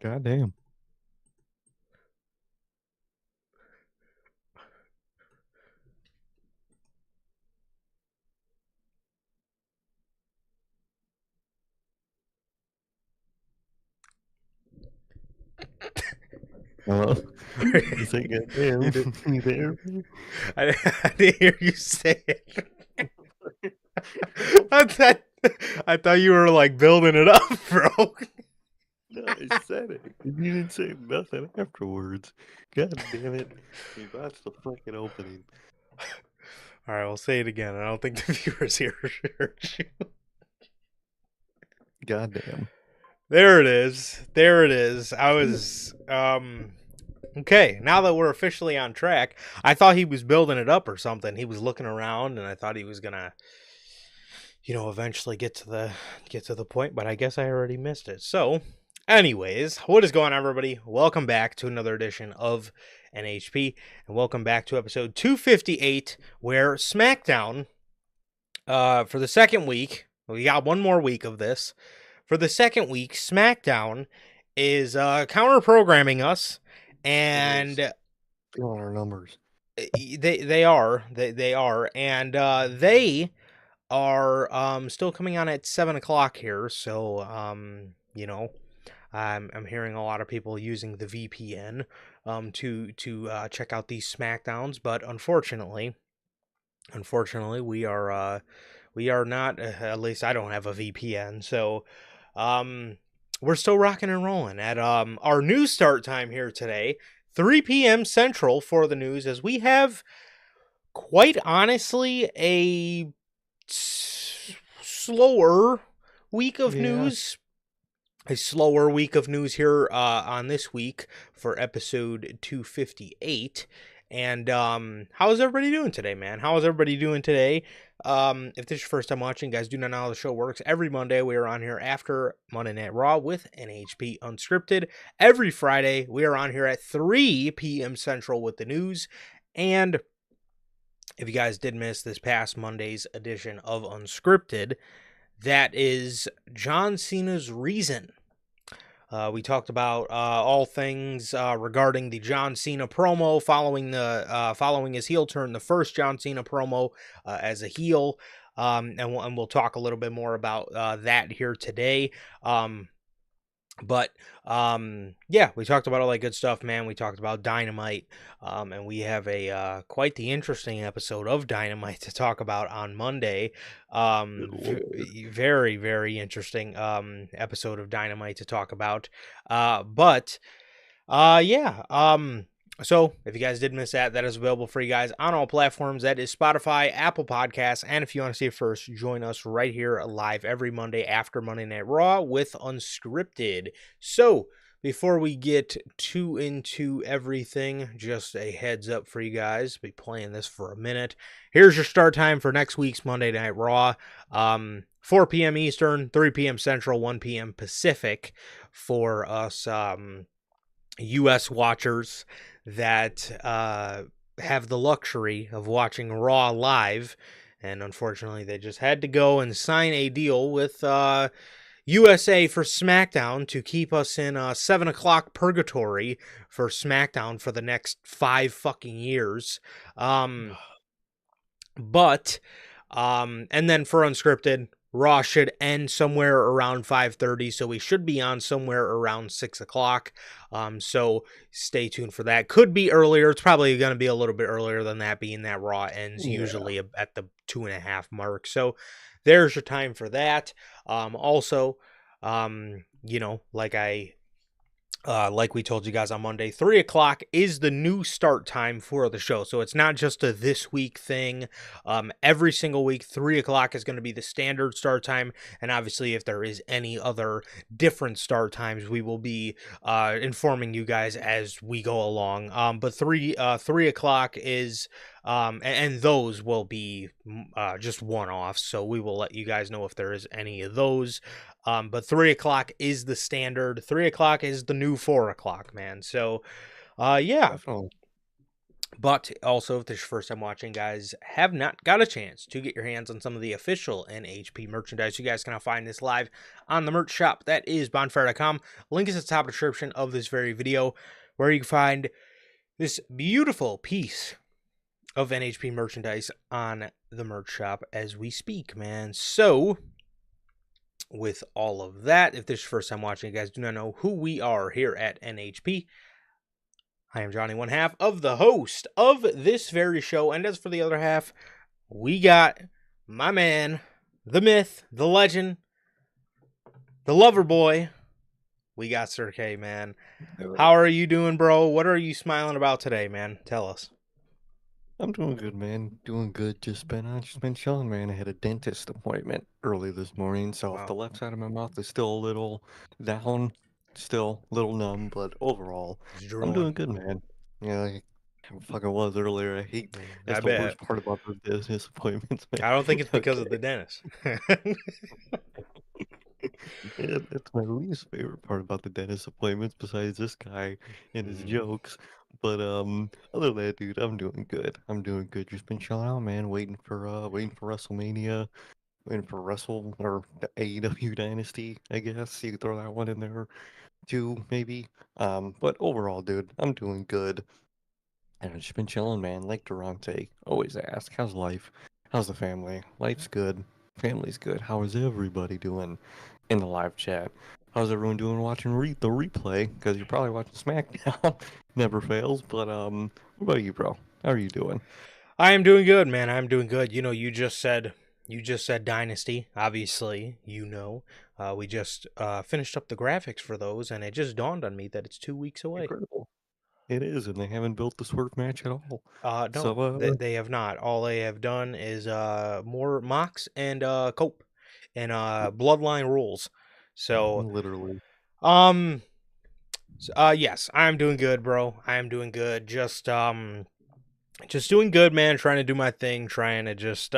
Goddamn. Hello? You say goddamn. You did. You there? I didn't hear you say it. I thought, I thought you were like building it up, bro. No, I said it. You didn't say nothing afterwards. God damn it. You botched the fucking opening. All right, we'll say it again. I don't think the viewers here heard you. Goddamn. There it is. There it is. I was okay. Now that we're officially on track, I thought he was building it up or something. He was looking around, and I thought he was gonna, eventually get to the point. But I guess I already missed it. So, anyways, what is going on, everybody? Welcome back to another edition of NHP, and welcome back to episode 258, where SmackDown, for the second week, we got one more week of this. For the second week, SmackDown is counter programming us, and On our numbers. they are, and they are still coming on at 7 o'clock here. So I'm hearing a lot of people using the VPN to check out these SmackDowns, but unfortunately, we are not. At least I don't have a VPN, so we're still rocking and rolling at our news start time here today, 3 p.m. Central for the news, as we have, quite honestly, a slower week of news. A slower week of news here on this week for episode 258. And how's everybody doing today, man? How is everybody doing today? If this is your first time watching, guys, do not know how the show works. Every Monday, we are on here after Monday Night Raw with NHP Unscripted. Every Friday, we are on here at 3 p.m. Central with the news. And if you guys did miss this past Monday's edition of Unscripted, that is John Cena's Reason. We talked about all things regarding the John Cena promo following his heel turn, the first John Cena promo as a heel, and we'll talk a little bit more about that here today. But yeah, we talked about all that good stuff, man. We talked about Dynamite, and we have a quite the interesting episode of Dynamite to talk about on Monday. Very, very interesting episode of Dynamite to talk about. But yeah. So, if you guys did miss that, that is available for you guys on all platforms. That is Spotify, Apple Podcasts, and if you want to see it first, join us right here live every Monday after Monday Night Raw with Unscripted. So, before we get too into everything, just a heads up for you guys. Be playing this for a minute. Here's your start time for next week's Monday Night Raw. 4 p.m. Eastern, 3 p.m. Central, 1 p.m. Pacific for us U.S. watchers that have the luxury of watching Raw live, and unfortunately they just had to go and sign a deal with USA for SmackDown to keep us in 7 o'clock purgatory for SmackDown for the next 5 fucking years. And then for Unscripted, Raw should end somewhere around 5:30, so we should be on somewhere around 6 o'clock. So stay tuned for that. Could be earlier. It's probably going to be a little bit earlier than that, being that Raw ends usually at the 2.5 mark. So there's your time for that. Also, like we told you guys on Monday, 3 o'clock is the new start time for the show. So it's not just a this week thing. Every single week, 3 o'clock is going to be the standard start time. And obviously, if there is any other different start times, we will be informing you guys as we go along. But 3 o'clock is, and those will be just one-offs. So we will let you guys know if there is any of those. But 3 o'clock is the standard. 3 o'clock is the new 4 o'clock, man. So, yeah. Definitely. But also, if this is your first time watching, guys, have not got a chance to get your hands on some of the official NHP merchandise, you guys can now find this live on the merch shop. That is bonfire.com. Link is at the top description of this very video, where you can find this beautiful piece of NHP merchandise on the merch shop as we speak, man. So, with all of that, if this is your first time watching, you guys do not know who we are here at NHP. I am Johnny, one half of the host of this very show, and as for the other half, we got my man, the myth, the legend, the lover boy. We got Sir K, man. How are you doing, bro? What are you smiling about today, man? Tell us. I'm doing good, man. Doing good. Just been chilling, man. I had a dentist appointment early this morning, so Wow. if the left side of my mouth is still a little down, still a little numb, but overall, It's I'm drooling. doing good, man. Yeah, I fucking was earlier. I That's the bet. worst part about the dentist appointments, man. I don't think it's because of Okay. the dentist. Yeah, that's my least favorite part about the dentist appointments, besides this guy and his jokes. But other than that, dude, I'm doing good. I'm doing good. Just been chilling out, man. Waiting for WrestleMania, waiting for or the AEW Dynasty. I guess you could throw that one in there too, maybe. But overall, dude, I'm doing good. And I've just been chilling, man. Like Durante, always ask, how's life? How's the family? Life's good. Family's good. How is everybody doing in the live chat? How's everyone doing watching the replay? Because you're probably watching SmackDown. Never fails. But what about you, bro? How are you doing? I am doing good, man. I'm doing good. You know, you just said Dynasty. Obviously, we just finished up the graphics for those, and it just dawned on me that it's 2 weeks away. Incredible. It is, and they haven't built the swerve match at all. No, So they have not. All they have done is more mocks and cope and bloodline rules. So, literally. um, yes, I'm doing good, bro. I am doing good. Just doing good, man. Trying to do my thing. Trying to just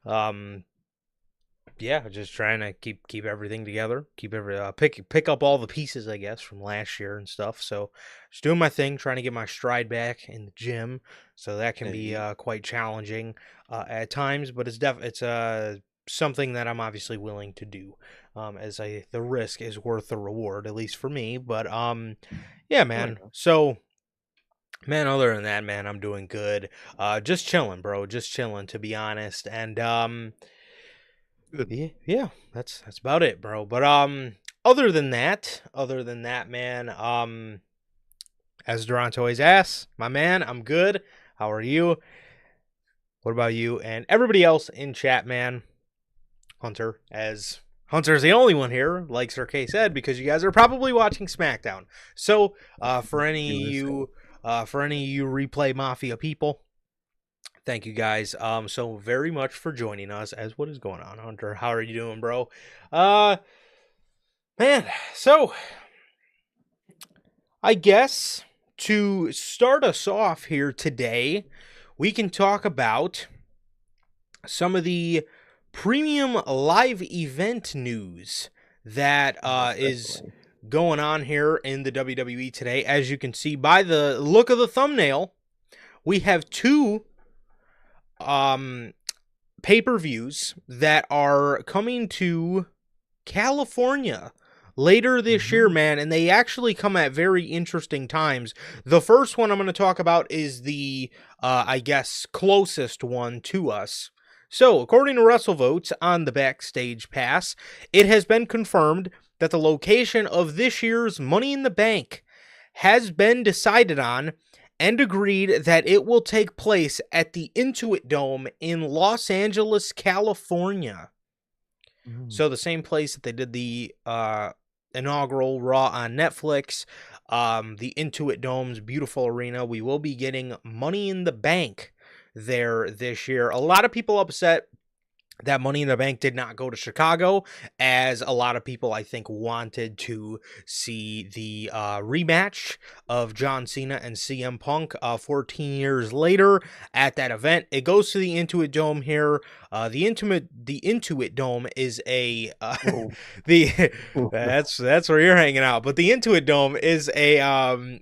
um, yeah, just trying to keep everything together. Keep pick up all the pieces, I guess, from last year and stuff. So, just doing my thing. Trying to get my stride back in the gym. So that can be Hey, quite challenging at times, but it's something that I'm obviously willing to do. As the risk is worth the reward, at least for me. But yeah, oh yeah, man. So. Man, other than that, man, I'm doing good. Just chilling, bro. Just chilling, to be honest. And good. yeah, that's about it, bro. But other than that, man, as Duranto always asks, my man, I'm good. How are you? What about you? And everybody else in chat, man. Hunter's the only one here, like Sir K said, because you guys are probably watching SmackDown. So, for any of USA. you replay Mafia people, thank you guys so very much for joining us. As what is going on, Hunter? How are you doing, bro? Man, so I guess to start us off here today, we can talk about some of the premium live event news that Most is definitely. going on here in the WWE today. As you can see by the look of the thumbnail, we have two pay-per-views that are coming to California later this year, man, and they actually come at very interesting times. The first one I'm going to talk about is the, I guess, closest one to us. So, according to WrestleVotes on the Backstage Pass, it has been confirmed that the location of this year's Money in the Bank has been decided on and agreed that it will take place at the Intuit Dome in Los Angeles, California. So the same place that they did the inaugural Raw on Netflix, the Intuit Dome's beautiful arena. We will be getting Money in the Bank there this year. A lot of people upset that Money in the Bank did not go to Chicago, as a lot of people, I think, wanted to see the rematch of John Cena and CM Punk 14 years later at that event. It goes to the Intuit Dome here. The Intuit Dome is a Whoa. the that's where you're hanging out. But the Intuit Dome is a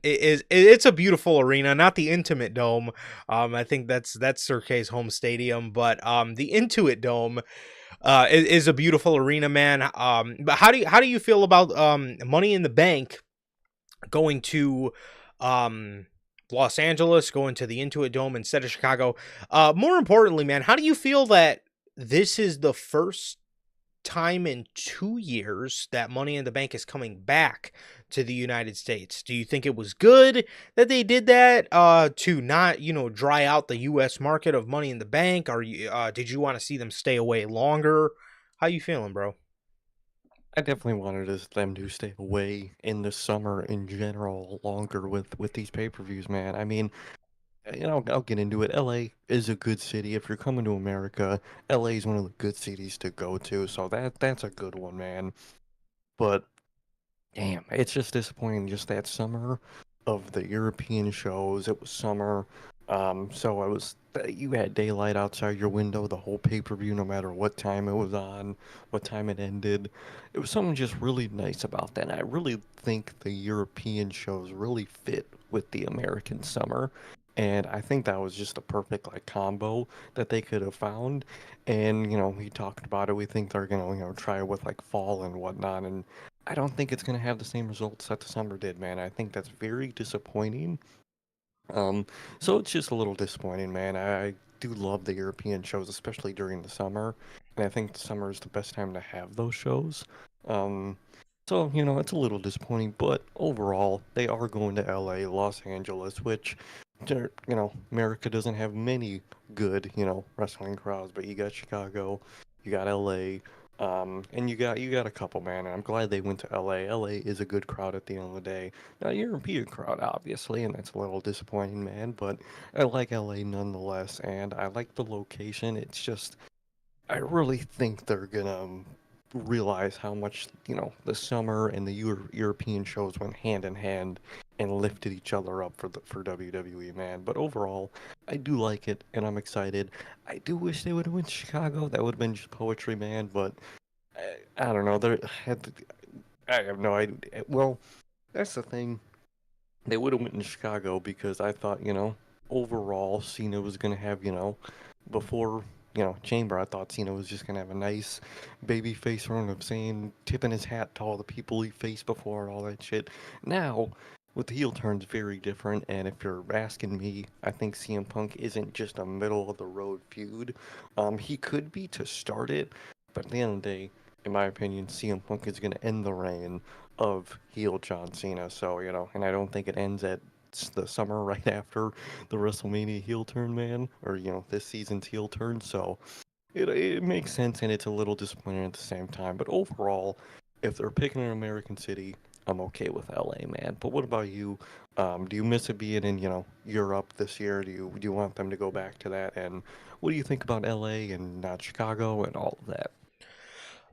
it's a beautiful arena, not the Intimate Dome. I think that's Sir K's home stadium, but the Intuit Dome is a beautiful arena, man. But how do you feel about Money in the Bank going to um Los Angeles, going to the Intuit Dome instead of Chicago? More importantly, man, how do you feel that this is the first time in 2 years that Money in the Bank is coming back to the United States? Do you think it was good that they did that to not, dry out the US market of Money in the Bank? Or did you want to see them stay away longer? How you feeling, bro? I definitely wanted them to stay away in the summer in general longer with these pay-per-views, man. I mean, I'll get into it. LA is a good city. If you're coming to America, LA is one of the good cities to go to, so that's a good one, man. But damn, it's just disappointing. Just that summer of the European shows. It was summer, so you had daylight outside your window the whole pay-per-view, no matter what time it was on, what time it ended. It was something just really nice about that. And I really think the European shows really fit with the American summer. And I think that was just a perfect like combo that they could have found. And we talked about it. We think they're gonna try it with like fall and whatnot. And I don't think it's going to have the same results that the summer did, man. I think that's very disappointing. Um, so it's just a little disappointing, man. I do love the European shows, especially during the summer, and I think the summer is the best time to have those shows. Um, so it's a little disappointing, but overall, they are going to LA, Los Angeles, which, America doesn't have many good, wrestling crowds, but you got Chicago, you got LA. And you got a couple, man. And I'm glad they went to LA. LA is a good crowd at the end of the day. Now, European crowd, obviously, and that's a little disappointing, man. But I like LA nonetheless, and I like the location. It's just, I really think they're gonna realize how much, the summer and the European shows went hand in hand and lifted each other up for WWE, man. But overall, I do like it, and I'm excited. I do wish they would have went to Chicago. That would have been just poetry, man. But I don't know. I have no idea. Well, that's the thing. They would have went in Chicago because I thought, overall, Cena was gonna have, before, Chamber, I thought Cena was just gonna have a nice baby face run of saying, tipping his hat to all the people he faced before and all that shit. Now, with the heel turns, very different. And if you're asking me, I think CM Punk isn't just a middle of the road feud. He could be to start it, but at the end of the day, in my opinion, CM Punk is gonna end the reign of heel John Cena. So, and I don't think it ends at the summer right after the WrestleMania heel turn, man, or, this season's heel turn. So it makes sense and it's a little disappointing at the same time. But overall, if they're picking an American city, I'm okay with LA, man. But what about you? Do you miss it being in, Europe this year? Do you want them to go back to that? And what do you think about LA and not Chicago and all of that?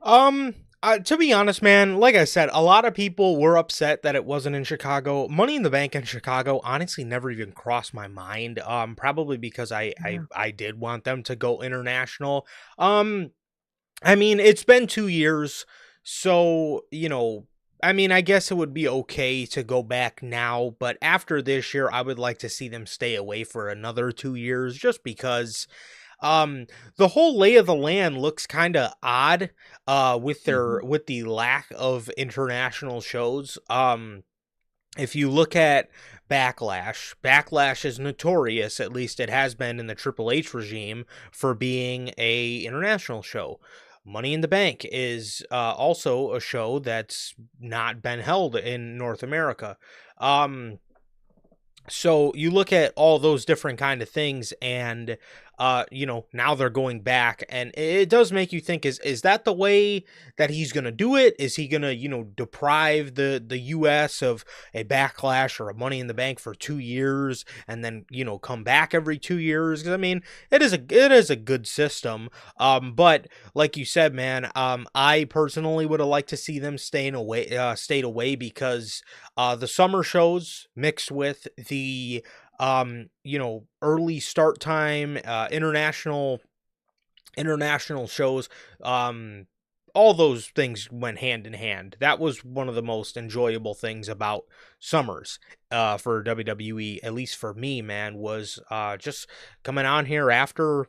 Um, to be honest, man, like I said, a lot of people were upset that it wasn't in Chicago. Money in the Bank in Chicago honestly never even crossed my mind. Probably because I did want them to go international. I mean, it's been 2 years, so I mean, I guess it would be okay to go back now, but after this year, I would like to see them stay away for another 2 years, just because um, the whole lay of the land looks kind of odd with Hmm. the lack of international shows. If you look at Backlash is notorious, at least it has been in the Triple H regime, for being a international show. Money in the Bank is also a show that's not been held in North America. Um, so you look at all those different kind of things, and now they're going back, and it does make you think: is that the way that he's going to do it? Is he going to deprive the U.S. of a Backlash or a Money in the Bank for 2 years, and then come back every 2 years? Because I mean, it is a good system. But like you said, man, I personally would have liked to see them stayed away, because the summer shows mixed with the early start time, international shows, all those things went hand in hand. That was one of the most enjoyable things about summers, for WWE, at least for me, man, was just coming on here after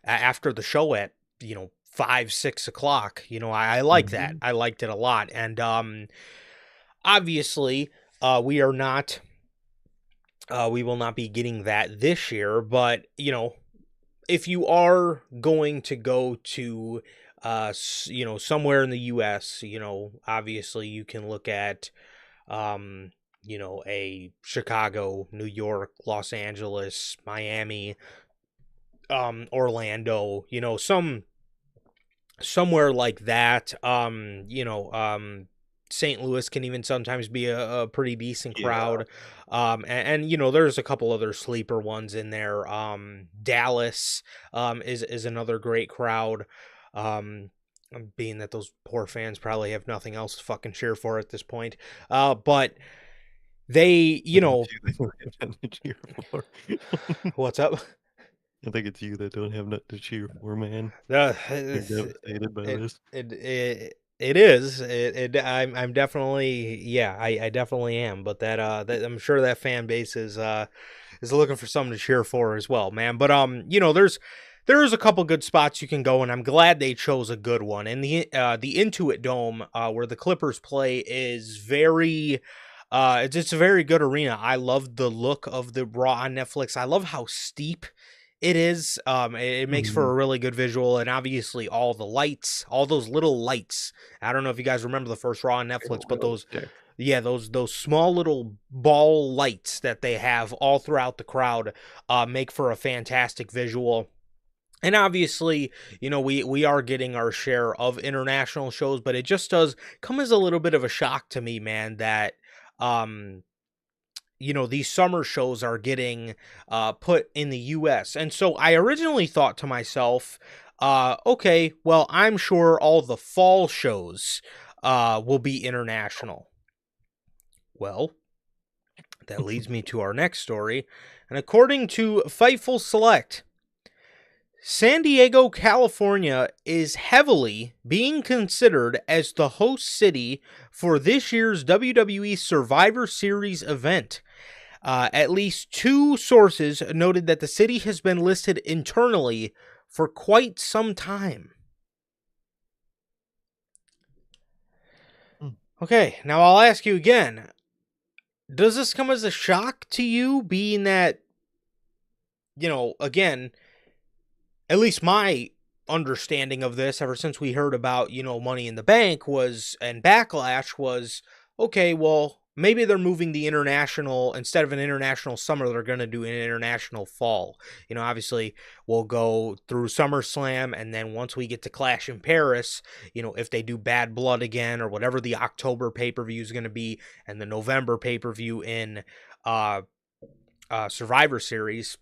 after the show at 5-6 o'clock. I like that. Mhm. I liked it a lot. And obviously, we are not we will not be getting that this year, but if you are going to go to somewhere in the US, obviously you can look at a Chicago, New York, Los Angeles, Miami, Orlando, somewhere like that. St. Louis can even sometimes be a pretty decent Yeah. crowd. There's a couple other sleeper ones in there. Dallas is another great crowd. Being that those poor fans probably have nothing else to fucking cheer for at this point. But they, I think it's you that don't have nothing to cheer for. what's up? I think it's you that don't have nothing to cheer for, man. You're It devastated by it this. it is. I'm definitely, yeah, I definitely am. But that I'm sure that fan base is looking for something to cheer for as well, man. But there's a couple good spots you can go, and I'm glad they chose a good one. And the Intuit Dome, where the Clippers play, is very. It's a very good arena. I love the look of the Raw on Netflix. I love how steep it is. It makes for Mhm. a really good visual, and obviously all the lights, all those little lights. I don't know if you guys remember the first Raw on Netflix, but those, Realistic. yeah, those small little ball lights that they have all throughout the crowd, make for a fantastic visual. And obviously, we are getting our share of international shows, but it just does come as a little bit of a shock to me, man, that um these summer shows are getting put in the US. And so I originally thought to myself, okay, well, I'm sure all the fall shows will be international. Well, that leads me to our next story. And according to Fightful Select, San Diego, California is heavily being considered as the host city for this year's WWE Survivor Series event. At least two sources noted that the city has been listed internally for quite some time. Mm. Okay, now I'll ask you again. Does this come as a shock to you, being that, again, at least my understanding of this ever since we heard about, Money in the Bank was, and Backlash was, okay, well, maybe they're moving the international, instead of an international summer, they're going to do an international fall. Obviously, we'll go through SummerSlam, and then once we get to Clash in Paris, if they do Bad Blood again, or whatever the October pay-per-view is going to be, and the November pay-per-view in uh, Survivor Series.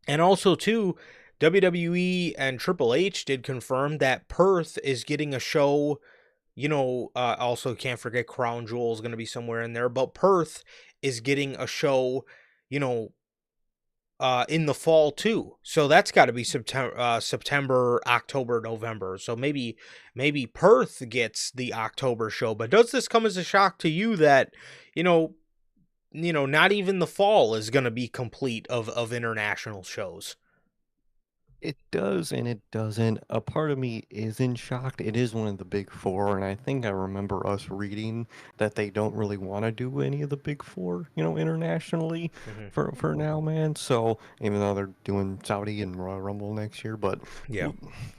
And also, too, WWE and Triple H did confirm that Perth is getting a show. Also can't forget Crown Jewel is going to be somewhere in there, but Perth is getting a show, you know, in the fall too. So that's got to be September, October, November. So maybe Perth gets the October show. But does this come as a shock to you that you know not even the fall is going to be complete of international shows? It does and it doesn't. A part of me isn't shocked. It is one of the big four, and I think I remember us reading that they don't really want to do any of the big four, internationally Hmm. for now, man. So even though they're doing Saudi and Royal Rumble next year, but Yeah.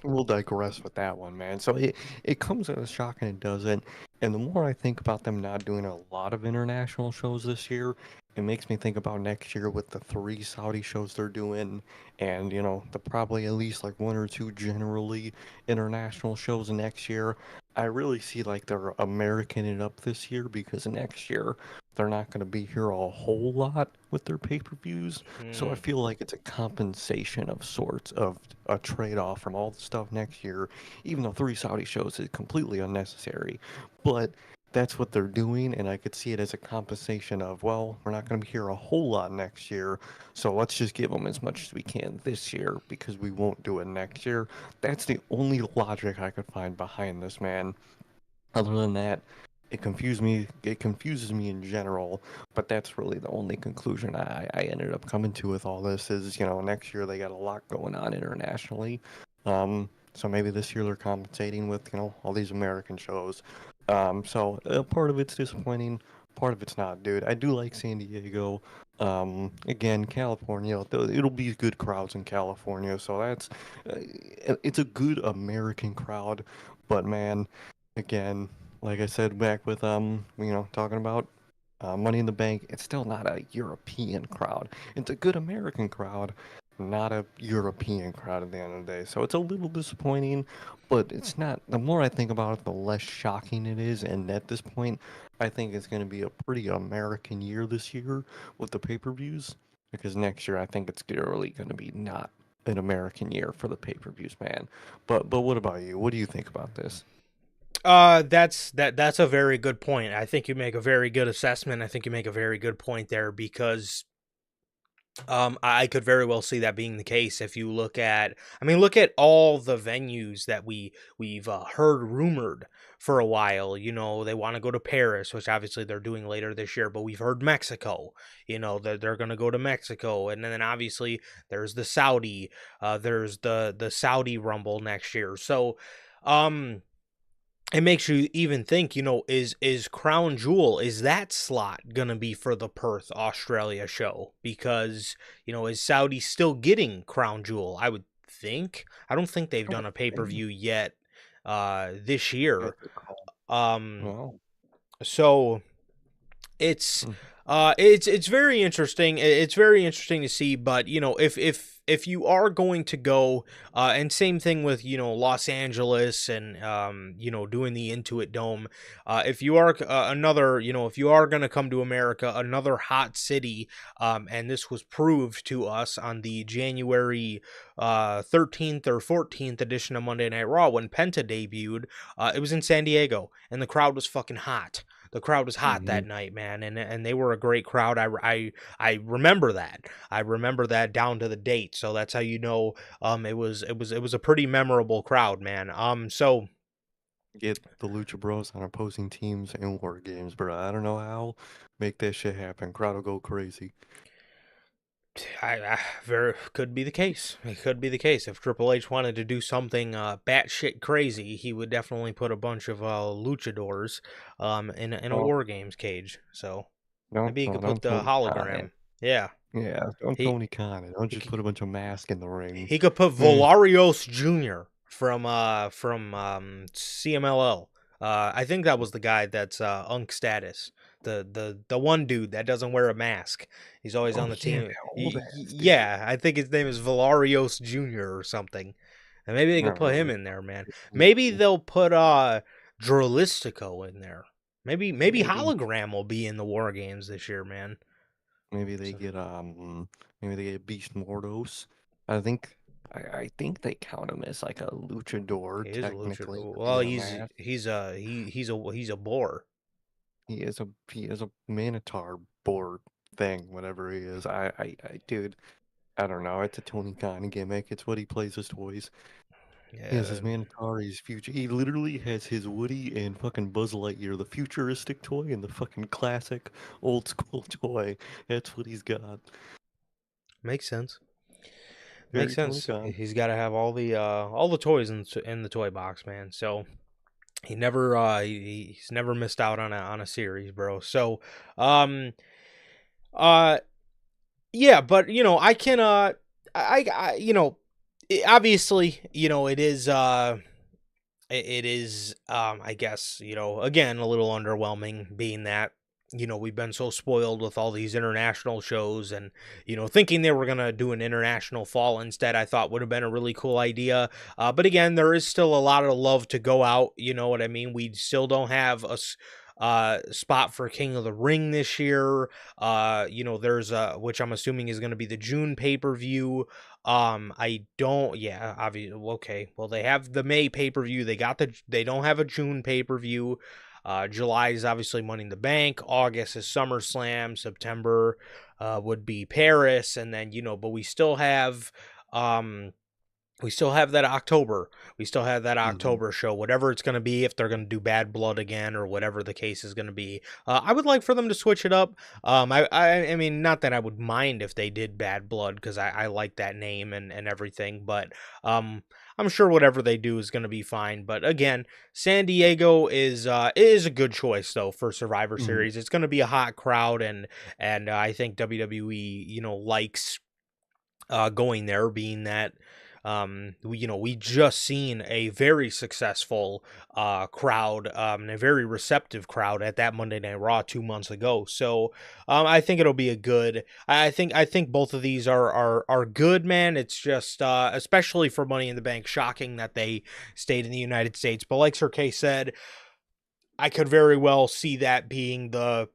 we'll, we'll digress with that one, man. So it comes as a shock and it doesn't. And the more I think about them not doing a lot of international shows this year, it makes me think about next year with the 3 Saudi shows they're doing, and the probably at least like 1 or 2 generally international shows next year. I really see like they're American it up this year because next year they're not going to be here a whole lot with their pay-per-views. So I Hmm. feel like it's a compensation of sorts of a trade-off from all the stuff next year, even though 3 Saudi shows is completely unnecessary. But that's what they're doing, and I could see it as a compensation of, well, we're not going to be here a whole lot next year, so let's just give them as much as we can this year because we won't do it next year. That's the only logic I could find behind this, man. Other than that, it confused me. It confuses me in general, but that's really the only conclusion I ended up coming to with all this is, next year they got a lot going on internationally. So maybe this year they're compensating with, all these American shows. So part of it's disappointing, part of it's not, dude. I do like San Diego. Again, California, it'll be good crowds in California, so it's a good American crowd, but man, again, like I said back with talking about Money in the Bank, it's still not a European crowd. It's a good American crowd, not a European crowd at the end of the day. So it's a little disappointing, but it's not. The more I think about it, the less shocking it is. And at this point, I think it's going to be a pretty American year this year with the pay-per-views, because next year I think it's really going to be not an American year for the pay-per-views, man. But what about you? What do you think about this? That's a very good point. I think you make a very good assessment. I think you make a very good point there because I could very well see that being the case if you look at, I mean, look at all the venues that we've heard rumored for a while. You know, they want to go to Paris, which obviously they're doing later this year, but we've heard Mexico. You know, they're going to go to Mexico, and then obviously there's the Saudi, there's the Saudi Rumble next year. So, um, it makes you even think, you know, is Crown Jewel, is that slot gonna be for the Perth, Australia show? Because, you know, is Saudi still getting Crown Jewel? I would think. I don't think they've I done don't a think pay-per-view yet this as year. they're called. Um Well, so it's hmm, it's very interesting. It's very interesting to see, but you know, if you are going to go, and same thing with, you know, Los Angeles and you know, doing the Intuit Dome, if you are another, you know, if you are going to come to America, another hot city, and this was proved to us on the January 13th or 14th edition of Monday Night Raw when Penta debuted, it was in San Diego, and the crowd was fucking hot. The crowd was hot hmm that night, man, and they were a great crowd. I remember that. I remember that down to the date. So that's how you know it was a pretty memorable crowd, man. So get the Lucha Bros on opposing teams in war games, bro. I don't know how. Make that shit happen. Crowd will go crazy. I very could be the case. It could be the case. If Triple H wanted to do something batshit crazy, he would definitely put a bunch of luchadors in a Oh, war games cage. So don't maybe he no, could put don't the Tony Khan it. hologram. Yeah, Yeah, don't he Tony Khan it. Don't he just could put a bunch of masks in the ring. He could put Eh, Volarios Jr. from CMLL. I think that was the guy that's Unk status. The one dude that doesn't wear a mask. He's always oh on the yeah, team. that old ass dude. Yeah, I think his name is Volarios Jr. or something. And maybe they I could don't put know. him in there, man. Maybe Maybe, they'll put Drolistico in there. Maybe maybe, Hologram will be in the War Games this year, man. maybe they So get maybe they get Beast Mordos. I think, I think they count him as like a luchador he is a technically luchador. because he's Well, a mask. he's a boar. He is a Minotaur board thing, whatever he is. Dude, I don't know. It's a Tony Khan gimmick. It's what he plays his toys. He has Yeah, his Minotaur, his future. He literally has his Woody and fucking Buzz Lightyear, the futuristic toy and the fucking classic old school toy. That's what he's got. makes sense. Makes Very Tony sense. Khan. He's got to have all the toys in the toy box, man. So he never he's never missed out on a series, bro. So um uh yeah, but you know, I can I you know, obviously, you know, it is it is I guess, you know, again, a little underwhelming being that we've been so spoiled with all these international shows, and thinking they were going to do an international fall instead, I thought would have been a really cool idea. But again, there is still a lot of love to go out, you know what I mean? We still don't have a spot for King of the Ring this year. There's which I'm assuming is going to be the June pay-per-view. I don't, yeah, obviously, okay, well, they have the May pay-per-view. They don't have a June pay-per-view. July is obviously Money in the Bank. August is SummerSlam. September would be Paris, and then but we still have that October. We still have that Mhm. October show, whatever it's going to be. If they're going to do Bad Blood again or whatever the case is going to be, I would like for them to switch it up. I mean, not that I would mind if they did Bad Blood because I like that name and everything, but I'm sure whatever they do is going to be fine. But again, San Diego is a good choice though for Survivor Mhm. Series. It's going to be a hot crowd, and I think WWE likes going there, being that we just seen a very successful crowd, and a very receptive crowd at that Monday Night Raw 2 months ago. So I think it'll be a good. I think both of these are good, man. It's just especially for Money in the Bank, shocking that they stayed in the United States. But like Sir K said, I could very well see that being the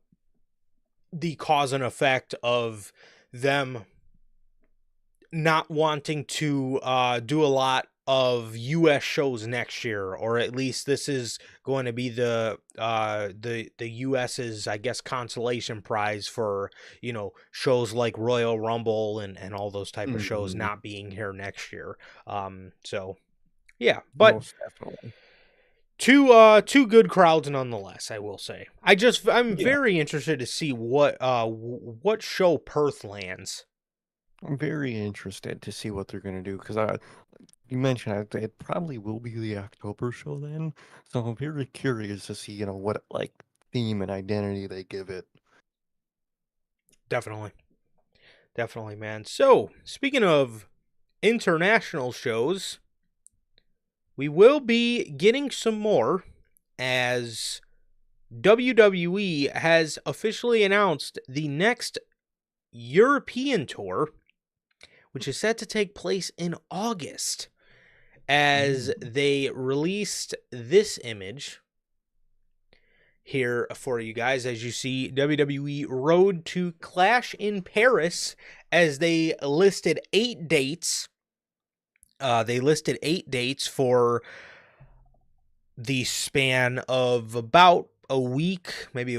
cause and effect of them not wanting to do a lot of US shows next year, or at least this is going to be the US's, I guess, consolation prize for shows like Royal Rumble and all those type of shows Mhm. not being here next year. So yeah, but Most definitely. two good crowds nonetheless, I will say. I'm Yeah, very interested to see what show Perth lands. I'm very interested to see what they're gonna do because you mentioned it probably will be the October show then, so I'm very curious to see, what like theme and identity they give it. Definitely. Definitely, man. So, speaking of international shows, we will be getting some more as WWE has officially announced the next European tour, which is set to take place in August, as Mm. they released this image here for you guys. As you see, WWE Road to Clash in Paris, as they listed 8 dates for the span of about a week, maybe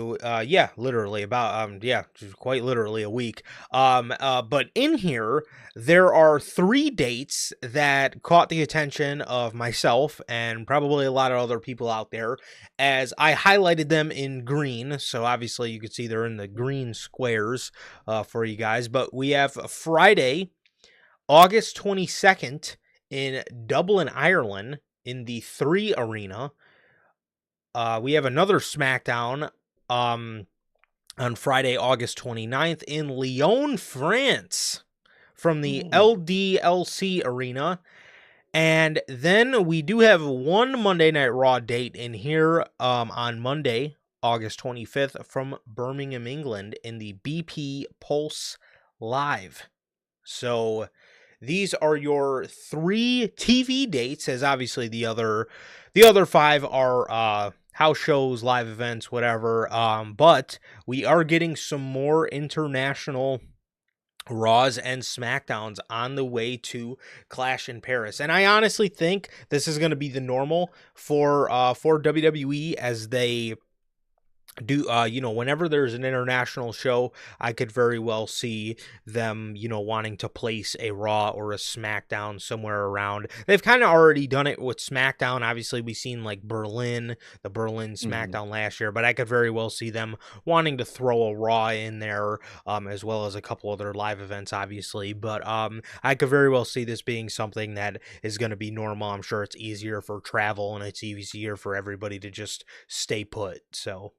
yeah, literally about yeah, quite literally a week. But in here there are 3 dates that caught the attention of myself and probably a lot of other people out there, as I highlighted them in green. So obviously you can see they're in the green squares for you guys. But we have Friday, August 22nd in Dublin, Ireland, in the 3 Arena. We have another SmackDown um, on Friday, August 29th in Lyon, France, from the Mm. LDLC Arena. And then we do have one Monday Night Raw date in here on Monday, August 25th, from Birmingham, England, in the BP Pulse Live. So these are your 3 TV dates, as obviously the other 5 are house shows, live events, whatever. But we are getting some more international Raws and SmackDowns on the way to Clash in Paris. And I honestly think this is going to be the normal for WWE, as they do whenever there's an international show. I could very well see them wanting to place a Raw or a SmackDown somewhere around. They've kind of already done it with SmackDown. Obviously we've seen like the Berlin Mhm. SmackDown last year, but I could very well see them wanting to throw a Raw in there, as well as a couple other live events obviously. But I could very well see this being something that is going to be normal. I'm sure it's easier for travel and it's easier for everybody to just stay put. So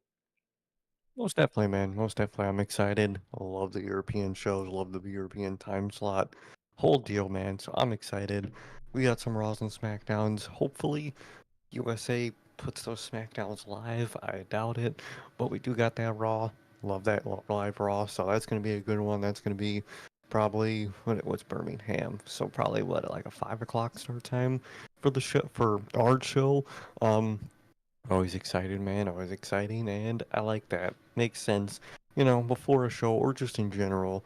Most definitely, man. Most definitely. I'm excited. I love the European shows, love the European time slot. Whole deal, man. So I'm excited. We got some Raws and SmackDowns. Hopefully, USA puts those SmackDowns live. I doubt it. But we do got that Raw. Love that live Raw. So that's gonna be a good one. That's gonna be probably what's Birmingham. So probably what like a 5 o'clock start time for the show for our show. Um, Always excited, man. Always exciting, and I like that. Makes sense. Before a show or just in general,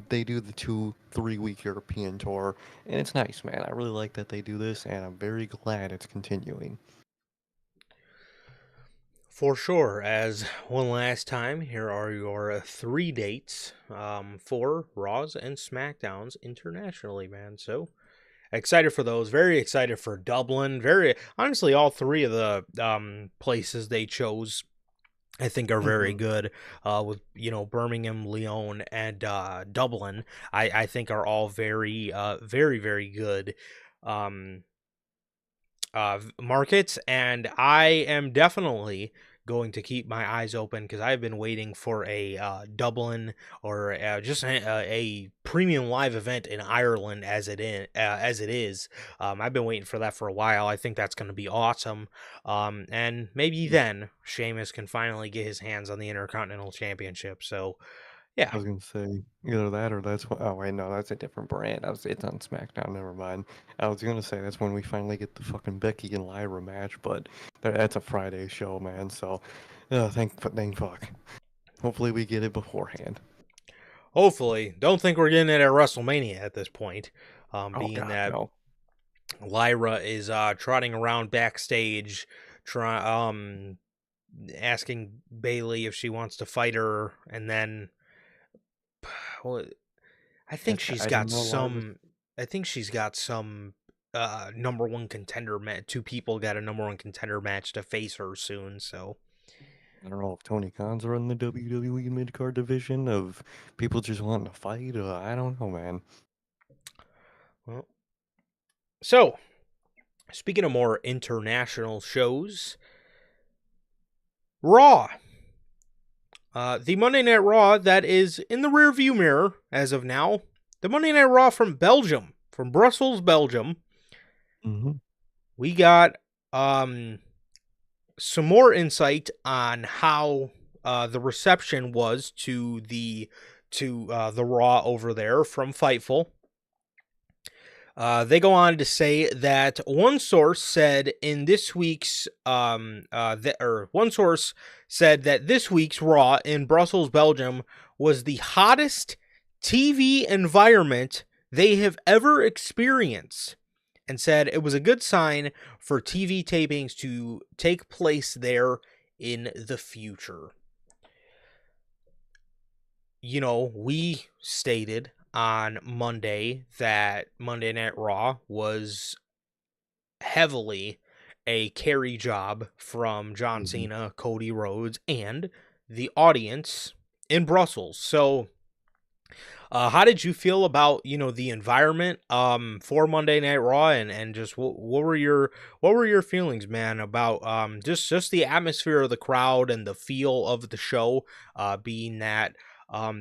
they do the 2-3 week European tour, and it's nice, man. I really like that they do this, and I'm very glad it's continuing. For sure. As one last time, here are your three dates for Raws and SmackDowns internationally, man. So excited for those. Very excited for Dublin. Very honestly, all three of the places they chose, I think, are very Hmm. good. With Birmingham, Lyon, and Dublin, I think are all very very very good. Um, Markets, and I am definitely going to keep my eyes open because I've been waiting for a Dublin or just a premium live event in Ireland as it is. I've been waiting for that for a while. I think that's going to be awesome. And maybe then Sheamus can finally get his hands on the Intercontinental Championship. So yeah. I was gonna say either that or that's what. Oh wait, no, that's a different brand. It's on SmackDown. Never mind. I was gonna say that's when we finally get the fucking Becky and Lyra match, but that's a Friday show, man. So, thank fuck. Hopefully we get it beforehand. Hopefully, don't think we're getting it at WrestleMania at this point. Oh Being God, that no. Lyra is trotting around backstage, try asking Bailey if she wants to fight her, and then well, I think she's I got didn't know Lyra's. some. I think she's got some number one contender match. Two people got a number one contender match to face her soon. So I don't know if Tony Khan's are in the WWE mid card division of people just wanting to fight. I don't know, man. well, so speaking of more international shows, Raw. The Monday Night Raw that is in the rearview mirror as of now. The Monday Night Raw from Belgium, from Brussels, Belgium. Hmm. We got some more insight on how the reception was to the Raw over there from Fightful. They go on to say that one source said in this week's one source said that this week's Raw in Brussels, Belgium, was the hottest TV environment they have ever experienced, and said it was a good sign for TV tapings to take place there in the future. We stated on Monday that Monday Night Raw was heavily a carry job from John Hmm. Cena, Cody Rhodes, and the audience in Brussels. So, how did you feel about the environment for Monday Night Raw, and just what were your feelings, man, about just the atmosphere of the crowd and the feel of the show, being that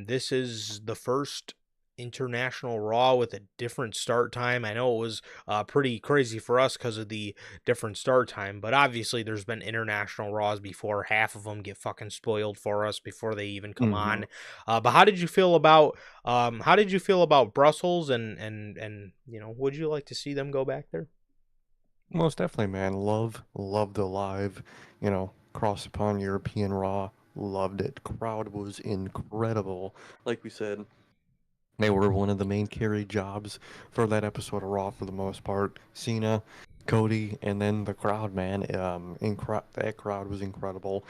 this is the first international Raw with a different start time. I know it was pretty crazy for us because of the different start time, but obviously there's been international Raws before. Half of them get fucking spoiled for us before they even come Hmm. on. But how did you feel about Brussels, and would you like to see them go back there? Most definitely, man. Love the live, cross upon European Raw. Loved it. Crowd was incredible. Like we said, they were one of the main carry jobs for that episode of Raw for the most part. Cena, Cody, and then the crowd, man. That crowd was incredible.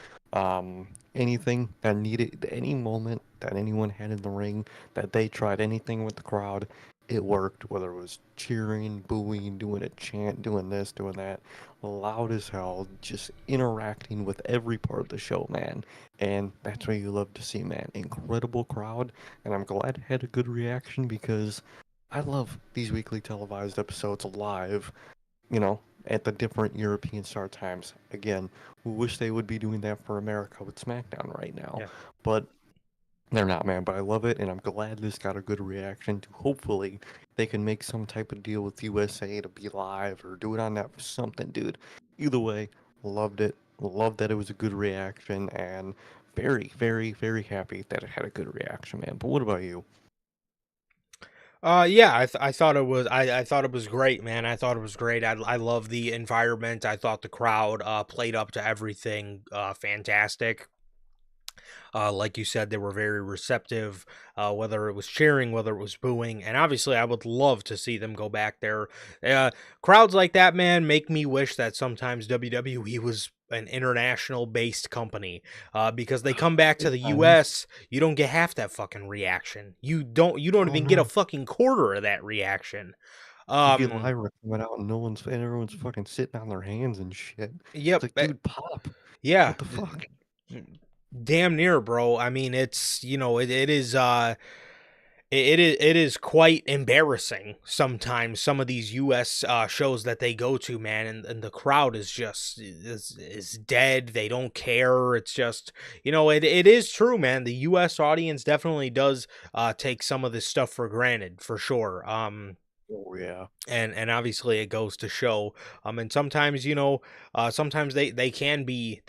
Anything that needed, any moment that anyone had in the ring, that they tried anything with the crowd, it worked. Whether it was cheering, booing, doing a chant, doing this, doing that, loud as hell, just interacting with every part of the show, man. And that's what you love to see, man. Incredible crowd, and I'm glad it had a good reaction because I love these weekly televised episodes live, you know, at the different European start times. Again, we wish they would be doing that for America with SmackDown right now, Yeah. but they're not, man. But I love it, and I'm glad this got a good reaction. To hopefully they can make some type of deal with USA to be live or do it on that for something, dude. Either way, loved it. Loved that it was a good reaction, and very, very, very happy that it had a good reaction, man. But what about you? Yeah, I thought it was I thought it was great, man. I thought it was great. I love the environment. I thought the crowd played up to everything fantastic. Like you said, they were very receptive, whether it was cheering, whether it was booing, and obviously, I would love to see them go back there. Crowds like that, man, make me wish that sometimes WWE was an international based company, because they come back to It the times. US, you don't get half that fucking reaction. You don't Oh even get a no. fucking quarter of that reaction. You get Um, Lyra coming out and everyone's fucking sitting on their hands and shit. It's yep, like, dude, pop. yeah, What the fuck? damn near, bro. I mean, it's it is it is quite embarrassing sometimes, some of these US shows that they go to, man, and the crowd is just is dead. They don't care. It's just, it is true, man. The US audience definitely does take some of this stuff for granted, for sure. Oh yeah. And obviously it goes to show, and sometimes, sometimes they can be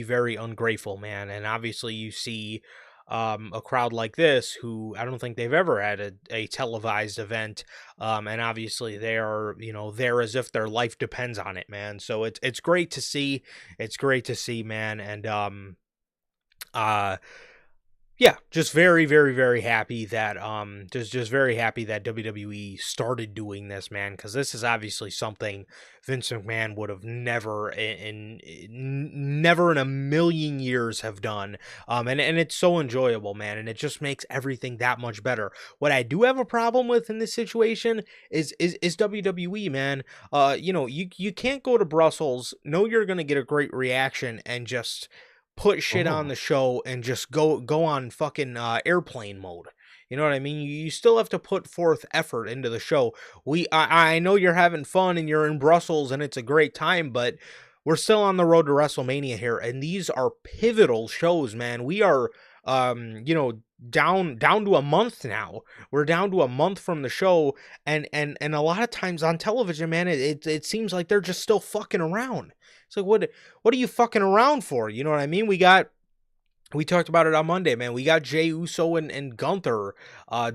very ungrateful, man. And obviously you see a crowd like this, who I don't think they've ever had a televised event, and obviously they are, there as if their life depends on it, man. So it's great to see. It's great to see, man. And uh yeah, just very, very, very happy that just very happy that WWE started doing this, man, because this is obviously something Vince McMahon would have never in a million years have done. And it's so enjoyable, man, and it just makes everything that much better. What I do have a problem with in this situation is WWE, man. You can't go to Brussels, know you're gonna get a great reaction, and just put shit on Oh, the show and just go on fucking airplane mode. You know what I mean? You still have to put forth effort into the show. I know you're having fun and you're in Brussels and it's a great time, but we're still on the road to WrestleMania here, and these are pivotal shows, man. We are down to a month now. We're down to a month from the show, and a lot of times on television, man, it seems like they're just still fucking around. It's like, what are you fucking around for? You know what I mean? We talked about it on Monday, man. We got Jey Uso and Gunther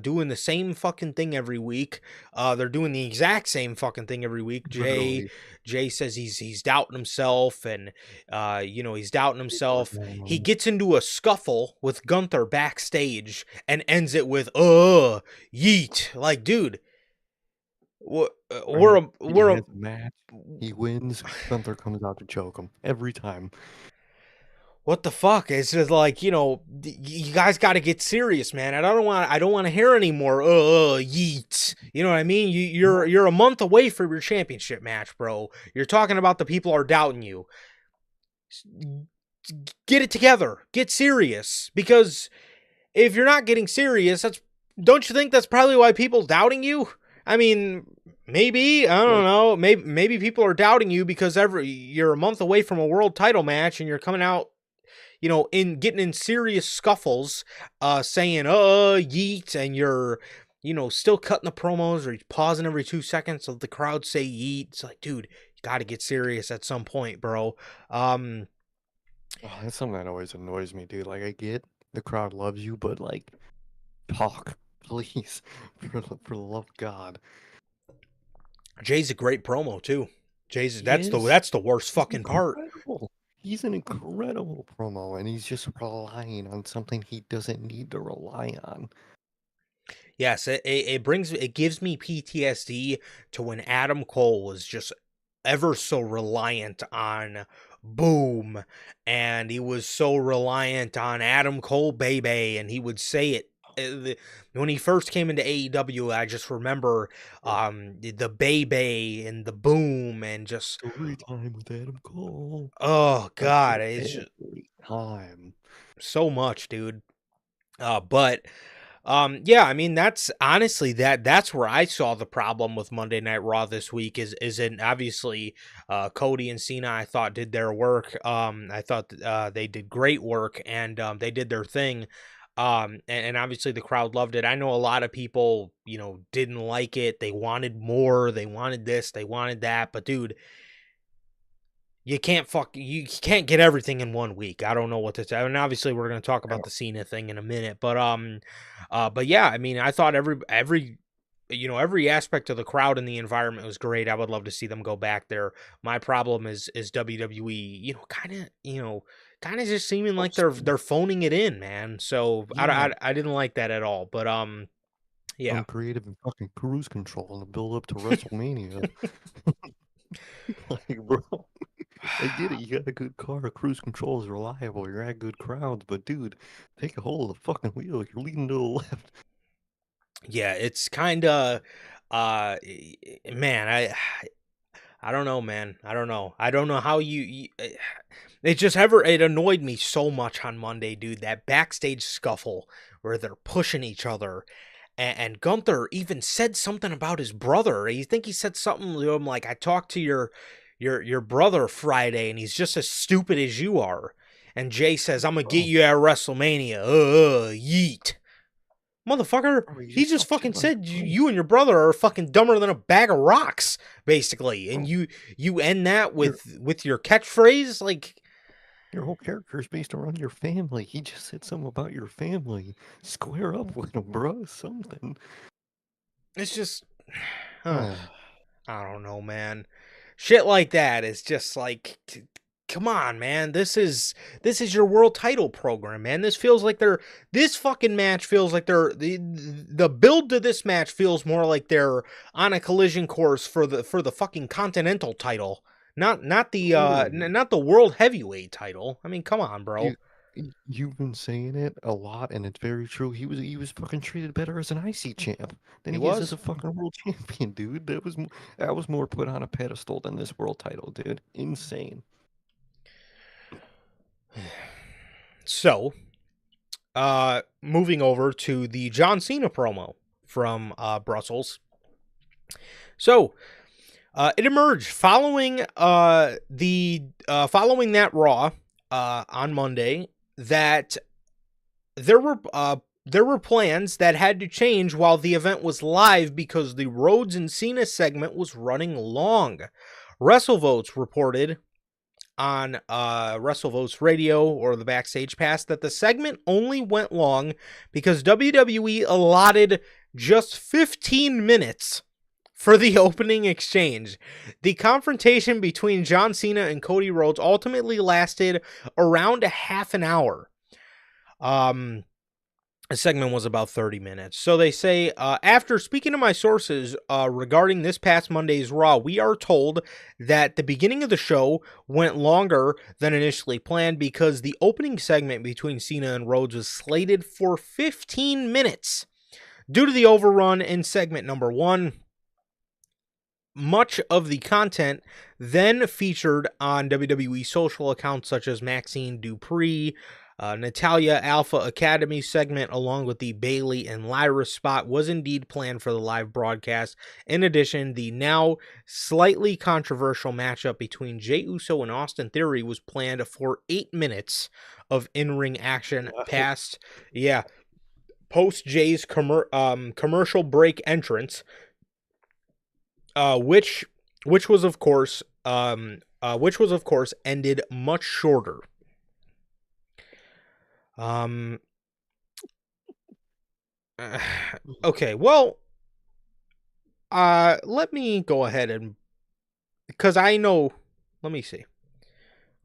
doing the same fucking thing every week. They're doing the exact same fucking thing every week. Jey literally. Jey says he's doubting himself, and he's doubting People himself. are going He on. gets into a scuffle with Gunther backstage and ends it with yeet. Like, dude, we're we're Right. a, He we're a, has a match. He wins. Gunther comes out to choke him every time. what the fuck? It's just like, you guys got to get serious, man. I don't want to hear anymore. Yeet. You know what I mean? You're No. you're a month away from your championship match, bro. You're talking about the people are doubting you. Get it together. Get serious, because if you're not getting serious, don't you think that's probably why people's doubting you? I mean, maybe, I don't Like, know. Maybe people are doubting you because you're a month away from a world title match and you're coming out, in getting in serious scuffles, saying yeet, and you're, still cutting the promos, or pausing every 2 seconds so the crowd say yeet. It's like, dude, you got to get serious at some point, bro. Um, oh, that's something that always annoys me, dude. Like, I get the crowd loves you, but like, talk, please, for the love of God. Jay's a great promo too. Jay's He that's the is. that's the worst He's fucking part. incredible. He's an incredible promo, and he's just relying on something he doesn't need to rely on. Yes, it gives me PTSD to when Adam Cole was just ever so reliant on Boom, and he was so reliant on Adam Cole baby, and he would say it. When he first came into AEW, I just remember Yeah. the baby and the Boom, and just, Story time with Adam Cole. oh Like, god, dude, it's just every time. so much, dude. But yeah, I mean, that's honestly that's where I saw the problem with Monday Night Raw this week, is in, obviously, Cody and Cena, I thought, did their work. I thought they did great work, and they did their thing. And obviously the crowd loved it. I know a lot of people, didn't like it. They wanted more. They wanted this. They wanted that. But dude, you can't get everything in 1 week. I don't know what to say. I mean, obviously we're going to talk about the Cena thing in a minute, but yeah, I mean, I thought every aspect of the crowd and the environment was great. I would love to see them go back there. My problem is WWE, kind of just seeming like they're phoning it in, man. So Yeah, I didn't like that at all. But yeah. uncreative and fucking cruise control in the build up to WrestleMania. Like, bro, I get it. You got a good car. Cruise control is reliable. You're at good crowds, but dude, take a hold of the fucking wheel. You're leading to the left. Yeah, it's kind of man, I don't know, man. I don't know. I don't know how it annoyed me so much on Monday, dude. That backstage scuffle where they're pushing each other, and Gunther even said something about his brother. You think he said something to him like, "I talked to your brother Friday, and he's just as stupid as you are." And Jay says, "I'm gonna get Bro, you at WrestleMania." Yeet. Motherfucker, bro, you he just just talk shit fucking like, said bro, you and your brother are fucking dumber than a bag of rocks, basically. And bro, you end that your with your catchphrase, like your whole character is based around your family. He just said something about your family. Square up with him, bro. Something. it's just Ah, I don't know, man. Shit like that is just like come on, man. This is your world title program, man. This fucking match feels like the build to this match feels more like they're on a collision course for the fucking continental title. literally. Not the world heavyweight title. I mean, come on, bro. You you've been saying it a lot, and it's very true. He was fucking treated better as an IC champ than He he is as was. a fucking world champion, dude. That was more put on a pedestal than this world title, dude. Insane. So, moving over to the John Cena promo from Brussels. So, it emerged following following that Raw on Monday that there were plans that had to change while the event was live because the Rhodes and Cena segment was running long. WrestleVotes reported on WrestleVotes Radio or the Backstage Pass that the segment only went long because WWE allotted just 15 minutes for the opening exchange. The confrontation between John Cena and Cody Rhodes ultimately lasted around a half an hour. The segment was about 30 minutes. So they say, after speaking to my sources regarding this past Monday's Raw, we are told that the beginning of the show went longer than initially planned because the opening segment between Cena and Rhodes was slated for 15 minutes. Due to the overrun in segment number 1, much of the content then featured on WWE social accounts such as Maxine Dupree, Natalia Alpha Academy segment, along with the Bailey and Lyra spot, was indeed planned for the live broadcast. In addition, the now slightly controversial matchup between Jey Uso and Austin Theory was planned for 8 minutes of in-ring action post Jay's commercial break entrance, which was of course ended much shorter. Okay, well, let me go ahead and because I know. Let me see.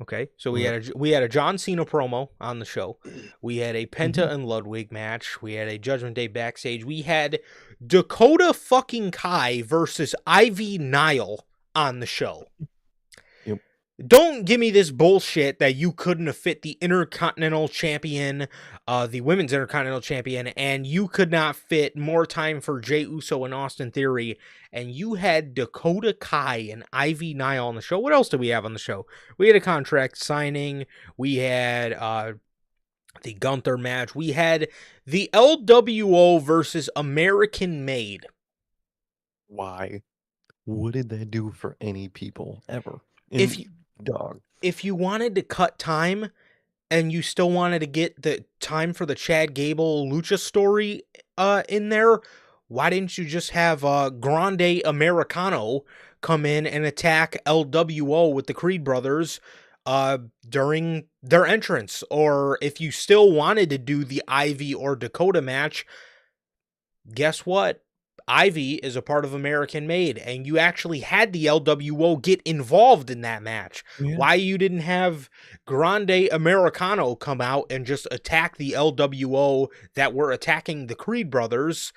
Okay, so we had a John Cena promo on the show. We had a Penta and Ludwig match. We had a Judgment Day backstage. We had Dakota fucking Kai versus Ivy Nile on the show. Yep. Don't give me this bullshit that you couldn't have fit the Intercontinental Champion, the Women's Intercontinental Champion, and you could not fit more time for Jey Uso and Austin Theory, and you had Dakota Kai and Ivy Nile on the show. What else did we have on the show? We had a contract signing. We had the Gunther match. We had the LWO versus American Made. Why? What did that do for any people ever? Dog. If you wanted to cut time and you still wanted to get the time for the Chad Gable Lucha story in there, why didn't you just have Grande Americano come in and attack LWO with the Creed brothers during their entrance? Or if you still wanted to do the Ivy or Dakota match, guess what? Ivy is a part of American Made, and you actually had the LWO get involved in that match. Yeah. Why you didn't have Grande Americano come out and just attack the LWO that were attacking the Creed brothers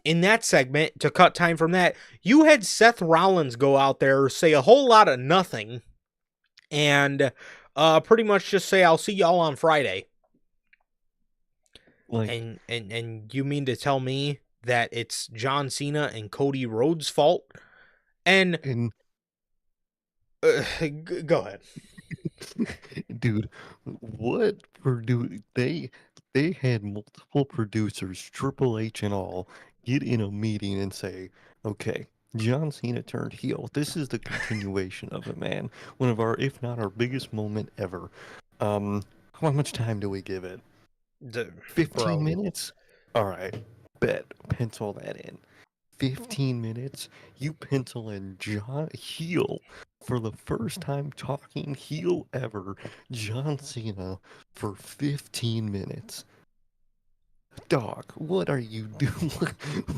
in that segment to cut time from that? You had Seth Rollins go out there, say a whole lot of nothing, and pretty much just say, I'll see y'all on Friday. Like, And you mean to tell me that it's John Cena and Cody Rhodes' fault? And go ahead. dude, what they had multiple producers, Triple H and all, get in a meeting and say, okay, John Cena turned heel. This is the continuation of it, man. One of our, if not our biggest moment ever. How much time do we give it? 15 minutes? All right, bet. Pencil that in. 15 minutes, you pencil in John heel for the first time talking heel ever, John Cena for 15 minutes. Dog, what are you doing?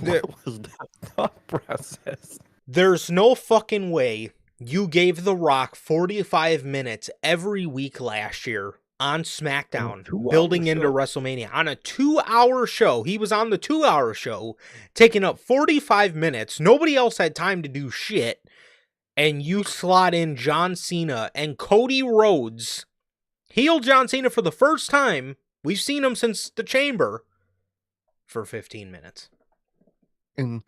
What was that thought process? There's no fucking way you gave The Rock 45 minutes every week last year on SmackDown, building into WrestleMania. On a 2-hour show, he was on the 2-hour show, taking up 45 minutes. Nobody else had time to do shit. And you slot in John Cena and Cody Rhodes, heel John Cena for the first time. We've seen him since the Chamber for 15 minutes. And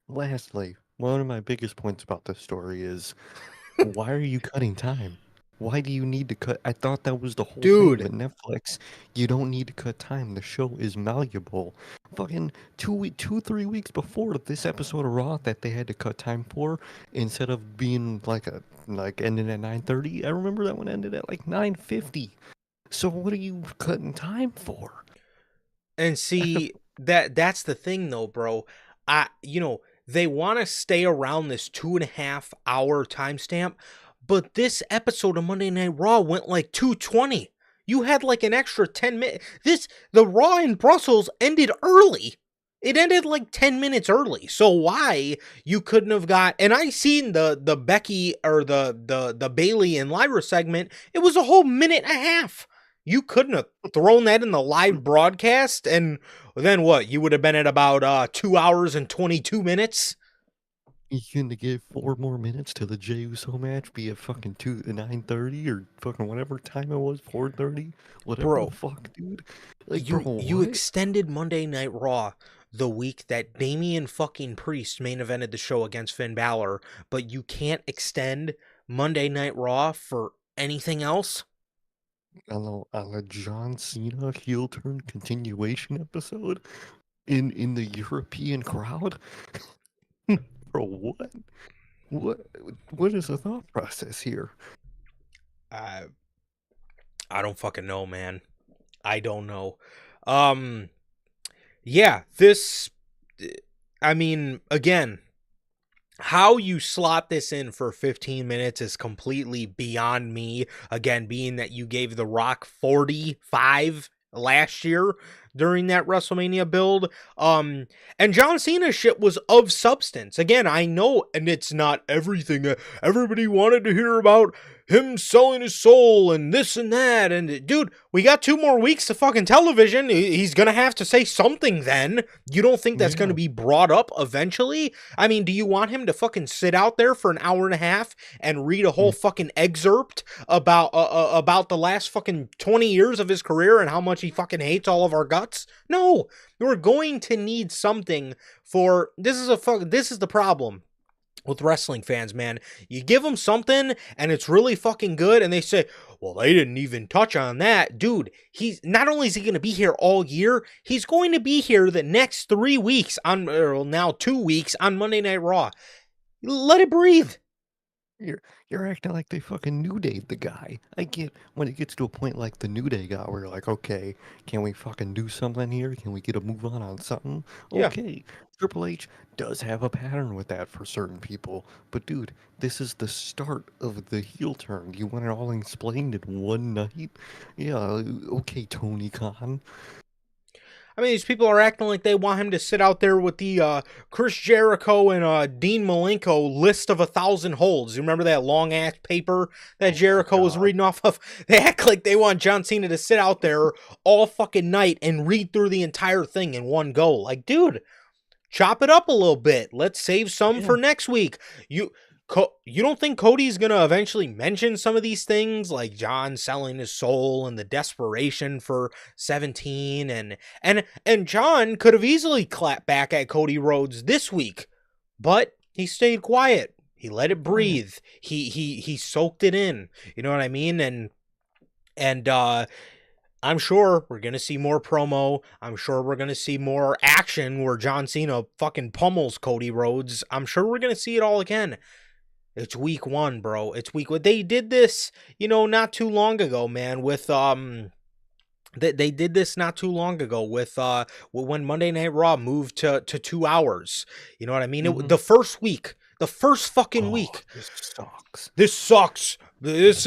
lastly, one of my biggest points about this story is, why are you cutting time? Why do you need to cut? I thought that was the whole thing with Netflix. You don't need to cut time. The show is malleable. Fucking 3 weeks before this episode of Raw that they had to cut time for, instead of being like ending at 9:30. I remember that one ended at like 9:50. So what are you cutting time for? And see, that's the thing though, bro. They want to stay around this 2.5 hour timestamp. But this episode of Monday Night Raw went like 2:20. You had like an extra 10 minutes. The Raw in Brussels ended early. It ended like 10 minutes early. So why you couldn't have got, and I seen the Becky or the Bailey and Lyra segment, it was a whole minute and a half. You couldn't have thrown that in the live broadcast, and then what? You would have been at about 2 hours and 22 minutes. You couldn't give 4 more minutes to the Jey Uso match, be it fucking 9:30 or fucking whatever time it was, 4:30, whatever the fuck, dude. Like, you extended Monday Night Raw the week that Damian fucking Priest main evented the show against Finn Balor, but you can't extend Monday Night Raw for anything else? On a John Cena heel turn continuation episode in the European crowd? Bro, what is the thought process here? I don't fucking know, man. I don't know. Yeah, again, how you slot this in for 15 minutes is completely beyond me. Again, being that you gave The Rock 45 last year during that WrestleMania build. And John Cena's shit was of substance. Again, I know, and it's not everything. Everybody wanted to hear about him selling his soul and this and that. And dude, we got 2 more weeks of fucking television. He's gonna have to say something then. You don't think that's gonna be brought up eventually? I mean, do you want him to fucking sit out there for an hour and a half and read a whole fucking excerpt about the last fucking 20 years of his career and how much he fucking hates all of our guts? No, we're going to need something for, this is the problem with wrestling fans, man. You give them something and it's really fucking good and they say, well, they didn't even touch on that. Dude, he's not only is he going to be here all year, he's going to be here the next 3 weeks now 2 weeks on Monday Night Raw. Let it breathe. You're acting like they fucking New Day the guy. I get when it gets to a point like the New Day guy where you're like, okay, can we fucking do something here? Can we get a move on something? Yeah. Okay, Triple H does have a pattern with that for certain people, but dude, this is the start of the heel turn. You want it all explained in one night? Yeah, okay, Tony Khan. I mean, these people are acting like they want him to sit out there with the Chris Jericho and Dean Malenko list of 1,000 holds. You remember that long ass paper that Oh my Jericho was god. reading off of? They act like they want John Cena to sit out there all fucking night and read through the entire thing in one go. Like, dude, chop it up a little bit. Let's save some Yeah. for next week. You don't think Cody's gonna eventually mention some of these things, like John selling his soul and the desperation for 17, and John could have easily clapped back at Cody Rhodes this week, but he stayed quiet. He let it Right. breathe. He soaked it in. You know what I mean? And I'm sure we're going to see more promo. I'm sure we're going to see more action where John Cena fucking pummels Cody Rhodes. I'm sure we're going to see it all again. It's week 1, bro. It's week 1. They did this, not too long ago, man, with they did this not too long ago with when Monday Night Raw moved to 2 hours. You know what I mean? Hmm. The first week, the first fucking Oh, week. this sucks. This sucks. This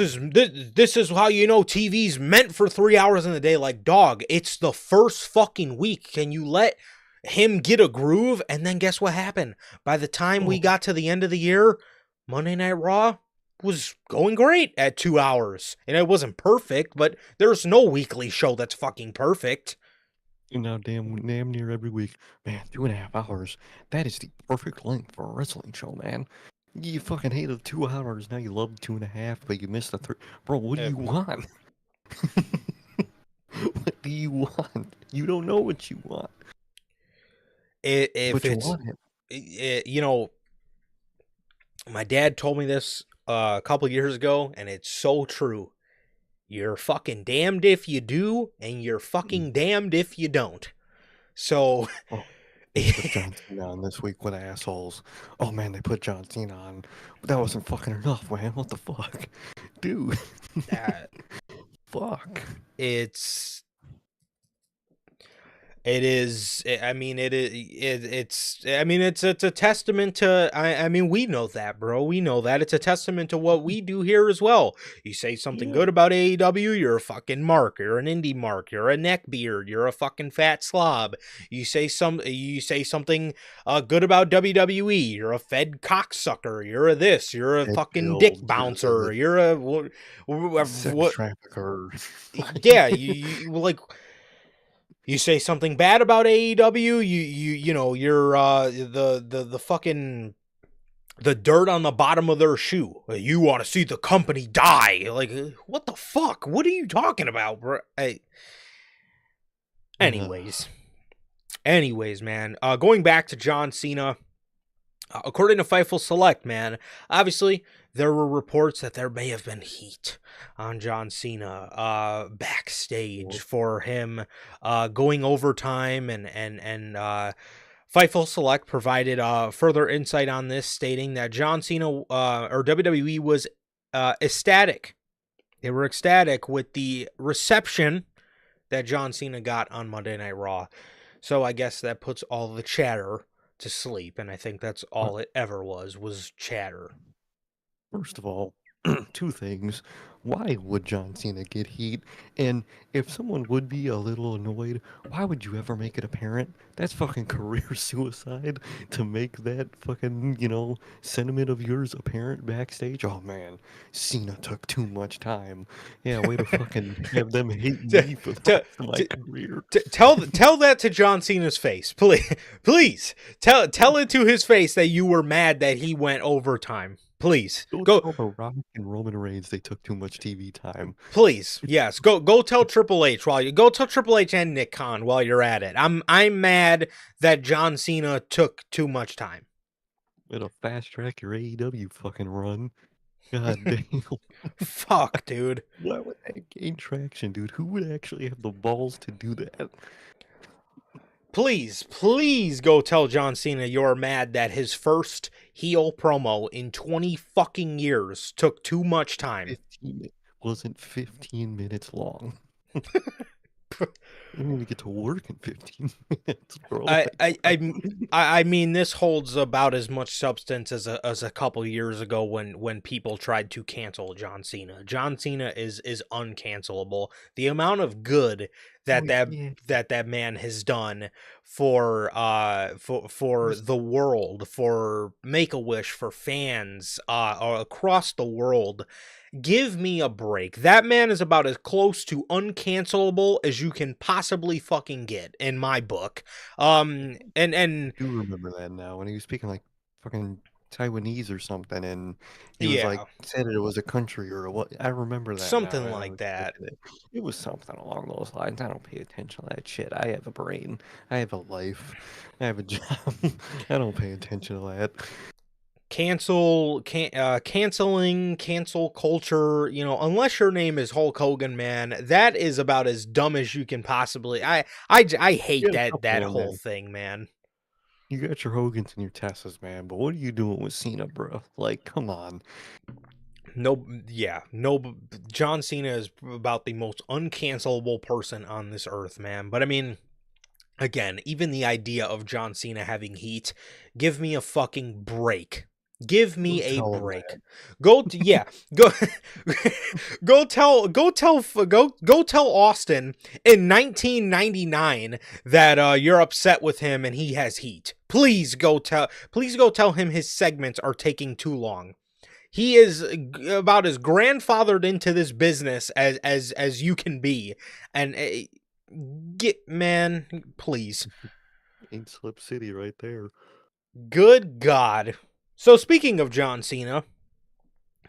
is how you know TV's meant for 3 hours in the day. Like, dog, it's the first fucking week. Can you let him get a groove? And then guess what happened? By the time we Oh, got to the end of the year, Monday Night Raw was going great at 2 hours. And it wasn't perfect, but there's no weekly show that's fucking perfect. and now damn near every week. Man, 2.5 hours. That is the perfect length for a wrestling show, man. You fucking hated 2 hours, now you love 2.5, but you missed the three. Bro, what do Uh, you want? What do you want? You don't know what you want, If but you it's, want it. my dad told me this a couple years ago, and it's so true. You're fucking damned if you do, and you're Mm. fucking damned if you don't. So, Oh, they put John Cena on this week. What assholes. Oh man, they put John Cena on. But that wasn't fucking enough, man. What the fuck? Dude. uh, Fuck. it's It is. I mean, it is. It's. I mean, it's a testament to. I mean, we know that, bro. We know that it's a testament to what we do here as well. You say something Yeah. good about AEW, you're a fucking mark. You're an indie mark. You're a neckbeard. You're a fucking fat slob. You say something good about WWE. You're a fed cocksucker. You're a this. You're a Head fucking dick build. You're bouncer. the You're a sex what? trafficker. Yeah, you like. You say something bad about AEW, you're the fucking the dirt on the bottom of their shoe. You want to see the company die? Like, what the fuck? What are you talking about, bro? Anyways, anyways, man. Going back to John Cena. According to Fightful Select, man, obviously there were reports that there may have been heat on John Cena backstage for him going overtime, and Fightful Select provided further insight on this, stating that John Cena or WWE was ecstatic. They were ecstatic with the reception that John Cena got on Monday Night Raw. So I guess that puts all the chatter to sleep, and I think that's all it ever was chatter. First of all, two things. Why would John Cena get heat? And if someone would be a little annoyed, why would you ever make it apparent? That's fucking career suicide to make that fucking, sentiment of yours apparent backstage. Oh man, Cena took too much time. Yeah, way to fucking have them hate to, me for the to, rest of my to, career. tell that to John Cena's face, please tell it to his face that you were mad that he went overtime. Please Go go. tell The Rock and Roman Reigns they took too much TV time. Please, yes, go tell Triple H go tell Triple H and Nick Khan while you're at it. I'm mad that John Cena took too much time. It'll fast track your AEW fucking run. God damn. Fuck, dude. Why would that gain traction, dude? Who would actually have the balls to do that? please go tell John Cena you're mad that his first heel promo in 20 fucking years took too much time. 15 wasn't 15 minutes long. I didn't even get to work in 15 minutes, bro. I I I I mean, this holds about as much substance as a couple years ago when people tried to cancel John Cena. John Cena is uncancelable. The amount of good Oh that that yeah. that that man has done for Just the world, for Make-A-Wish, for fans across the world. Give me a break. That man is about as close to uncancelable as you can possibly fucking get in my book. I do remember that now when he was speaking like fucking Taiwanese or something, and he was like Yeah, said it was a country or what. I remember that now. something I like was that. thinking it was something along those lines. I don't pay attention to that shit. I have a brain. I have a life. I have a job. I don't pay attention to that. Canceling cancel culture, unless your name is Hulk Hogan, man, that is about as dumb as you can possibly. I You hate got a that couple in whole there. thing, man. You got your Hogans and your Tessas, man, but what are you doing with Cena, bro? Like, come on. No, yeah, no. John Cena is about the most uncancelable person on this earth, man. But I mean, again, even the idea of John Cena having heat, give me a fucking break. Give Go me a tell him break. that. Yeah, go go tell Austin in 1999 that you're upset with him and he has heat. Please go tell him his segments are taking too long. He is about as grandfathered into this business as you can be, and get man, please. Ain't Slip City right there. Good God. So speaking of John Cena,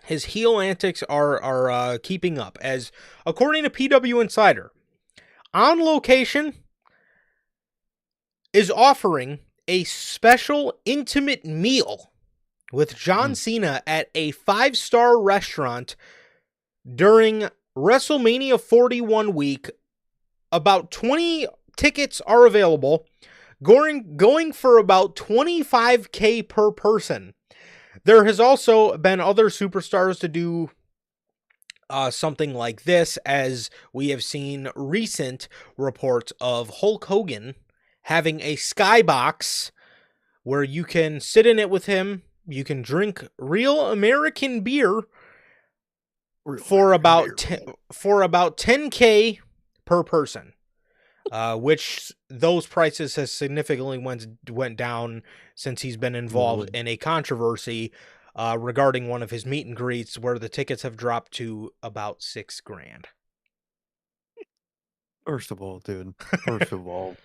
his heel antics are keeping up, as according to PW Insider, On Location is offering a special intimate meal with John Mm. Cena at a 5-star restaurant during WrestleMania 41 week. About 20 tickets are available, going for about $25K per person. There has also been other superstars to do something like this, as we have seen recent reports of Hulk Hogan having a skybox where you can sit in it with him. You can drink real American beer Real for American about beer, man. for about 10K per person. Which those prices has significantly went down since he's been involved Well, in a controversy regarding one of his meet and greets, where the tickets have dropped to about $6,000. first of all, dude, first of all,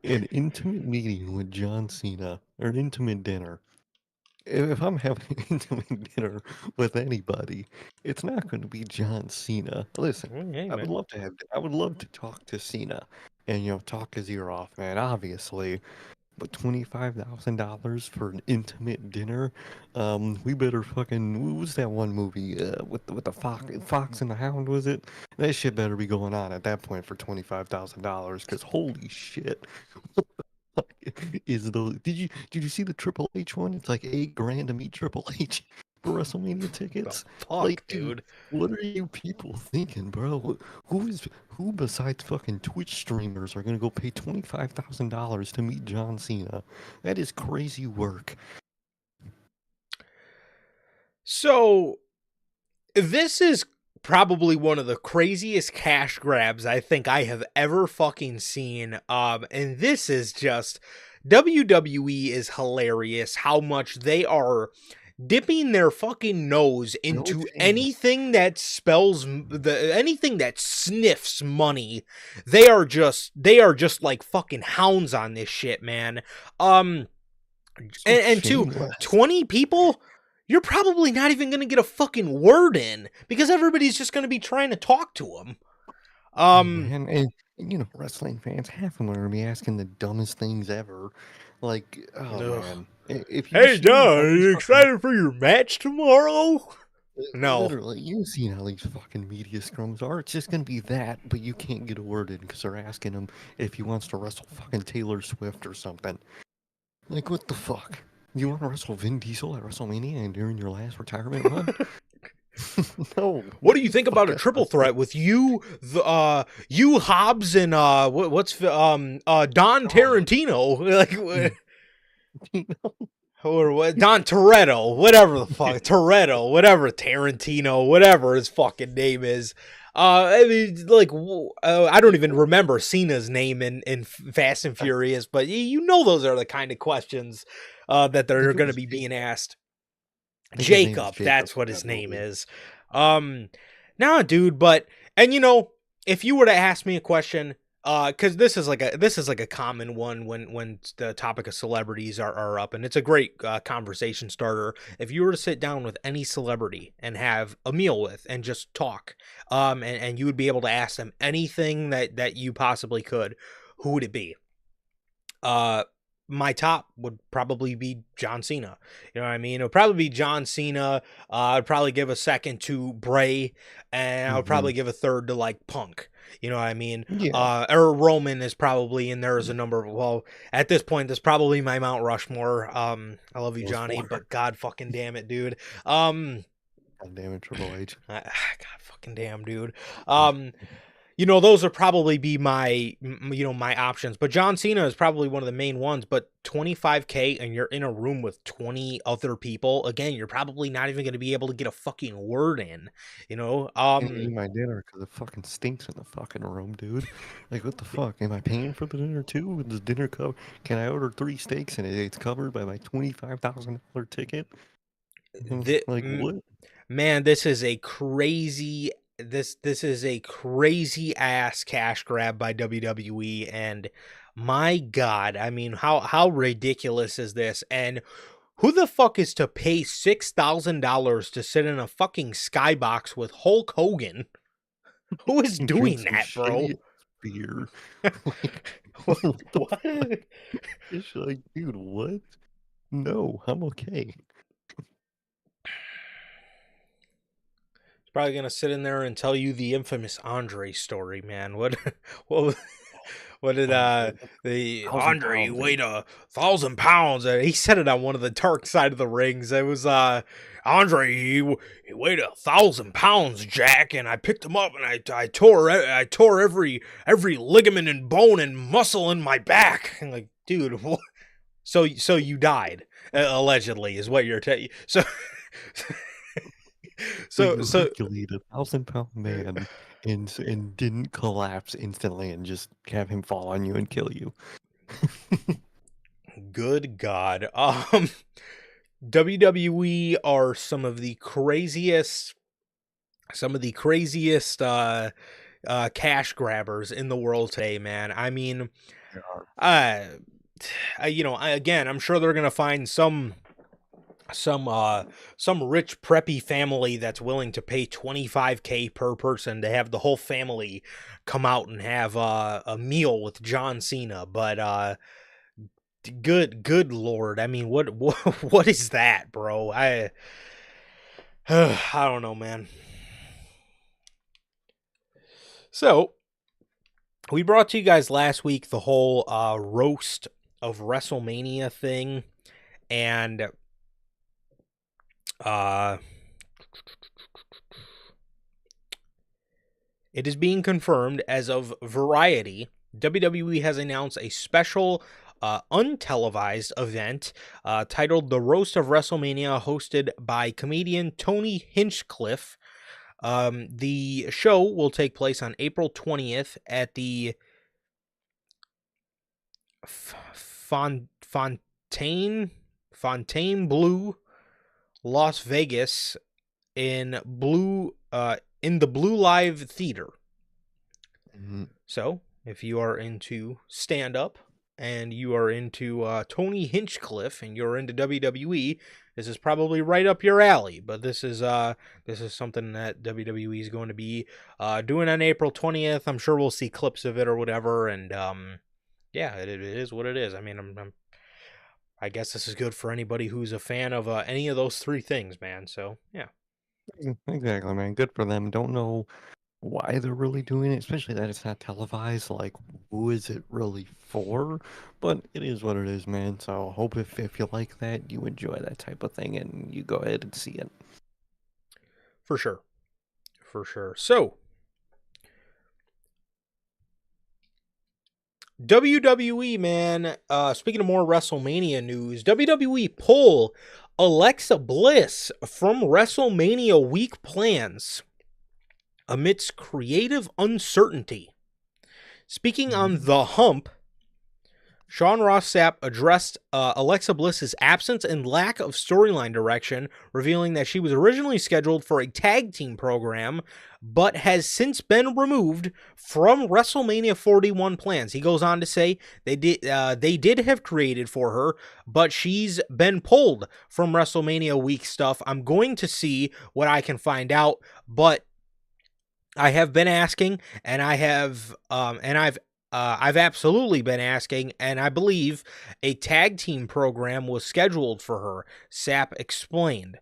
an intimate meeting with John Cena, or an intimate dinner. If I'm having an intimate dinner with anybody, it's not going to be John Cena. Listen, Hey I would man, love to have, I would love to talk to Cena and, talk his ear off, man, obviously. But $25,000 for an intimate dinner? We better fucking, what was that one movie, with the Fox and the Hound, was it? That shit better be going on at that point for $25,000, because holy shit. Is those did you see the Triple H one? It's like $8,000 to meet Triple H for WrestleMania the tickets. fuck, Like, dude, dude. what are you people thinking, bro? Who besides fucking Twitch streamers are gonna go pay $25,000 to meet John Cena? That is crazy work. So this is probably one of the craziest cash grabs I think I have ever fucking seen. And this is just WWE is hilarious. How much they are dipping their fucking nose No into chance. anything that anything that sniffs money. They are just like fucking hounds on this shit, man. Um So and to shameless. 20 people, you're probably not even going to get a fucking word in because everybody's just going to be trying to talk to him. Hey Um man, and wrestling fans, half of them are gonna be asking the dumbest things ever. Like, oh ugh. man, if you Hey see John, all are these you fucking excited for your match tomorrow? No. Literally, you've seen how these fucking media scrums are. It's just gonna be that, but you can't get a word in because they're asking him if he wants to wrestle fucking Taylor Swift or something. Like, what the fuck? You want to wrestle Vin Diesel at WrestleMania and during your last retirement run? No, What do get you the think fuck about a out of triple here. threat with you Hobbs and Don Oh, Tarantino like you know, or what Don Toretto, whatever the fuck Toretto, whatever Tarantino, whatever his fucking name is. I mean, like, I don't even remember Cena's name in Fast and Furious, but you know those are the kind of questions that I they're think it going to was be being Jacob. asked. I think his name is Jacob, Jacob, that's what I his name believe. is. Nah, dude, but and if you were to ask me a question, because this is like a common one when the topic of celebrities are up, and it's a great conversation starter. If you were to sit down with any celebrity and have a meal with and just talk, and you would be able to ask them anything that you possibly could, who would it be? Uh, my top would probably be John Cena. You know what I mean? It would probably be John Cena. I'd probably give a second to Bray, and I would Hmm. probably give a third to like Punk. You know what I mean? Yeah, Or Roman is probably in there as a number. Well, at this point, that's probably my Mount Rushmore. I love you, those Johnny, four. but God fucking damn it, dude. Um, God damn it, Triple H. God fucking damn, dude. Um, those would probably be my options. But John Cena is probably one of the main ones. But 25K and you're in a room with 20 other people, again, you're probably not even going to be able to get a fucking word in. You know, Can't eat my dinner because it fucking stinks in the fucking room, dude. Like, what the fuck? Am I paying for the dinner too? With this dinner cover? Can I order 3 steaks and it's covered by my $25,000 ticket? the, Like, what? man, this is a crazy ass cash grab by WWE, and my God, I mean, how ridiculous is this? And who the fuck is to pay $6,000 to sit in a fucking skybox with Hulk Hogan? Who is Drink doing some that, bro? shitty beer. Like, what? what the fuck? It's like, dude, what? No, I'm okay. He's probably gonna sit in there and tell you the infamous Andre story, man. What? What? What did Andre, the 1,000 Andre pounds. weighed 1,000 pounds? He said it on one of the dark side of the rings. It was Andre. He weighed 1,000 pounds, Jack, and I picked him up and I tore every ligament and bone and muscle in my back. And like, dude, what? So you died allegedly is what you're telling. So So so you so Herculed a 1,000 pound man and didn't collapse instantly and just have him fall on you and kill you. good God. WWE are some of the craziest cash grabbers in the world today, man. I mean, Yeah. uh, again, I'm sure they're gonna find some some rich preppy family that's willing to pay 25K per person to have the whole family come out and have a meal with John Cena. But good lord, I mean, what is that, bro? I don't know, man. So we brought to you guys last week the whole roast of WrestleMania thing, and uh, it is being confirmed as of Variety. WWE has announced a special untelevised event titled The Roast of WrestleMania, hosted by comedian Tony Hinchcliffe. The show will take place on April 20th at the Fontaine Blue, Las Vegas, in the Blue Live Theater. Mhm. So, if you are into stand up and you are into Tony Hinchcliffe and you're into WWE, this is probably right up your alley. But this is something that WWE is going to be doing on April 20th. I'm sure we'll see clips of it or whatever, and yeah, it is what it is. I mean, I guess this is good for anybody who's a fan of any of those three things, man. So yeah. Exactly, man. Good for them. Don't know why they're really doing it, especially that it's not televised. Like, who is it really for? But it is what it is, man. So hope if you like that, you enjoy that type of thing, and you go ahead and see it. For sure. For sure. So, WWE, man. Speaking of more WrestleMania news, WWE pull Alexa Bliss from WrestleMania week plans amidst creative uncertainty. Speaking on Mhm. The Hump, Sean Ross Sapp addressed Alexa Bliss's absence and lack of storyline direction, revealing that she was originally scheduled for a tag team program, but has since been removed from WrestleMania 41 plans. He goes on to say they did have created for her, but she's been pulled from WrestleMania week stuff. I'm going to see what I can find out, but I have been asking, and I've absolutely been asking, and I believe a tag team program was scheduled for her. Sapp explained.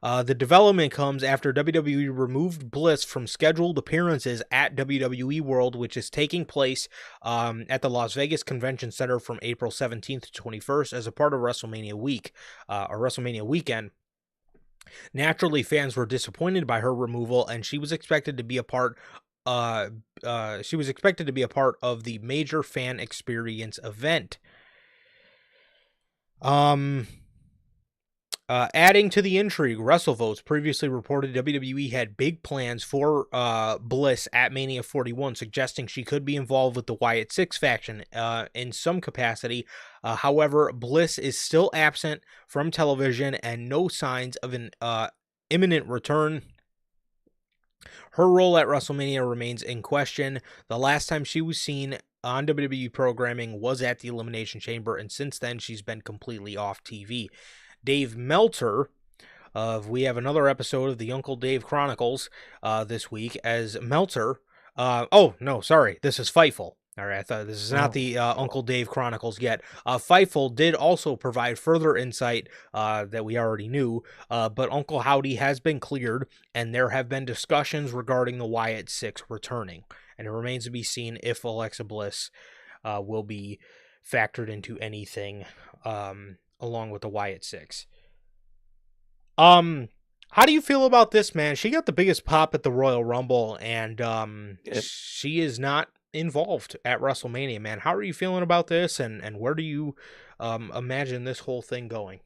The development comes after WWE removed Bliss from scheduled appearances at WWE World, which is taking place at the Las Vegas Convention Center from April 17th to 21st as a part of WrestleMania week, or WrestleMania weekend. Naturally, fans were disappointed by her removal, and she was expected to be a part. She was expected to be a part of the major fan experience event. Um, Adding to the intrigue, WrestleVotes previously reported WWE had big plans for Bliss at Mania 41, suggesting she could be involved with the Wyatt Six faction in some capacity. However, Bliss is still absent from television and no signs of an imminent return. Her role at WrestleMania remains in question. The last time she was seen on WWE programming was at the Elimination Chamber, and since then she's been completely off TV. Dave Meltzer we have another episode of the Uncle Dave Chronicles this week as Meltzer. Oh, no, sorry. This is Fightful. All right, I thought this is not Oh, the oh, Uncle Dave Chronicles yet. Fightful did also provide further insight that we already knew, but Uncle Howdy has been cleared, and there have been discussions regarding the Wyatt Six returning. And it remains to be seen if Alexa Bliss will be factored into anything along with the Wyatt Six. Um, how do you feel about this, man? She got the biggest pop at the Royal Rumble, and yeah. she is not involved at WrestleMania, man. How are you feeling about this, and where do you imagine this whole thing going?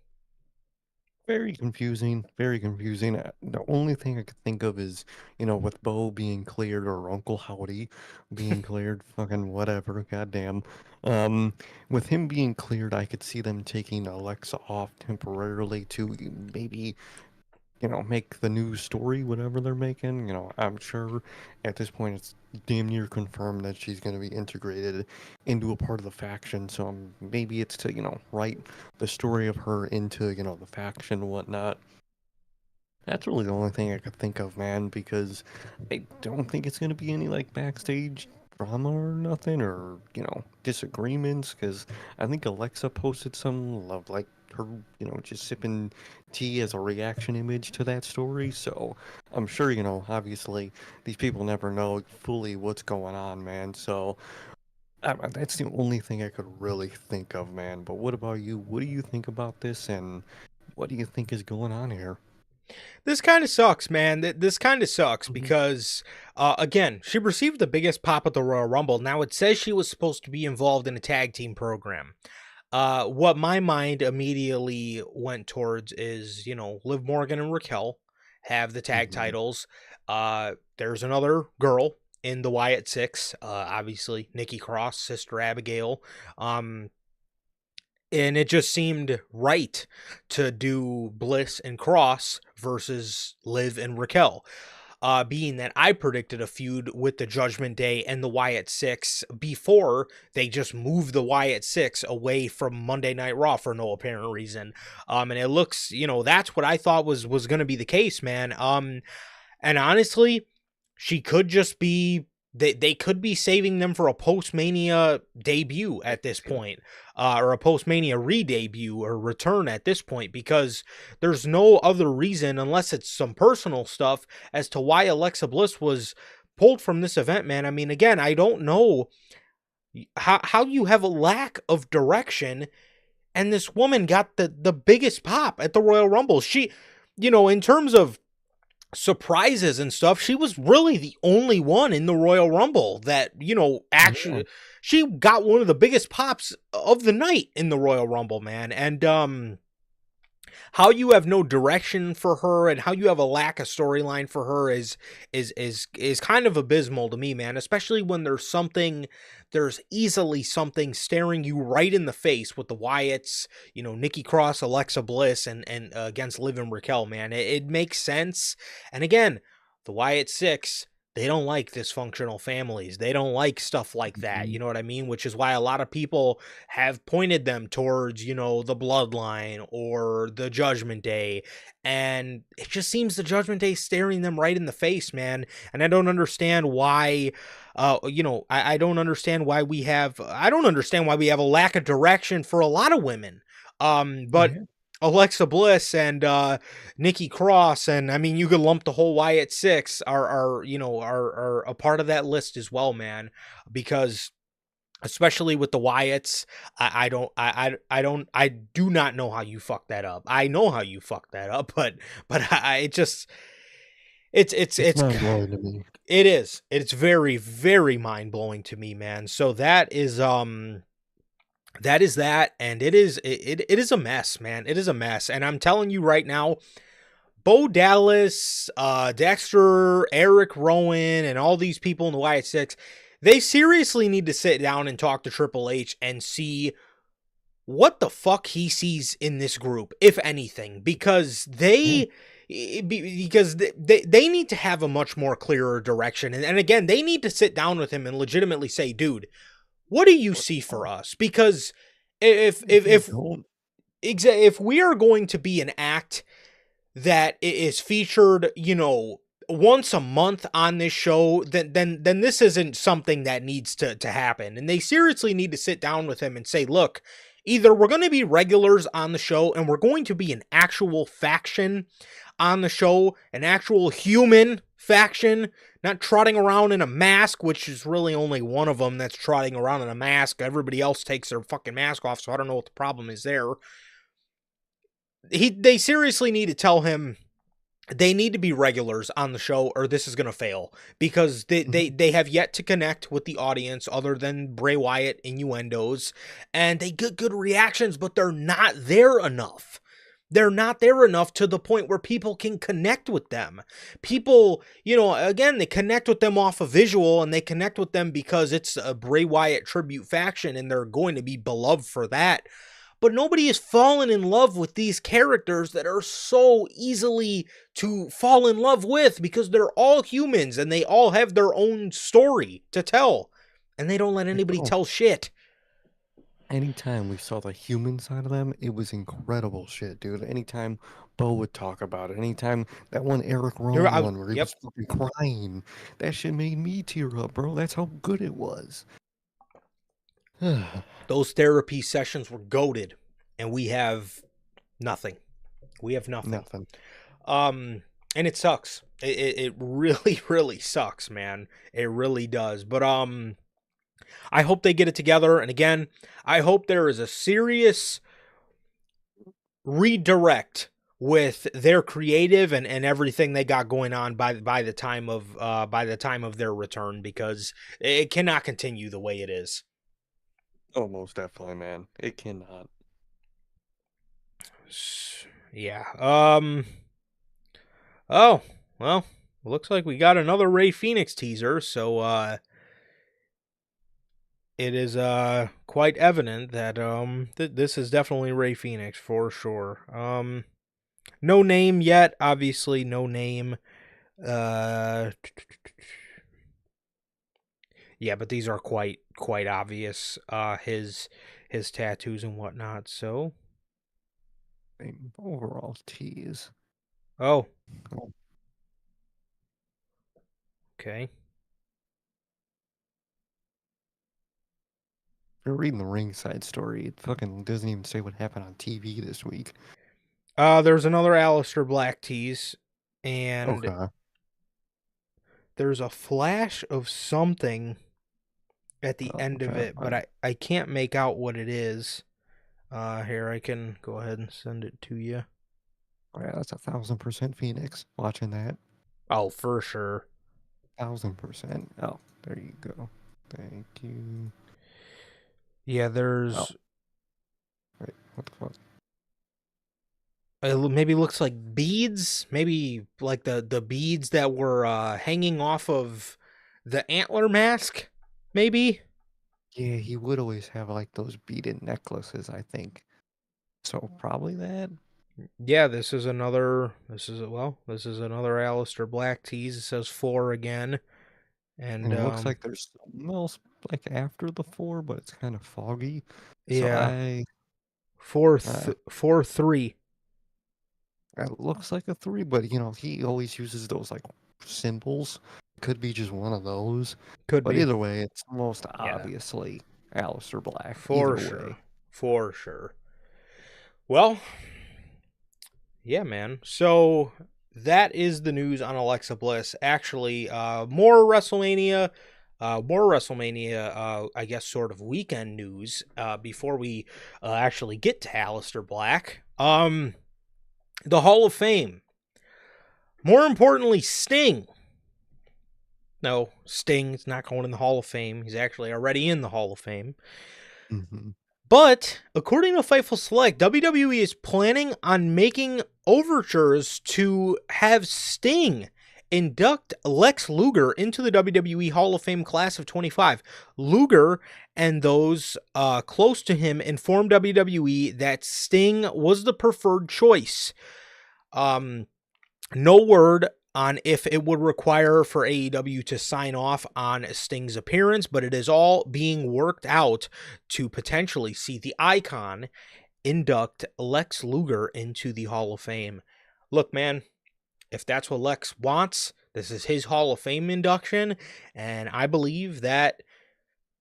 Very confusing, very confusing. The only thing I could think of is, with Bo being cleared or Uncle Howdy being cleared, fucking whatever, goddamn. Um, with him being cleared, I could see them taking Alexa off temporarily to maybe make the news story, whatever they're making. I'm sure at this point it's damn near confirmed that she's going to be integrated into a part of the faction. So maybe it's to, write the story of her into, the faction and whatnot. That's really the only thing I could think of, man, because I don't think it's going to be any like backstage drama or nothing or, disagreements because I think Alexa posted some love like her, just sipping tea as a reaction image to that story. So I'm sure, obviously these people never know fully what's going on, man. So that's the only thing I could really think of, man. But what about you? What do you think about this and what do you think is going on here? This kind of sucks, man. This kind of sucks Hmm. because, again, she received the biggest pop at the Royal Rumble. Now it says she was supposed to be involved in a tag team program. What my mind immediately went towards is, Liv Morgan and Raquel have the tag Hmm. titles. There's another girl in the Wyatt Six, obviously Nikki Cross, Sister Abigail. Um, and it just seemed right to do Bliss and Cross versus Liv and Raquel. Being that I predicted a feud with the Judgment Day and the Wyatt Six before they just moved the Wyatt Six away from Monday Night Raw for no apparent reason. And it looks, that's what I thought was going to be the case, man. And honestly, she could just be. they could be saving them for a post-Mania debut at this point, or a post-Mania re-debut or return at this point, because there's no other reason, unless it's some personal stuff, as to why Alexa Bliss was pulled from this event, man. I mean, again, I don't know how you have a lack of direction, and this woman got the biggest pop at the Royal Rumble. She, in terms of surprises and stuff, she was really the only one in the Royal Rumble that, Yeah. actually she got one of the biggest pops of the night in the Royal Rumble, man. And how you have no direction for her and how you have a lack of storyline for her is kind of abysmal to me, man, especially when there's easily something staring you right in the face with the Wyatts, Nikki Cross, Alexa Bliss, and against Liv and Raquel, man. It makes sense. And again, the Wyatt Six, they don't like dysfunctional families. They don't like stuff like that. Mhm. You know what I mean? Which is why a lot of people have pointed them towards, the bloodline or the Judgment Day. And it just seems the Judgment Day staring them right in the face, man. And I don't understand why. I don't understand why I don't understand why we have a lack of direction for a lot of women. But Yeah. Alexa Bliss and Nikki Cross, and I mean, you could lump the whole Wyatt Six are a part of that list as well, man. Because especially with the Wyatts, I do not know how you fuck that up. I know how you fuck that up, but it just It's mind blowing to me. it is. It's very, very mind blowing to me, man. So that is that, and it is a mess, man. It is a mess, and I'm telling you right now, Bo Dallas, Dexter, Eric Rowan, and all these people in the Wyatt Six, they seriously need to sit down and talk to Triple H and see what the fuck he sees in this group, if anything, because Yeah. they need to have a much more clearer direction. And again, they need to sit down with him and legitimately say, dude, what do you What see the for fuck? us? Because if If if they if don't, if we are going to be an act that is featured, once a month on this show, then this isn't something that needs to happen. And they seriously need to sit down with him and say, look, either we're going to be regulars on the show and we're going to be an actual faction on the show, an actual human faction, not trotting around in a mask, which is really only one of them that's trotting around in a mask. Everybody else takes their fucking mask off, so I don't know what the problem is there. They seriously need to tell him they need to be regulars on the show or this is going to fail, because mhm, they have yet to connect with the audience other than Bray Wyatt innuendos, and they get good reactions, but they're not there enough. They're not there enough to the point where people can connect with them. People, again, they connect with them off of visual, and they connect with them because it's a Bray Wyatt tribute faction and they're going to be beloved for that. But nobody has fallen in love with these characters that are so easily to fall in love with, because they're all humans and they all have their own story to tell. And they don't let they anybody don't. tell shit. Anytime we saw the human side of them, it was incredible shit, dude. Anytime Bo would talk about it, anytime that one Eric Rowan one where he Yep. was fucking crying, that shit made me tear up, bro. That's how good it was. Those therapy sessions were goaded, and we have nothing. We have nothing. Nothing. Um, and it sucks. It really, really sucks, man. It really does. But I hope they get it together. And again, I hope there is a serious redirect with their creative and everything they got going on by the time of their return, because it cannot continue the way it is. Oh, most definitely, man. It cannot. Yeah. Oh, well, looks like we got another Ray Phoenix teaser, so it is quite evident that this is definitely Ray Phoenix for sure. No name yet, obviously no name. Uh yeah, but these are quite obvious, his tattoos and whatnot. So, Overall tease. oh, Oh, okay. been reading the ringside story. It fucking doesn't even say what happened on TV this week. There's another Aleister Black tease, and Okay. there's a flash of something at the Oh, end of okay. it, but I can't make out what it is. Here, I can go ahead and send it to you. Oh, yeah, that's 1,000% Phoenix. Watching that. Oh, for sure. 1,000%. Oh, there you go. Thank you. Yeah, Oh, there's wait. What the fuck? it maybe looks like beads, maybe like the beads that were hanging off of the antler mask, maybe. Yeah, he would always have like those beaded necklaces, I think. So probably that. Yeah, this is another Aleister Black tease. It says 4 again. And And it looks like there's something else like after the 4, but it's kind of foggy. So yeah, 4 uh, 4 3 it looks like a 3, but he always uses those like symbols. Could be just one of those. could But be. either way, it's most Yeah, obviously Aleister Black. for Either sure. way. For sure. Well, yeah, man. So that is the news on Alexa Bliss. Actually, more WrestleMania, I guess, sort of weekend news. Before we actually get to Aleister Black, the Hall of Fame. More importantly, Sting. No, Sting's not going in the Hall of Fame. He's actually already in the Hall of Fame. Hmm. But according to Fightful Select, WWE is planning on making overtures to have Sting induct Lex Luger into the WWE Hall of Fame class of 25. Luger and those close to him informed WWE that Sting was the preferred choice. No word on if it would require for AEW to sign off on Sting's appearance, but it is all being worked out to potentially see the Icon induct Lex Luger into the Hall of Fame. Look, man, if that's what Lex wants, this is his Hall of Fame induction, and I believe that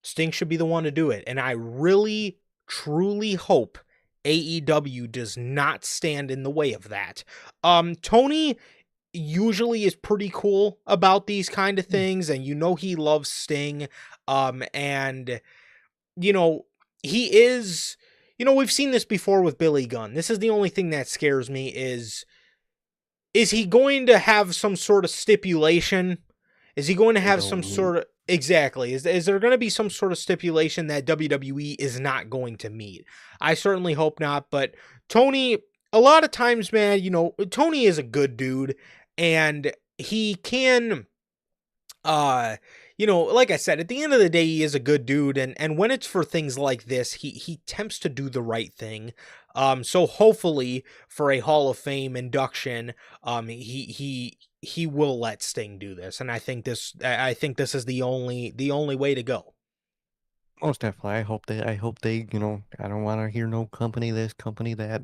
Sting should be the one to do it. And I really, truly hope AEW does not stand in the way of that. Tony usually is pretty cool about these kind of things, and he loves Sting. And you know, he is, we've seen this before with Billy Gunn. This is the only thing that scares me is he going to have some sort of stipulation? Is he going to They have don't some meet. sort of exactly? Is there going to be some sort of stipulation that WWE is not going to meet? I certainly hope not, but Tony, a lot of times, man, Tony is a good dude, and he can like I said, at the end of the day, he is a good dude, and when it's for things like this, he attempts to do the right thing. So hopefully for a Hall of Fame induction, he will let Sting do this, and I think this is the only way to go. Most definitely. I hope they, I don't want to hear no company this, company that.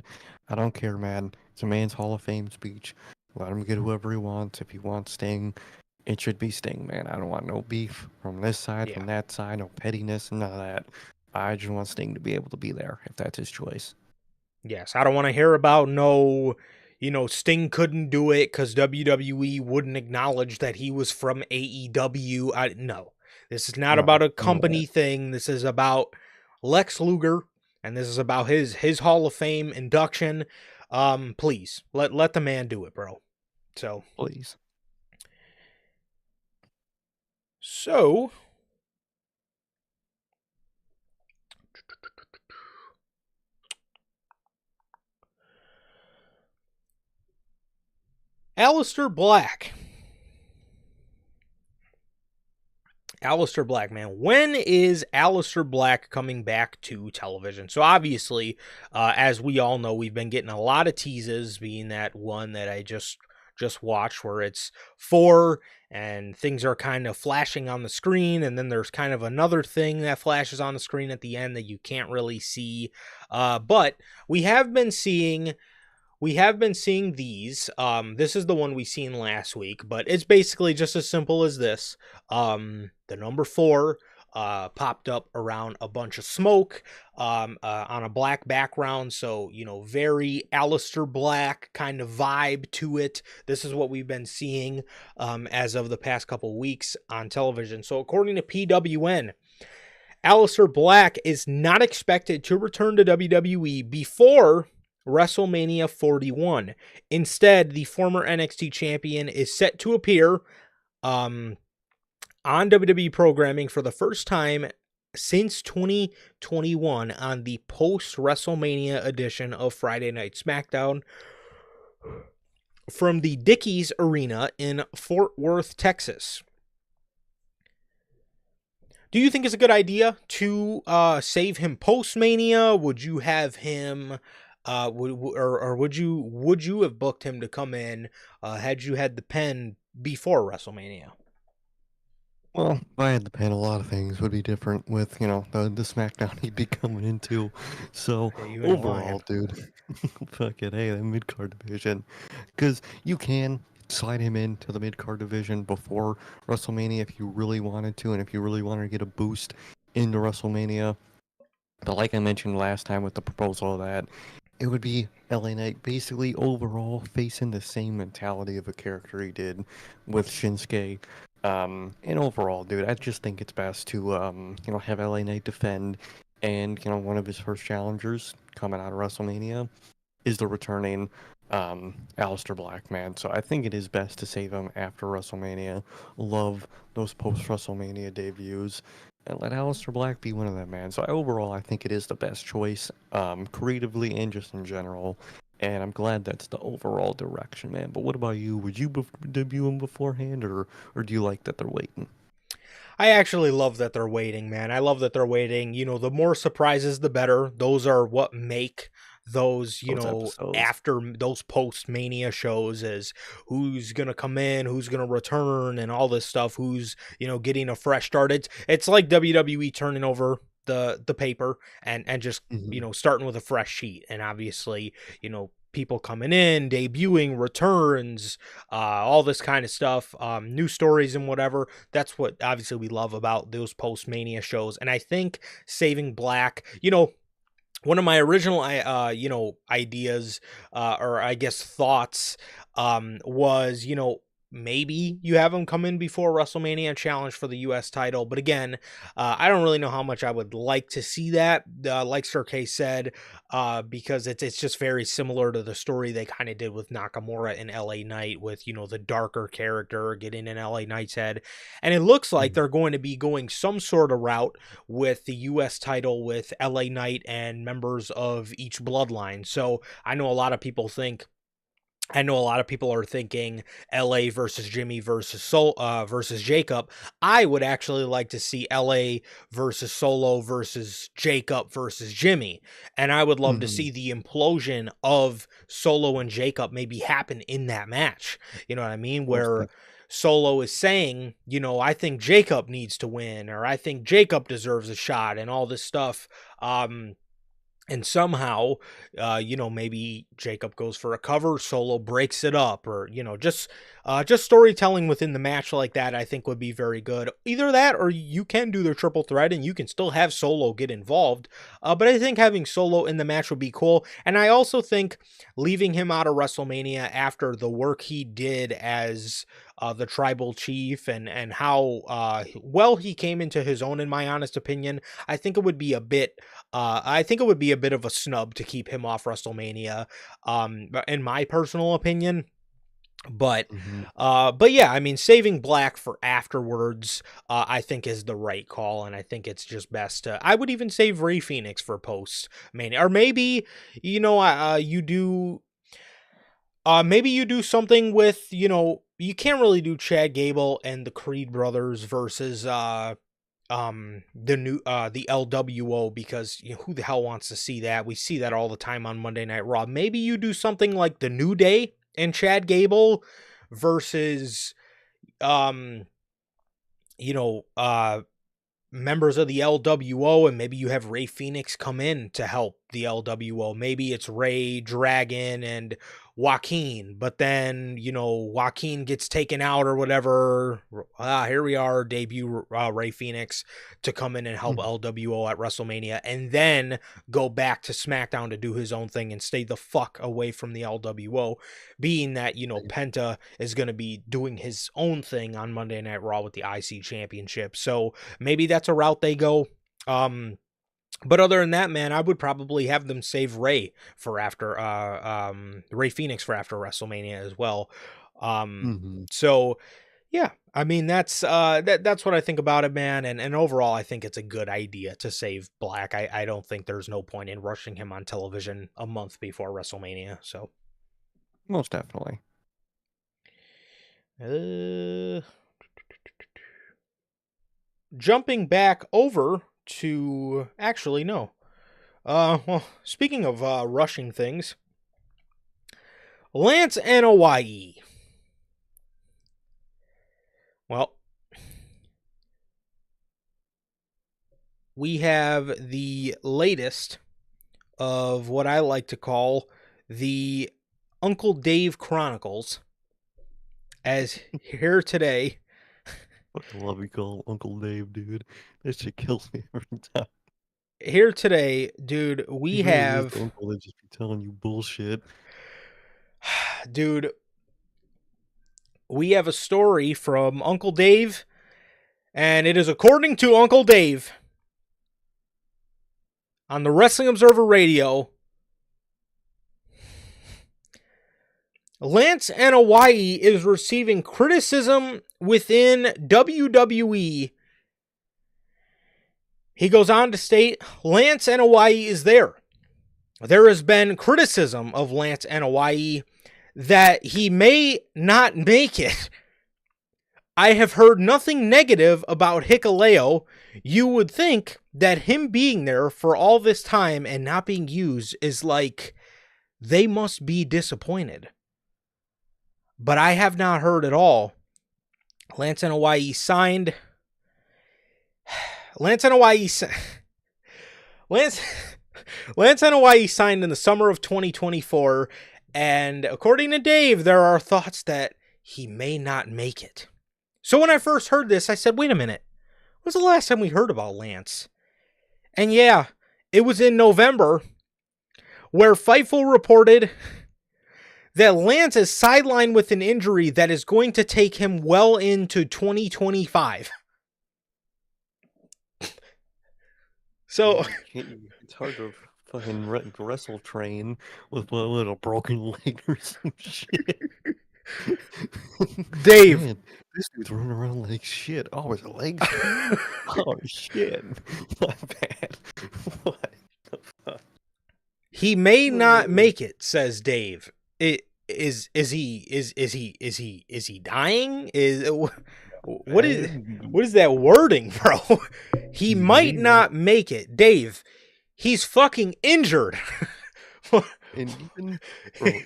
I don't care, man. It's a man's Hall of Fame speech. Let him get whoever he wants. If he wants Sting, it should be Sting, man. I don't want no beef from this side, Yeah. from that side, no pettiness, none of that. I just want Sting to be able to be there if that's his choice. Yes, I don't want to hear about no, Sting couldn't do it because WWE wouldn't acknowledge that he was from AEW. No, this is not about No, a none of that. company thing. This is about Lex Luger, and this is about his Hall of Fame induction. Please let the man do it, bro. So Please. so Aleister Black. Aleister Black, man. When is Aleister Black coming back to television? So obviously, as we all know, we've been getting a lot of teases, being that one that I just watched where it's 4 and things are kind of flashing on the screen, and then there's kind of another thing that flashes on the screen at the end that you can't really see. But we have been seeing these. This is the one we seen last week, but it's basically just as simple as this. The number 4, popped up around a bunch of smoke on a black background. So, very Aleister Black kind of vibe to it. This is what we've been seeing as of the past couple weeks on television. So, according to PWN, Aleister Black is not expected to return to WWE before WrestleMania 41. Instead, the former NXT champion is set to appear on WWE programming for the first time since 2021 on the post-WrestleMania edition of Friday Night SmackDown from the Dickies Arena in Fort Worth, Texas. Do you think it's a good idea to save him post-Mania? Would you have him, would you have booked him to come in had you had the pen before WrestleMania? Well, if I had the pen, a lot of things would be different with, the SmackDown he'd be coming into. So, Yeah, you ain't lying. overall, dude, fuck it, hey, that mid-card division. Because you can slide him into the mid-card division before WrestleMania if you really wanted to, and if you really wanted to get a boost into WrestleMania. But like I mentioned last time with the proposal of that, it would be LA Knight basically overall facing the same mentality of a character he did with Shinsuke. And overall, dude, I just think it's best to, have LA Knight defend. And, one of his first challengers coming out of WrestleMania is the returning Aleister Black, man. So I think it is best to save him after WrestleMania. Love those post-WrestleMania debuts. And let Aleister Black be one of them, man. So overall, I think it is the best choice, creatively and just in general. And I'm glad that's the overall direction, man. But what about you? Would you debut him beforehand, or do you like that they're waiting? I actually love that they're waiting, man. I love that they're waiting. The more surprises, the better. Those are what make those, Those episodes. after those post-Mania shows, is who's going to come in, who's going to return, and all this stuff, who's, getting a fresh start. It's like WWE turning over the paper and just, Hmm. starting with a fresh sheet. And obviously, people coming in, debuting, returns, all this kind of stuff, new stories and whatever. That's what obviously we love about those post-Mania shows. And I think saving Black, one of my original, ideas, or I guess thoughts, was, maybe you have him come in before WrestleMania and challenge for the U.S. title. But again, I don't really know how much I would like to see that, like Sir K said, because it's just very similar to the story they kind of did with Nakamura and LA Knight with, the darker character getting in LA Knight's head. And it looks like they're going to be going some sort of route with the U.S. title with LA Knight and members of each bloodline. So I know a lot of people are thinking LA versus Jimmy versus Jacob. I would actually like to see LA versus Solo versus Jacob versus Jimmy. And I would love to Hmm. see the implosion of Solo and Jacob maybe happen in that match. You know what I mean? Most Where definitely. Solo is saying, I think Jacob needs to win, or I think Jacob deserves a shot, and all this stuff. And somehow, maybe Jacob goes for a cover, Solo breaks it up, or just storytelling within the match like that. I think would be very good. Either that, or you can do the triple threat, and you can still have Solo get involved. But I think having Solo in the match would be cool. And I also think leaving him out of WrestleMania after the work he did as the tribal chief and how well he came into his own, in my honest opinion, I think it would be a bit. I think it would be a bit of a snub to keep him off WrestleMania, in my personal opinion. But, Hmm. but yeah, I mean, saving Black for afterwards, I think is the right call, and I think it's just best to. I would even save Rey Fenix for post Mania, or maybe you do. Maybe you do something with you can't really do Chad Gable and the Creed brothers versus the LWO, because who the hell wants to see that? We see that all the time on Monday Night Raw. Maybe you do something like the New Day and Chad Gable versus um you know uh members of the LWO, and maybe you have Rey Fenix come in to help the LWO. Maybe it's Ray, Dragon, and Joaquin, but then, Joaquin gets taken out or whatever. Here we are, debut Ray Phoenix to come in and help LWO at WrestleMania, and then go back to SmackDown to do his own thing and stay the fuck away from the LWO, being that, Penta is going to be doing his own thing on Monday Night Raw with the IC Championship. So maybe that's a route they go. But other than that, man, I would probably have them save Ray for after Ray Phoenix for after WrestleMania as well. So yeah, I mean that's what I think about it, man. And overall, I think it's a good idea to save Black. I don't think there's no point in rushing him on television a month before WrestleMania. So most definitely. Jumping back over to actually no. Well, speaking of rushing things, Lance Envoi. Well, we have the latest of what I like to call the Uncle Dave Chronicles, as here today. Fucking love you call Uncle Dave, dude. That shit kills me every time. Here today, dude, we have the uncle that just be telling you bullshit. Dude, we have a story from Uncle Dave, and it is according to Uncle Dave on the Wrestling Observer Radio. Lance Envoi is receiving criticism within WWE. He goes on to state, Lance Envoi is there. There has been criticism of Lance Envoi that he may not make it. I have heard nothing negative about Hikuleo. You would think that him being there for all this time and not being used is like, they must be disappointed. But I have not heard at all. Lance Envoi signed. Lance Envoi signed in the summer of 2024, and according to Dave, there are thoughts that he may not make it. So when I first heard this, I said, wait a minute. When was the last time we heard about Lance? And yeah, it was in November, where Fightful reported that Lance is sidelined with an injury that is going to take him well into 2025. So it's hard to fucking wrestle train with a little broken leg or some shit. Dave, man, this dude's running around like shit. Oh, his legs. Oh shit, my bad. What the fuck? He may not make it, says Dave. Is he dying? What is that wording, bro? He might not make it. Dave, he's fucking injured. And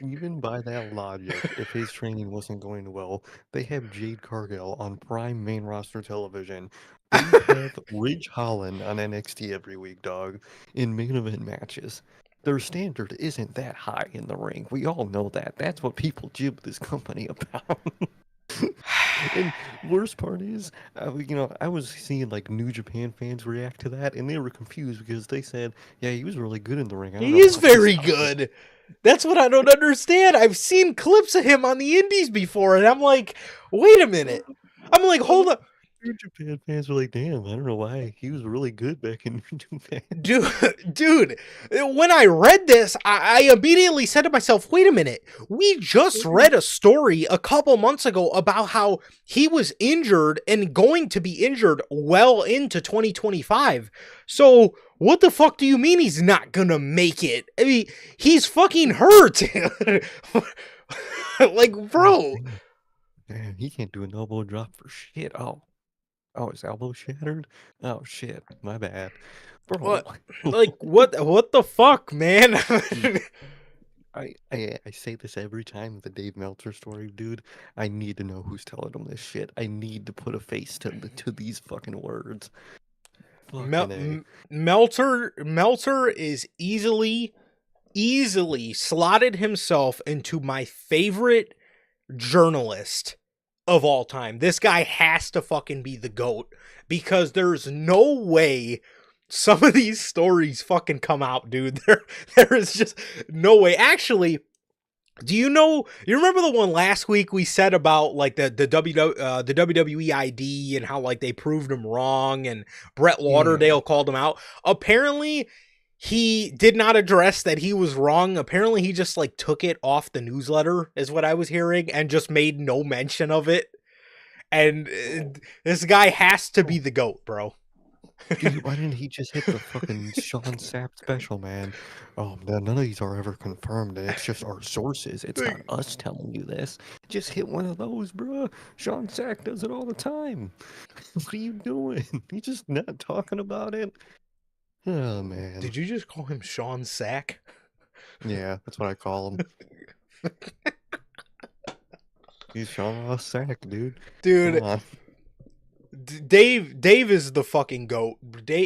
even by that logic, if his training wasn't going well, they have Jade Cargill on prime main roster television. They have Ridge Holland on NXT every week, dog, in main event matches. Their standard isn't that high in the ring. We all know that. That's what people jib this company about. And worst part is, I was seeing like New Japan fans react to that, and they were confused because they said, "Yeah, he was really good in the ring." He is very good. That's what I don't understand. I've seen clips of him on the Indies before, and I'm like, wait a minute. I'm like, hold up. New Japan fans were like, damn, I don't know why. He was really good back in New Japan. Dude, when I read this, I immediately said to myself, wait a minute. We just read a story a couple months ago about how he was injured and going to be injured well into 2025. So what the fuck do you mean he's not gonna make it? I mean, he's fucking hurt. Like, bro. Damn, he can't do an elbow drop for shit. Oh, his elbow shattered? Oh shit, my bad. Bro. What? Like, what the fuck, man? I say this every time with the Dave Meltzer story, dude. I need to know who's telling him this shit. I need to put a face to these fucking words. Fucking A. Melter is easily slotted himself into my favorite journalist of all time. This guy has to fucking be the GOAT, because there's no way some of these stories fucking come out, dude. There is just no way. Actually, you remember the one last week we said about like the WWE ID and how like they proved him wrong and Brett Yeah. Lauderdale called him out? Apparently he did not address that he was wrong. Apparently he just like took it off the newsletter, is what I was hearing, and just made no mention of it. And this guy has to be the GOAT, bro. Dude, why didn't he just hit the fucking Sean Sapp special, man? Oh, man, none of these are ever confirmed, and it's just our sources. It's not us telling you this. Just hit one of those, bro. Sean Sapp does it all the time. What are you doing? You just not talking about it? Oh, man. Did you just call him Sean Sack? Yeah, that's what I call him. He's Sean Sack, dude. Dude, Come on. Dave is the fucking GOAT.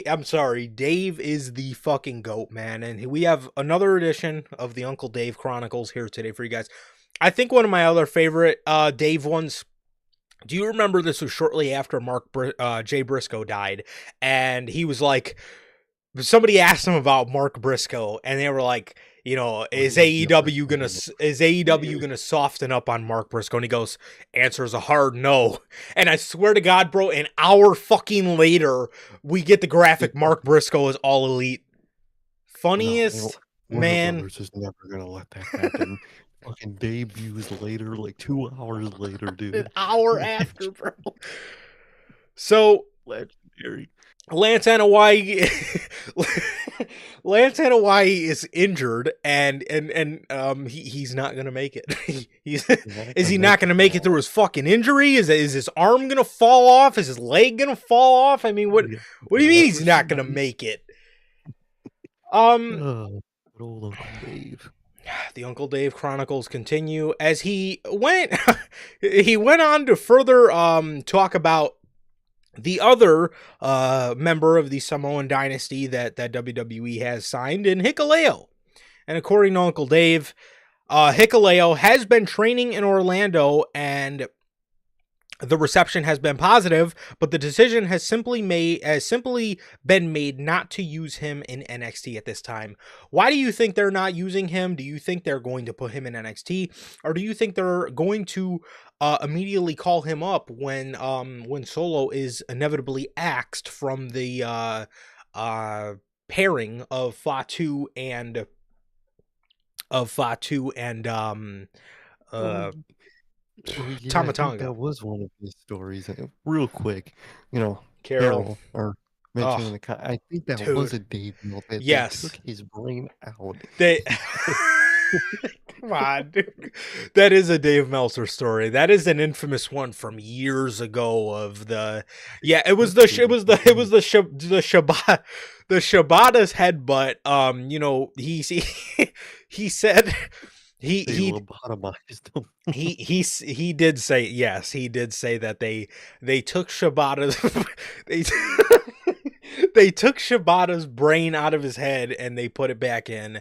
I'm sorry, Dave is the fucking GOAT, man. And we have another edition of the Uncle Dave Chronicles here today for you guys. I think one of my other favorite Dave ones. Do you remember this was shortly after Jay Briscoe died, and he was like, somebody asked him about Mark Briscoe, and they were like, you know, is AEW gonna soften up on Mark Briscoe? And he goes, answer is a hard no. And I swear to God, bro, an hour fucking later, we get the graphic Mark Briscoe is All Elite. Funniest man. Warner Brothers is never gonna let that happen. Fucking debuts later, like 2 hours later, dude. An hour after, bro. So Legendary. Lance Envoi is injured, and he's not gonna make it. Is he not gonna make it through his fucking injury? Is his arm gonna fall off? Is his leg gonna fall off? I mean, what do you mean he's not gonna make it? Good old Uncle Dave. The Uncle Dave Chronicles continue as he went on to further talk about the other member of the Samoan dynasty that WWE has signed in Hikuleo. And according to Uncle Dave, Hikuleo has been training in Orlando, and the reception has been positive, but the decision has simply been made not to use him in NXT at this time. Why do you think they're not using him? Do you think they're going to put him in NXT, or do you think they're going to immediately call him up when Solo is inevitably axed from the pairing of Fatu and I think that was one of his stories. Real quick, you know, Carol or mentioning I think that was a Dave Meltzer. Yes, they took his brain out. Come on, dude. That is a Dave Meltzer story. That is an infamous one from years ago. It was the Shibata's headbutt. You know, he said. He lobotomized him. he did say, yes, he did say that they took Shibata's they took Shibata's brain out of his head and they put it back in.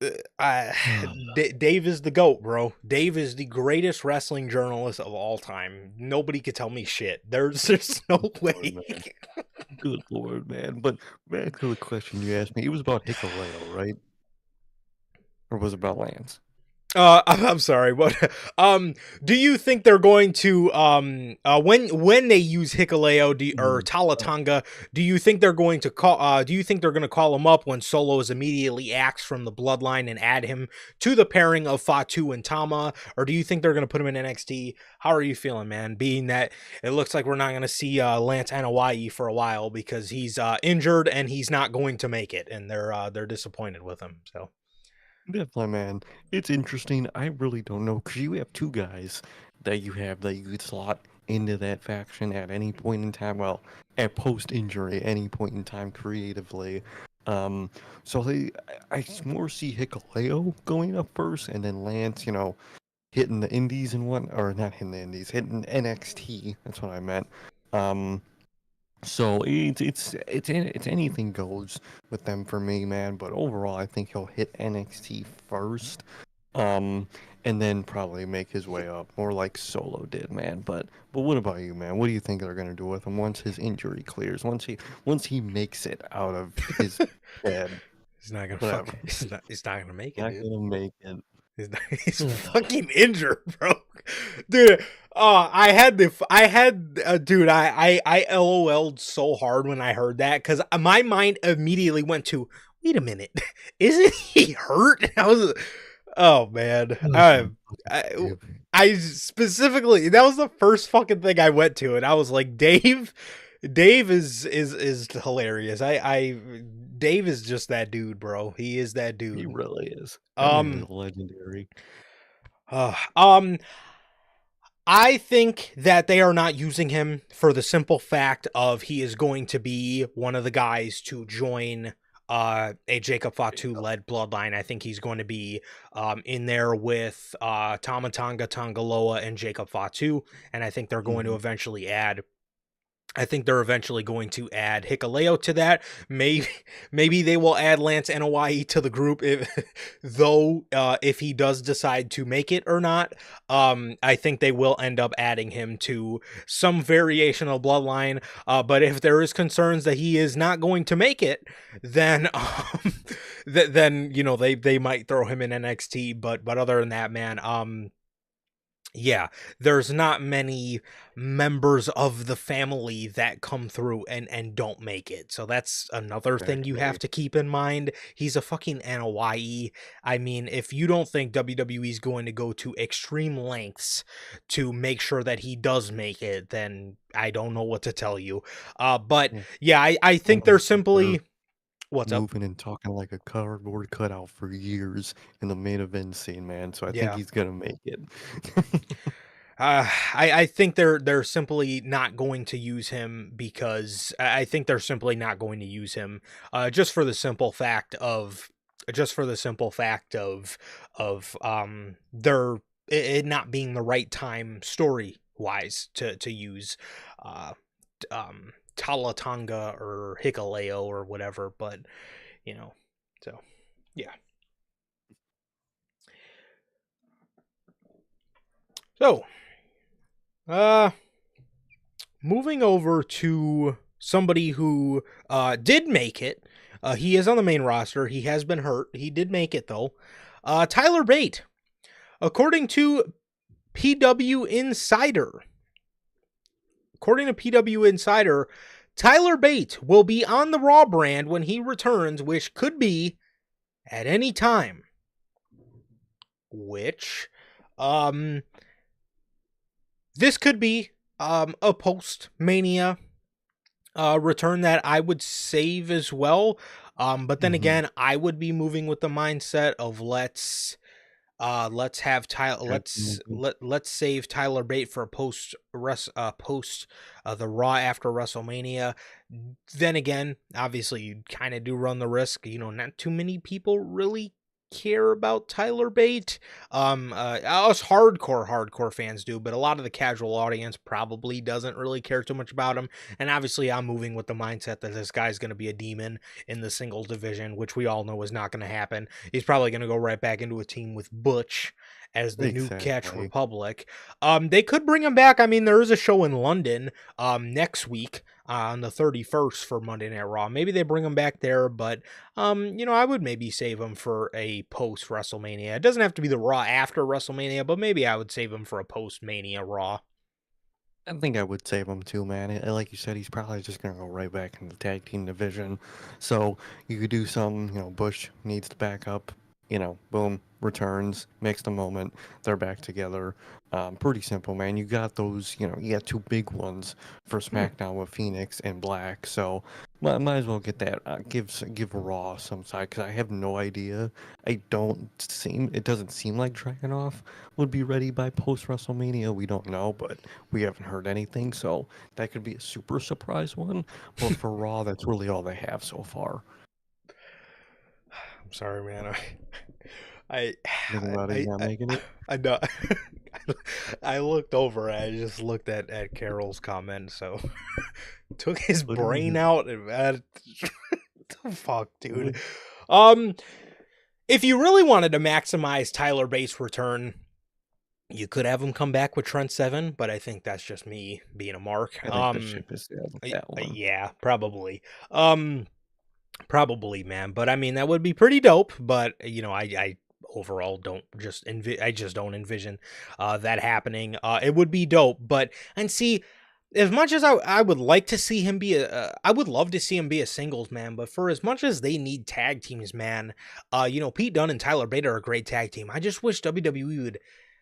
Dave is the GOAT, bro. Dave is the greatest wrestling journalist of all time. Nobody could tell me shit. There's no way. Good Lord, man. But back to the question you asked me. It was about Hikuleo, right? Or was it about Lance? I'm sorry. What? Do you think they're going to when they use Hikuleo or Talatanga? Do you think they're going to call? Do you think they're going to call him up when Solo is immediately axed from the bloodline and add him to the pairing of Fatu and Tama? Or do you think they're going to put him in NXT? How are you feeling, man? Being that it looks like we're not going to see Lance Envoi for a while because he's injured and he's not going to make it, and they're disappointed with him. So. Definitely, man. It's interesting. I really don't know because you have two guys that you could slot into that faction at any point in time. Well, at post-injury, any point in time creatively. So I more see Hikuleo going up first, and then Lance, you know, hitting the Indies and what, or not hitting the Indies, hitting NXT. That's what I meant. So it's anything goes with them for me, man. But overall, I think he'll hit NXT first, um, and then probably make his way up, more like Solo did, man. But what about you, man? What do you think they're gonna do with him once his injury clears? Once he makes it out of his bed, He's not gonna whatever. He's not gonna make it, Not dude. gonna make it. He's fucking injured, bro. Dude, dude, I LOL'd so hard when I heard that because my mind immediately went to, wait a minute, isn't he hurt? I was, oh man, I, I specifically, that was the first fucking thing I went to, and I was like, Dave is hilarious. Dave is just that dude, bro. He is that He dude. really is. That man is Um, legendary. uh, um, I think that they are not using him for the simple fact of he is going to be one of the guys to join a Jacob Fatu led bloodline. I think he's going to be in there with Tama Tonga, Tangaloa, and Jacob Fatu, and I think they're going to Mhm. eventually add Hikaleo to that. Maybe they will add Lance Envoi to the group if he does decide to make it or not. I think they will end up adding him to some variation of Bloodline. But if there is concerns that he is not going to make it, then then they might throw him in NXT. But other than that, man, yeah, there's not many members of the family that come through and don't make it. So that's another thing you have Exactly. to keep in mind. He's a fucking NOYE. I mean, if you don't think WWE is going to go to extreme lengths to make sure that he does make it, then I don't know what to tell you. But Yeah. yeah, I I think know they're he's been there simply, what's up? moving and talking like a cardboard cutout for years in the main event scene, man. So I think Yeah. he's gonna make it. I think they're simply not going to use him because I think they're simply not going to use him just for the simple fact of there it not being the right time story wise to use uh Talatanga or Hikaleo or whatever, but you know, so yeah. So uh moving over to somebody who did make it. He is on the main roster. He has been hurt. He did make it though. Tyler Bate, according to PW Insider. According to PW Insider, Tyler Bate will be on the Raw brand when he returns, which could be at any time. Which, this could be a post Mania return that I would save as well. But then Hmm. again, I would be moving with the mindset of let's have Tyler Tag team maybe. let's save Tyler Bate for a post the Raw after WrestleMania. Then again, obviously you kind of do run the risk, not too many people really care about Tyler Bate. Us hardcore fans do, but a lot of the casual audience probably doesn't really care too much about him. And obviously I'm moving with the mindset that this guy's going to be a demon in the singles division, which we all know is not going to happen. He's probably going to go right back into a team with Butch as the new Catch Exactly. Republic. They could bring him back. I mean, there is a show in London next week on the 31st for Monday Night Raw. Maybe they bring him back there, but I would maybe save him for a post WrestleMania. It doesn't have to be the Raw after WrestleMania, but maybe I would save him for a post Mania Raw. I think I would save him too, man. Like you said, he's probably just gonna go right back in the tag team division. So you could do some, Bush needs to back up, boom, returns, makes the moment, they're back together. Pretty simple, man. You got those, you got two big ones for Hmm. SmackDown with Phoenix and Black. So might as well get that. Give Raw some side because I have no idea. It doesn't seem like Dragunov would be ready by post WrestleMania. We don't know, but we haven't heard anything, so that could be a super surprise one. But for Raw, that's really all they have so far. I'm sorry, man. I, Thinking about it, I, not I, making it. I know. I looked over. I just looked at Carol's comment. So took his What do you brain mean? out and the fuck, dude. Really? Um, if you really wanted to maximize Tyler Bates' return, you could have him come back with Trent Seven, but I think that's just me being a mark. I think the ship is sailed with that one. Yeah, probably. Probably, man. But I mean, that would be pretty dope. But I overall don't just I just don't envision that happening. It would be dope, but and see. As much as I would like to see him be I would love to see him be a singles man, but for as much as they need tag teams, man, Pete Dunne and Tyler Bate are a great tag team. I just wish WWE would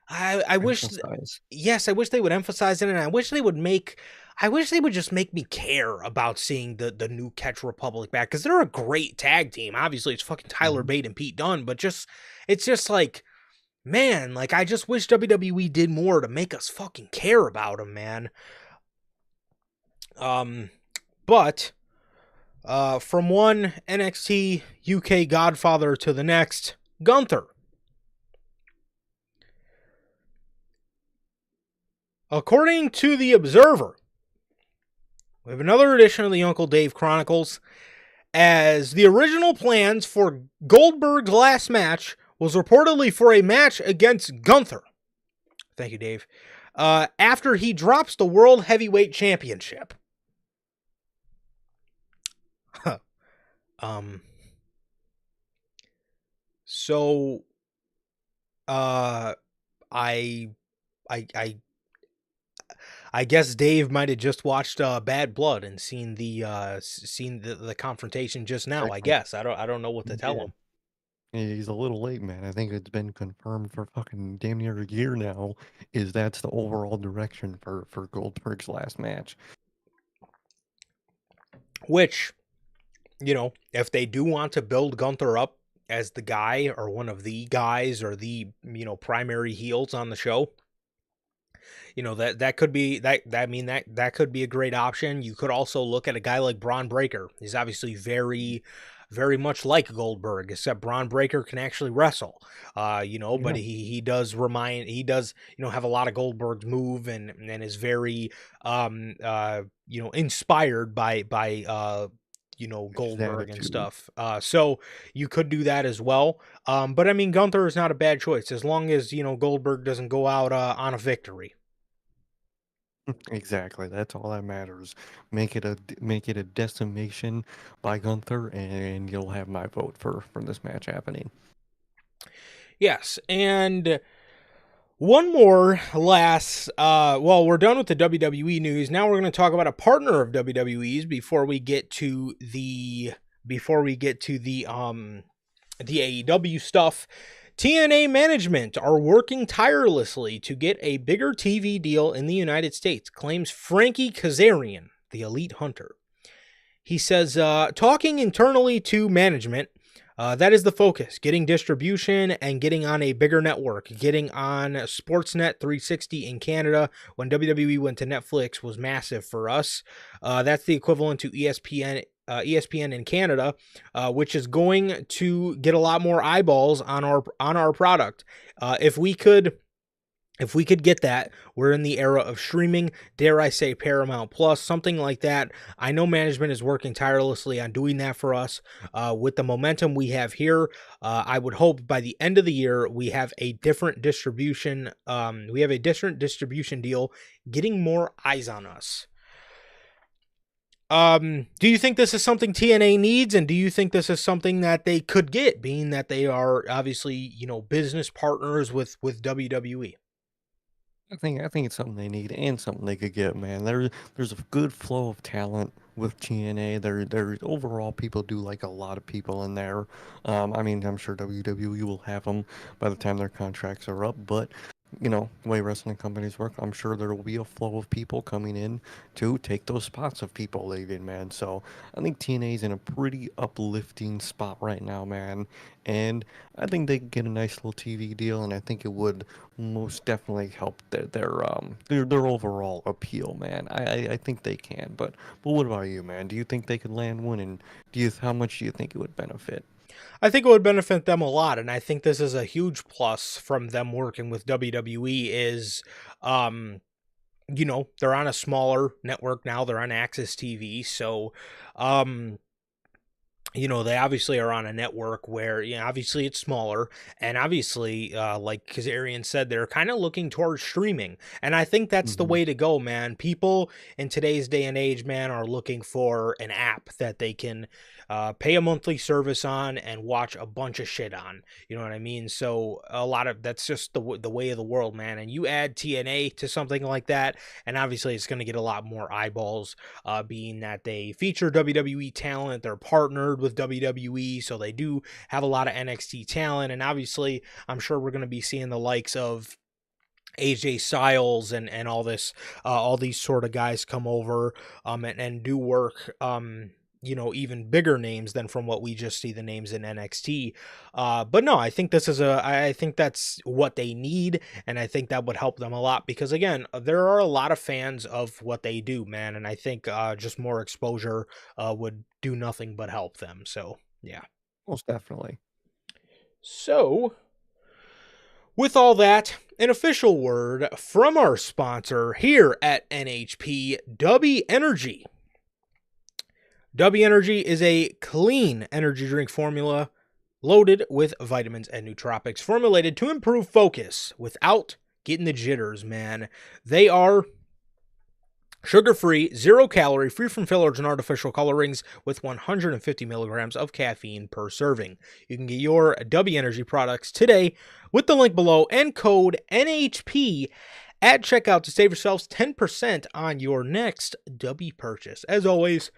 I wish, Emphasize. yes, I wish they would emphasize it, and I wish they would just make me care about seeing the new Catch Republic back, because they're a great tag team. Obviously, it's fucking Tyler Mhm. Bate and Pete Dunne, but it's just like, man, like I just wish WWE did more to make us fucking care about them, man. Um, but from one NXT UK Godfather to the next, Gunther. According to the Observer, we have another edition of the Uncle Dave Chronicles, as the original plans for Goldberg's last match was reportedly for a match against Gunther. Thank you, Dave. After he drops the World Heavyweight Championship. um. So, I, I, I I guess Dave might have just watched Bad Blood and seen the confrontation just now. I Exactly. guess I don't know what to tell Yeah. him. He's a little late, man. I think it's been confirmed for fucking damn near a year now. Is that's the overall direction for Goldberg's last match? Which, if they do want to build Gunther up as the guy or one of the guys or the primary heels on the show, that could be that could be a great option. You could also look at a guy like Braun Breaker. He's obviously very, very much like Goldberg, except Braun Breaker can actually wrestle. But Yeah, he does have a lot of Goldberg's move, and is very inspired by his Goldberg and attitude. stuff. So you could do that as well. But I mean, Gunther is not a bad choice as long as Goldberg doesn't go out on a victory. Exactly. That's all that matters. Make it a decimation by Gunther, and you'll have my vote for this match happening. Yes, and one more last. Well, we're done with the WWE news. Now we're going to talk about a partner of WWE's before we get to the AEW stuff. TNA management are working tirelessly to get a bigger TV deal in the United States, claims Frankie Kazarian, the elite hunter. He says, talking internally to management, that is the focus, getting distribution and getting on a bigger network. Getting on Sportsnet 360 in Canada when WWE went to Netflix was massive for us. That's the equivalent to ESPN in Canada, which is going to get a lot more eyeballs on our product. If we could get that, we're in the era of streaming, dare I say Paramount Plus, something like that. I know management is working tirelessly on doing that for us. With the momentum we have here, I would hope by the end of the year we have a different distribution. We have a different distribution deal, getting more eyes on us. Do you think this is something TNA needs, and do you think this is something that they could get, being that they are obviously business partners with WWE? I think it's something they need and something they could get, man. There's a good flow of talent with TNA. There overall people do like a lot of people in there. I mean, I'm sure WWE will have them by the time their contracts are up, but the way wrestling companies work, I'm sure there will be a flow of people coming in to take those spots of people leaving, man. So I think TNA's in a pretty uplifting spot right now, man. And I think they could get a nice little TV deal, and I think it would most definitely help their overall appeal, man. I think they can. But what about you, man? Do you think they could land one, and how much do you think it would benefit? I think it would benefit them a lot, and I think this is a huge plus from them working with WWE is, um, they're on a smaller network now. They're on Access TV, so, um, they obviously are on a network where, obviously it's smaller, and obviously, like Kazarian said, they're kind of looking towards streaming, and I think that's the Hmm. way to go, man. People in today's day and age, man, are looking for an app that they can pay a monthly service on and watch a bunch of shit on. You know what I mean? So a lot of that's just the way of the world, man. And you add TNA to something like that, and obviously it's going to get a lot more eyeballs, being that they feature WWE talent. They're partnered with WWE, so they do have a lot of NXT talent. And obviously, I'm sure we're going to be seeing the likes of AJ Styles and all these sort of guys come over and do work. Even bigger names than from what we just see the names in NXT. But no, I think I think that's what they need, and I think that would help them a lot because again, there are a lot of fans of what they do, man, and I think just more exposure would do nothing but help them. So yeah. Most definitely. So with all that, an official word from our sponsor here at NHP, W Energy. W Energy is a clean energy drink formula loaded with vitamins and nootropics, formulated to improve focus without getting the jitters, man. They are sugar-free, zero-calorie, free from fillers and artificial colorings, with 150 milligrams of caffeine per serving. You can get your W Energy products today with the link below and code NHP at checkout to save yourselves 10% on your next W purchase. As always,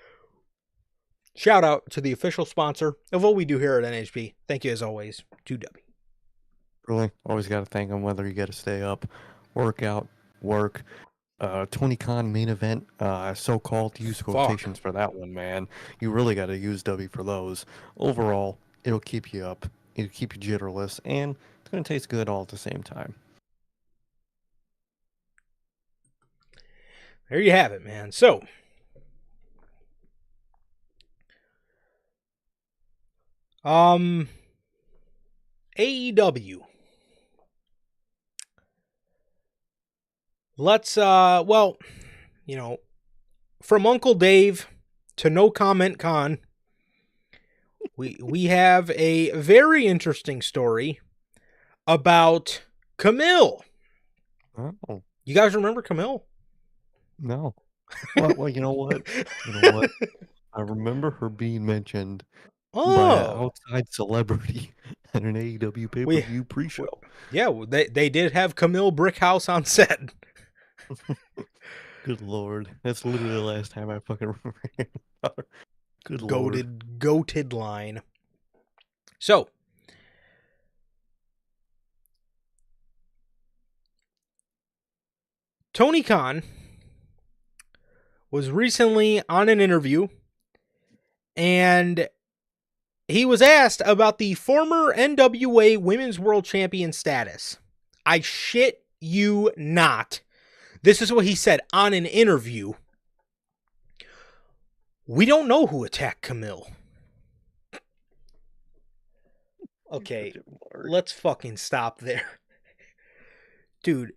shout out to the official sponsor of what we do here at NHP. Thank you, as always, to W. Really, always got to thank them. Whether you got to stay up, work out, work. 20 con main event, so-called, use Fuck. quotations for that one, man. You really got to use W for those. Overall, it'll keep you up, it'll keep you jitterless, and it's going to taste good all at the same time. There you have it, man. So, AEW. Let's from Uncle Dave to No Comment Con, we have a very interesting story about Camille. Oh, You guys remember Camille? no. Well, you know what? You know what? I remember her being mentioned by an Oh, outside celebrity at an AEW we, pay-per-view pre-show. yeah, they did have Camille Brickhouse on set. Good lord. That's literally the last time I fucking remember about her. Good lord. Goated line. So, Tony Khan was recently on an interview, and he was asked about the former NWA Women's World Champion status. I shit you not. This is what he said on an interview. We don't know who attacked Camille. Okay, let's fucking stop there. Dude,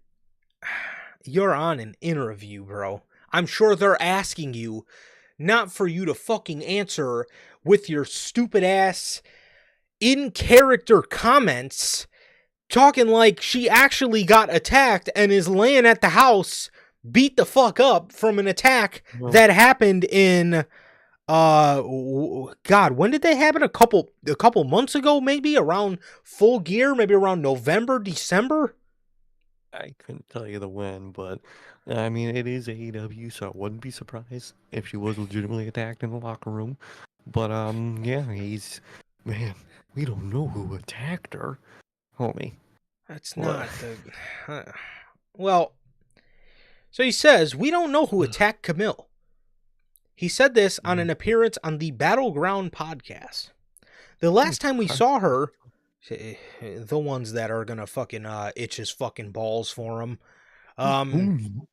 you're on an interview, bro. I'm sure they're asking you not for you to fucking answer with your stupid ass in character comments talking like she actually got attacked and is laying at the house beat the fuck up from an attack that happened in God, when did they happen? A couple months ago, maybe around Full Gear, maybe around November, December. I couldn't tell you the when, but I mean, it is AEW, so I wouldn't be surprised if she was legitimately attacked in the locker room. But yeah, man, we don't know who attacked her, homie. That's What? not the well. So he says we don't know who attacked Camille. He said this on an appearance on the Battleground podcast. The last time we saw her, the ones that are gonna fucking itch his fucking balls for him. The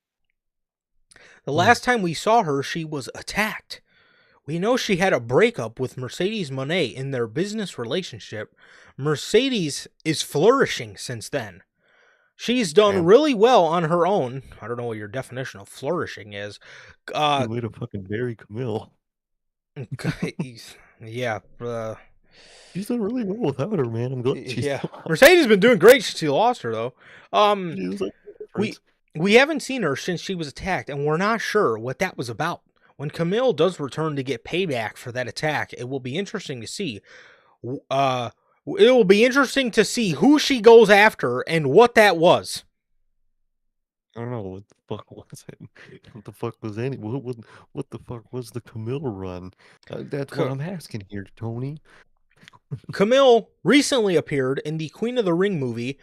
last time we saw her, she was attacked We know she had a breakup with Mercedes Moné in their business relationship. Mercedes is flourishing since then. She's done Damn, really well on her own. I don't know what your definition of flourishing is. you Uh, way to fucking bury Camille. yeah, She's done really well without her, man. I'm glad she's yeah. alive. Mercedes been doing great since she lost her though. She was like the We difference. we haven't seen her since she was attacked, and we're not sure what that was about. When Camille does return to get payback for that attack, it will be interesting to see. Uh, it will be interesting to see who she goes after and what that was. I don't know what the fuck was it. What the fuck was any? What the fuck was the Camille run? That's what I'm asking here, Tony. Camille recently appeared in the Queen of the Ring movie,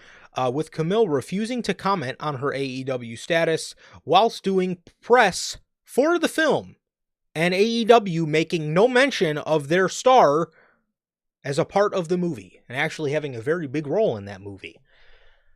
with Camille refusing to comment on her AEW status whilst doing press for the film, and AEW making no mention of their star as a part of the movie and actually having a very big role in that movie.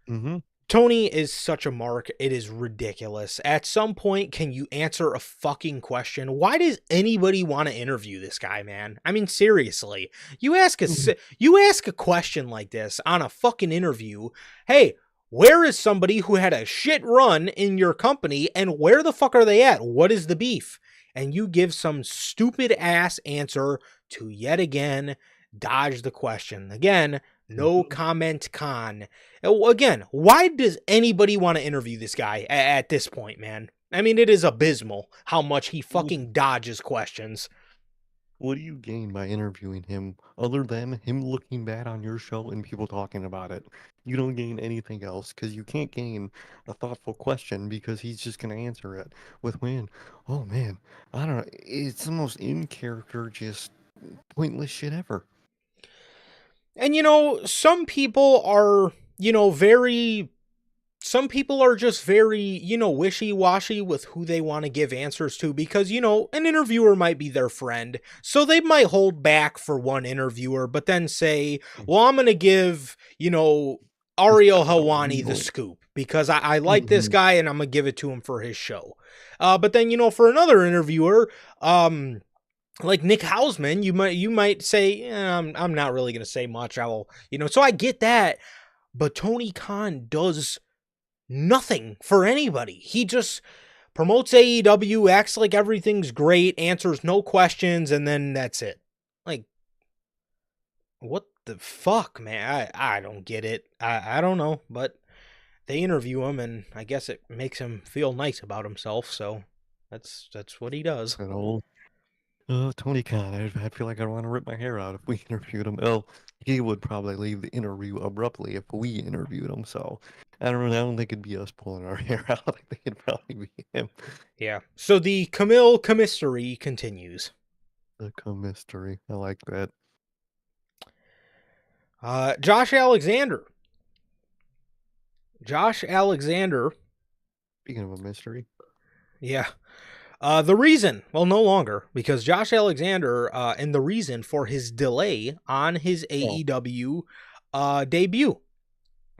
Mm-hmm. Tony is such a mark. It is ridiculous. At some point, can you answer a fucking question? Why does anybody want to interview this guy, man? I mean, seriously. You ask a question like this on a fucking interview. Hey, where is somebody who had a shit run in your company, and where the fuck are they at? What is the beef? And you give some stupid ass answer to yet again dodge the question. Again, no comment con. Again, why does anybody want to interview this guy at this point, man? I mean, it is abysmal how much he fucking dodges questions. What do you gain by interviewing him other than him looking bad on your show and people talking about it? You don't gain anything else because you can't gain a thoughtful question because he's just going to answer it with when, oh man, I don't know. It's the most in character, just pointless shit ever. And some people are, some people are just very, wishy-washy with who they want to give answers to because, an interviewer might be their friend. So they might hold back for one interviewer, but then say, well, I'm going to give, This Ariel guy's so Helwani the evil. scoop because I like this Mhm. guy and I'm going to give it to him for his show. But then, for another interviewer, like Nick Hausman, you might say, I'm not really going to say much. I will, so I get that. But Tony Khan does nothing for anybody. He just promotes AEW, acts like everything's great, answers no questions, and then that's it. Like, what the fuck, man? I don't get it. I don't know, but they interview him, and I guess it makes him feel nice about himself. So that's what he does. That old Tony Khan. I feel like I'd want to rip my hair out if we interviewed him. Well, he would probably leave the interview abruptly if we interviewed him. So I don't know. I don't think it'd be us pulling our hair out. I think it'd probably be him. Yeah. So the Camille commissary continues. The mystery. I like that. Josh Alexander. Josh Alexander. Speaking of a mystery. Yeah. The reason, well, no longer, because Josh Alexander, and the reason for his delay on his Oh, AEW debut.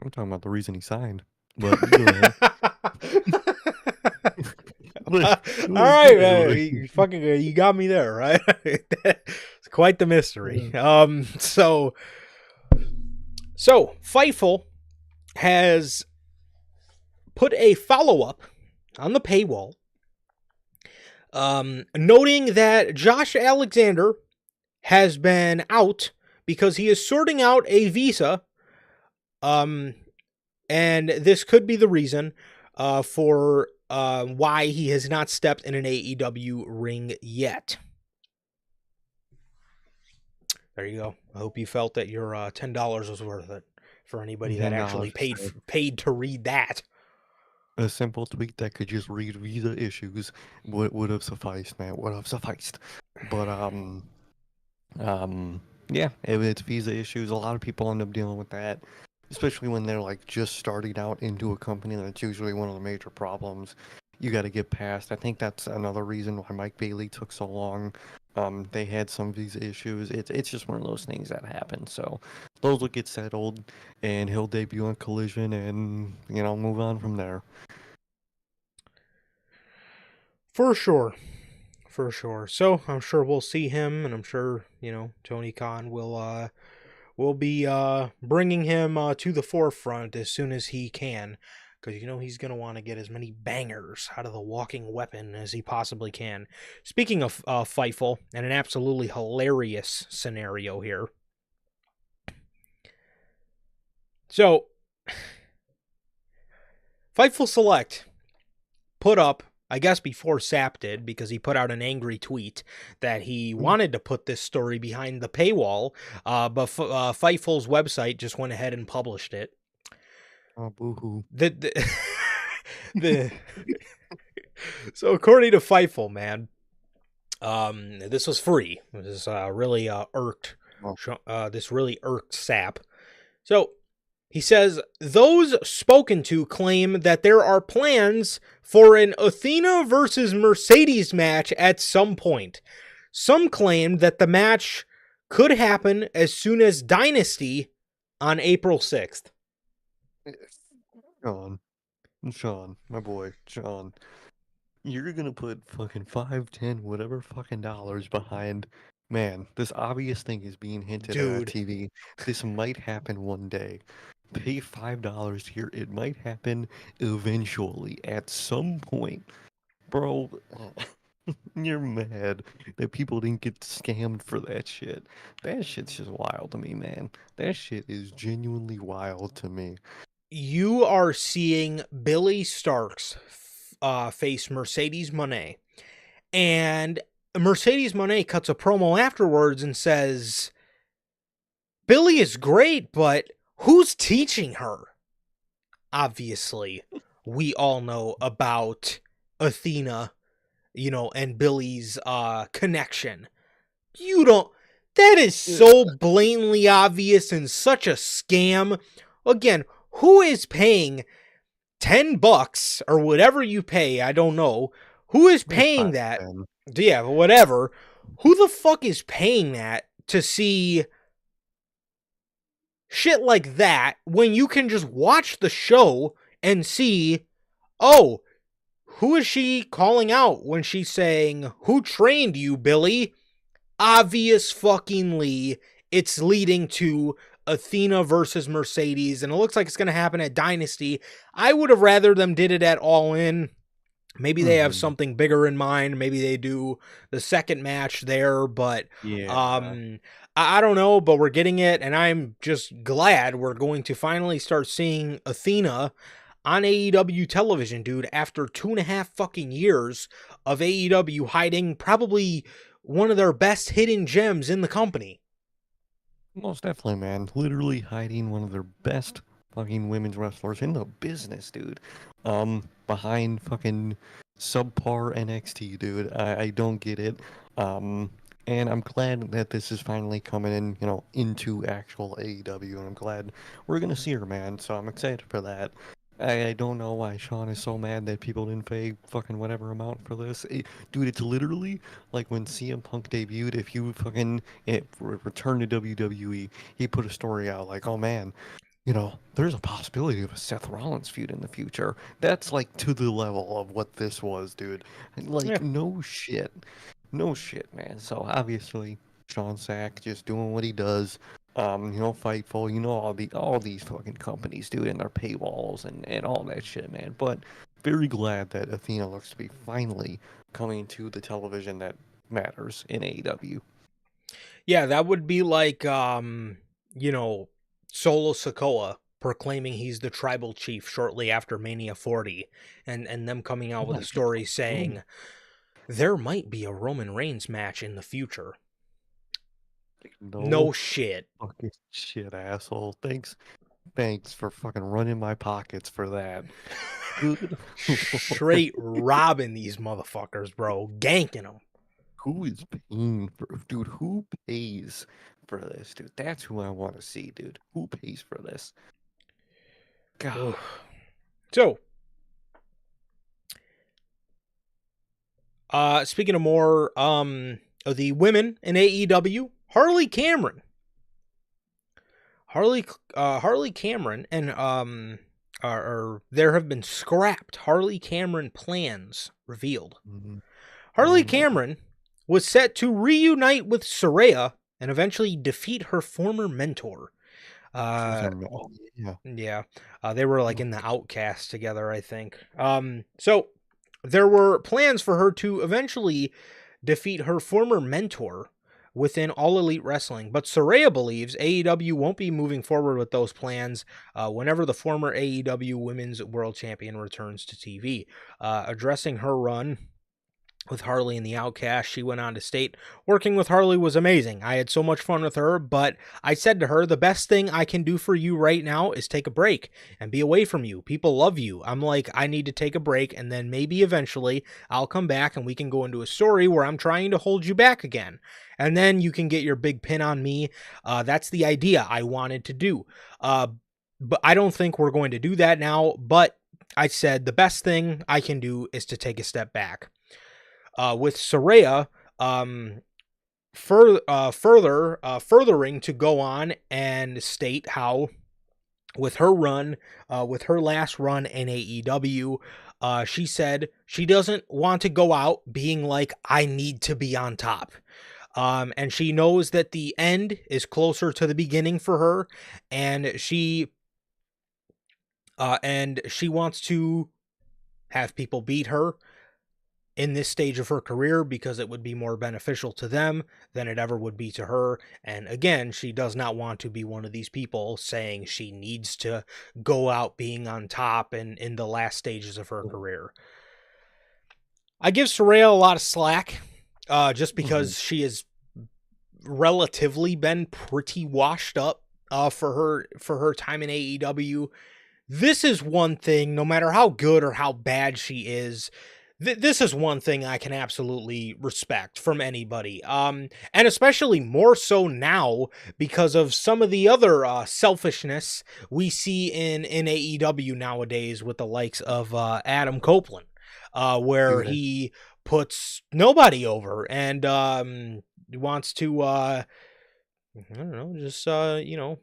I'm talking about the reason he signed. But you go ahead. All Go right, man, ahead. you got me there, right? It's quite the mystery. So Fightful has put a follow-up on the paywall, noting that Josh Alexander has been out because he is sorting out a visa, and this could be the reason for why he has not stepped in an AEW ring yet. There you go. I hope you felt that your $10 was worth it for anybody that actually $10. paid to read that. A simple tweet that could just read visa issues would have sufficed, man. Would have sufficed. But yeah, if it's visa issues, a lot of people end up dealing with that, especially when they're like just starting out into a company. That's usually one of the major problems you got to get past. I think that's another reason why Mike Bailey took so long. They had some visa issues. It's just one of those things that happen. So those will get settled, and he'll debut on Collision, and move on from there. For sure. for sure. So I'm sure we'll see him, and I'm sure Tony Khan will be bringing him to the forefront as soon as he can, because he's gonna want to get as many bangers out of the walking weapon as he possibly can. Speaking of Fightful, and an absolutely hilarious scenario here. So, Fightful Select put up, I guess before Sapp did, because he put out an angry tweet that he wanted to put this story behind the paywall, but Fightful's website just went ahead and published it. Oh, boo-hoo. The So according to Fightful, man, this was free. This really irked. This really irked Sapp. So he says, those spoken to claim that there are plans for an Athena versus Mercedes match at some point. Some claim that the match could happen as soon as Dynasty on April 6th. Sean, my boy, Sean, you're gonna put fucking 5, 10, whatever fucking dollars behind, man, this obvious thing is being hinted at on Dude. TV. This might happen one day. Pay $5 here. It might happen eventually at some point. Bro, you're mad that people didn't get scammed for that shit. That shit's just wild to me, man. That shit is genuinely wild to me. You are seeing Billy Starks face Mercedes Moné. And Mercedes Moné cuts a promo afterwards and says, Billy is great, but who's teaching her? Obviously, we all know about Athena, and Billy's connection. That is so blatantly obvious and such a scam. Again, who is paying $10 or whatever you pay? I don't know. Who is paying that? Yeah, whatever. Who the fuck is paying that to see shit like that when you can just watch the show and see, oh, who is she calling out when she's saying, who trained you, Billy? Obvious fuckingly, it's leading to Athena versus Mercedes, and it looks like it's going to happen at Dynasty. I would have rather them did it at All In. Maybe they have something bigger in mind. Maybe they do the second match there, but I don't know, but we're getting it, and I'm just glad we're going to finally start seeing Athena on AEW television, dude, after 2.5 fucking years of AEW hiding probably one of their best hidden gems in the company. Most definitely, man. Literally hiding one of their best fucking women's wrestlers in the business, dude. Behind fucking subpar NXT, dude. I don't get it. And I'm glad that this is finally coming in, into actual AEW, and I'm glad we're gonna see her, man. So I'm excited for that. I don't know why Sean is so mad that people didn't pay fucking whatever amount for this. Dude, it's literally like when CM Punk debuted, if you fucking return to WWE, he put a story out like, oh man, there's a possibility of a Seth Rollins feud in the future. That's like to the level of what this was, dude. Like, no shit. No shit, man. So obviously, Sean Sack just doing what he does. Fightful, all these fucking companies, dude, and their paywalls and all that shit, man. But very glad that Athena looks to be finally coming to the television that matters in AEW. Yeah, that would be like Solo Sikoa proclaiming he's the tribal chief shortly after Mania 40, and them coming out with a story saying there might be a Roman Reigns match in the future. No shit. Fucking shit, asshole. Thanks for fucking running my pockets for that. Straight robbing these motherfuckers, bro. Ganking them. Who is paying for... Dude, who pays for this, dude? That's who I want to see, dude. Who pays for this? God. So, speaking of more of the women in AEW, Harley Cameron and there have been scrapped Harley Cameron plans revealed. Harley Oh my Cameron was set to reunite with Soraya and eventually defeat her former mentor. she was Uh, on. Oh yeah. yeah, they were like in the Okay. Outcast together, I think. So there were plans for her to eventually defeat her former mentor within All Elite Wrestling, but Soraya believes AEW won't be moving forward with those plans whenever the former AEW Women's World Champion returns to TV. Addressing her run with Harley and the Outcast, she went on to state, "Working with Harley was amazing. I had so much fun with her, but I said to her, the best thing I can do for you right now is take a break and be away from you. People love you. I'm like, I need to take a break, and then maybe eventually I'll come back and we can go into a story where I'm trying to hold you back again. And then you can get your big pin on me. That's the idea I wanted to do. But I don't think we're going to do that now, but I said the best thing I can do is to take a step back." With Soraya furthering to go on and state how with her last run in AEW, she said she doesn't want to go out being like, I need to be on top. And she knows that the end is closer to the beginning for her, and she wants to have people beat her in this stage of her career because it would be more beneficial to them than it ever would be to her. And again, she does not want to be one of these people saying she needs to go out being on top and in the last stages of her career. I give Soraya a lot of slack just Mhm. because she has relatively been pretty washed up for her time in AEW. This is one thing, no matter how good or how bad she is, this is one thing I can absolutely respect from anybody. And especially more so now because of some of the other selfishness we see in AEW nowadays with the likes of Adam Copeland, where Dude, he puts nobody over and wants to I don't know, just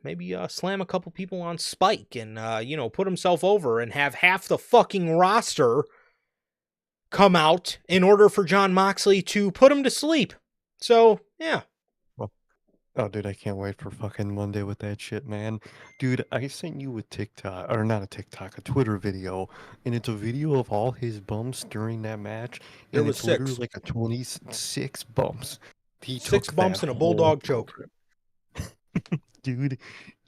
maybe slam a couple people on Spike and put himself over and have half the fucking roster come out in order for Jon Moxley to put him to sleep. So, yeah. well, oh, dude, I can't wait for fucking Monday with that shit, man. Dude, I sent you a TikTok, or not a TikTok, a Twitter video, and it's a video of all his bumps during that match, There and was it's literally six. like a 26 bumps. He 6 took that bumps and a whole bulldog choke. program. Dude,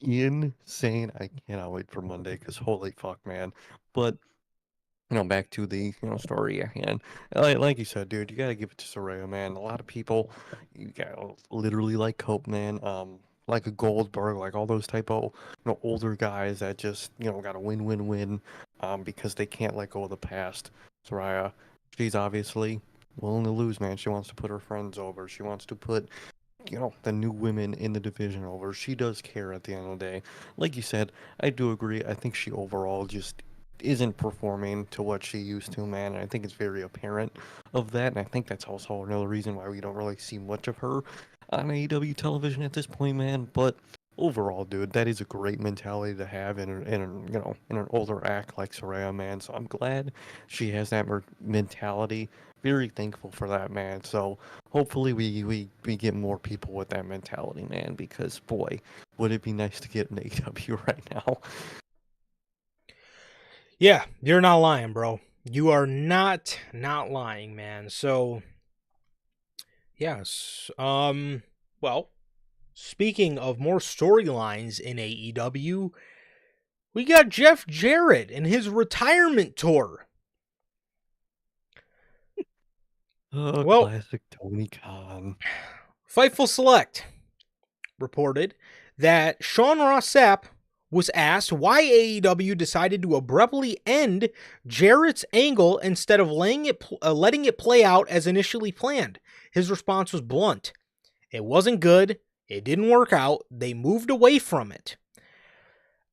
insane. I cannot wait for Monday, because holy fuck, man. But back to the story at hand. Like you said, dude, you gotta give it to Soraya, man. A lot of people, you got literally like Cope, man, like a Goldberg, like all those type of older guys that just got to win, win, win, because they can't let go of the past. Soraya, she's obviously willing to lose, man. She wants to put her friends over. She wants to put the new women in the division over. She does care at the end of the day. Like you said, I do agree. I think she overall just isn't performing to what she used to, man. And I think it's very apparent of that. And I think that's also another reason why we don't really see much of her on AEW television at this point, man. But overall, dude, that is a great mentality to have in an older act like Soraya, man. So I'm glad she has that mentality. Very thankful for that, man. So hopefully we get more people with that mentality, man, because boy, would it be nice to get an AW right now. Yeah, you're not lying, bro. You are not lying, man. So, yes. Well, speaking of more storylines in AEW, we got Jeff Jarrett and his retirement tour. Oh, Well, classic Tony Khan. Fightful Select reported that Sean Ross Sapp was asked why AEW decided to abruptly end Jarrett's angle instead of letting it play out as initially planned. His response was blunt. It wasn't good. It didn't work out. They moved away from it.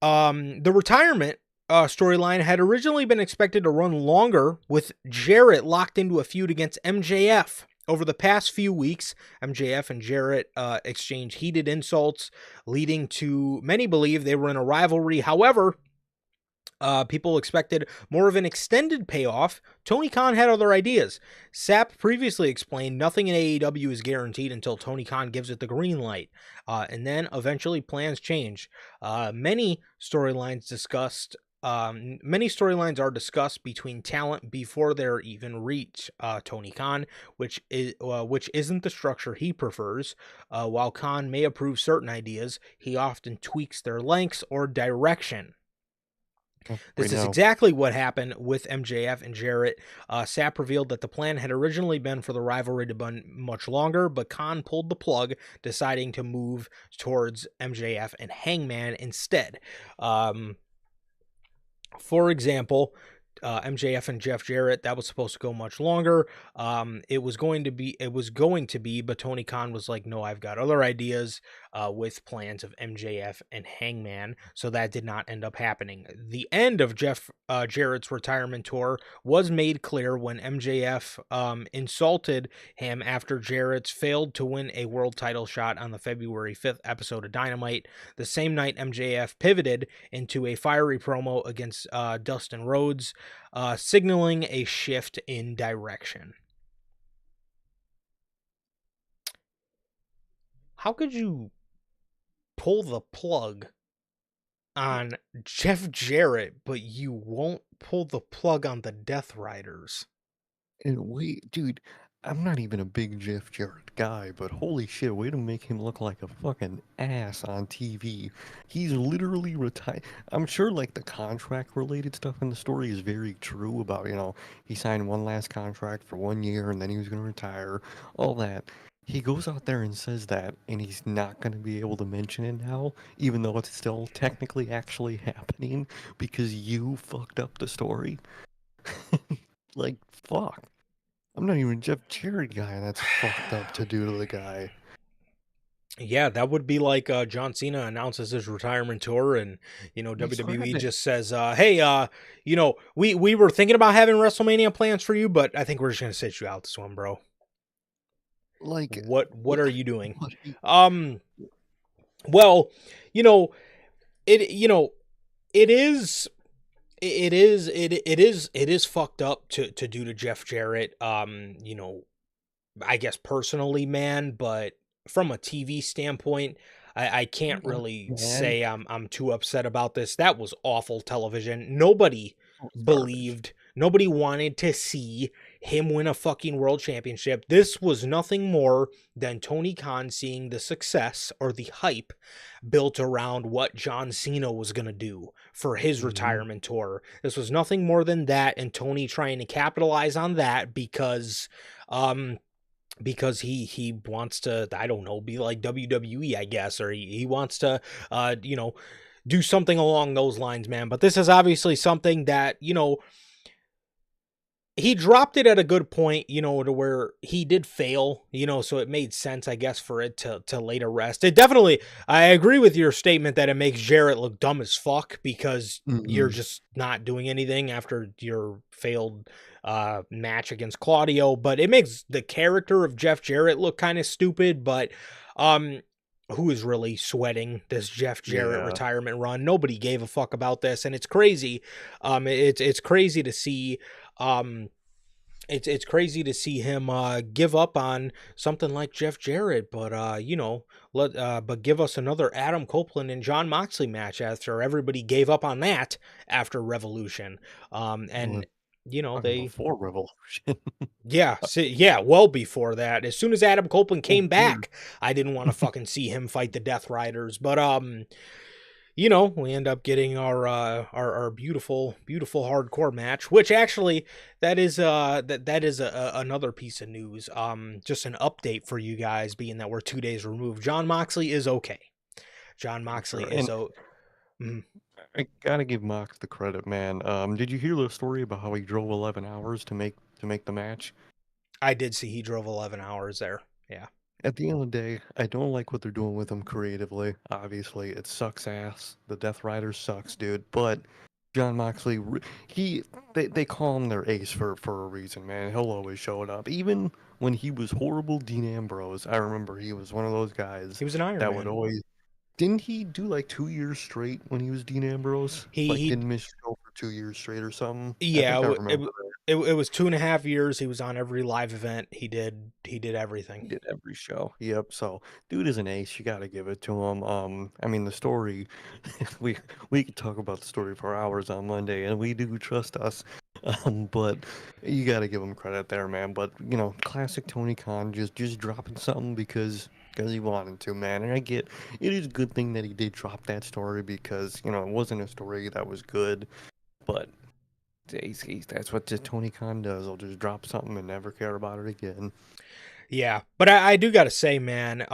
The retirement storyline had originally been expected to run longer, with Jarrett locked into a feud against MJF. Over the past few weeks, MJF and Jarrett exchanged heated insults, leading to many believe they were in a rivalry. However, People expected more of an extended payoff. Tony Khan had other ideas. Sapp previously explained nothing in AEW is guaranteed until Tony Khan gives it the green light, and then eventually plans change. Many storylines are discussed between talent before they're even reached Tony Khan, which isn't the structure he prefers. While Khan may approve certain ideas, he often tweaks their lengths or direction. We This is know. exactly what happened with MJF and Jarrett. Sapp revealed that the plan had originally been for the rivalry to run much longer, but Khan pulled the plug, deciding to move towards MJF and Hangman instead. For example, MJF and Jeff Jarrett, that was supposed to go much longer. It was going to be, but Tony Khan was like, no, I've got other ideas with plans of MJF and Hangman. So that did not end up happening. The end of Jeff Jarrett's retirement tour was made clear when MJF insulted him after Jarrett's failed to win a world title shot on the February 5th episode of Dynamite. The same night, MJF pivoted into a fiery promo against Dustin Rhodes, signaling a shift in direction. How could you pull the plug on Jeff Jarrett, but you won't pull the plug on the Death Riders? And wait, dude, I'm not even a big Jeff Jarrett guy, but holy shit, way to make him look like a fucking ass on TV. He's literally retired. I'm sure, like, the contract related stuff in the story is very true about, he signed one last contract for 1 year and then he was going to retire, all that. He goes out there and says that, and he's not going to be able to mention it now, even though it's still technically actually happening because you fucked up the story. Like, fuck. I'm not even a Jeff Jarrett guy, and that's fucked up to do to the guy. Yeah, that would be like John Cena announces his retirement tour, and He's WWE threatening. just says, "Hey, we were thinking about having WrestleMania plans for you, but I think we're just gonna sit you out this one, bro. Like, What what? are you doing?" What? Um, well, you know it. It is. It is fucked up to do to Jeff Jarrett. I guess personally, man, but from a TV standpoint, I can't really Man, say I'm too upset about this. That was awful television. Nobody it's garbage. believed, nobody wanted to see him win a fucking world championship. This was nothing more than Tony Khan seeing the success or the hype built around what John Cena was going to do for his Hmm. retirement tour. This was nothing more than that, and Tony trying to capitalize on that because he wants to, I don't know, be like WWE, I guess, or he wants to do something along those lines, man. But this is obviously something that he dropped it at a good point, to where he did fail, so it made sense, I guess, for it to later rest. It definitely, I agree with your statement that it makes Jarrett look dumb as fuck because you're Hmm. just not doing anything after your failed match against Claudio, but it makes the character of Jeff Jarrett look kind of stupid, but um who is really sweating this Jeff Jarrett Yeah. retirement run? Nobody gave a fuck about this, and it's crazy. It's crazy to see um it's crazy to see him give up on something like Jeff Jarrett, but but give us another Adam Copeland and John Moxley match after everybody gave up on that after Revolution. Well, And fucking they before Revolution. well before that. As soon as Adam Copeland Oh, came dude. back, I didn't want to fucking see him fight the Death Riders, but we end up getting our beautiful hardcore match, which actually that is another piece of news. Just an update for you guys, being that we're 2 days removed. John Moxley is okay. John For Moxley sure. is And mhm. I gotta give Mox the credit, man. Did you hear the story about how he drove 11 hours to make the match? I did see he drove 11 hours there. Yeah. At the end of the day, I don't like what they're doing with him creatively. Obviously, it sucks ass. The Death Rider sucks, dude. But John Moxley, they call him their ace for a reason, man. He'll always show it up. Even when he was horrible, Dean Ambrose, I remember he was one of those guys He was an Iron that would Man. always. Didn't he do like 2 years straight when he was Dean Ambrose? He Like he didn't miss show for 2 years straight or something. I Yeah, think I it remember that. it was 2.5 years. He was on every live event. He did everything. He did every show. Yep. So, dude is an ace. You gotta give it to him. I mean, the story. we we could talk about the story for hours on Monday, and we do trust us. But you gotta give him credit there, man. But classic Tony Khan, just dropping something because he wanted to, man. And I get it is a good thing that he did drop that story because it wasn't a story that was good, but. That's what just Tony Khan does. He'll just drop something and never care about it again. Yeah, but I do gotta say, man,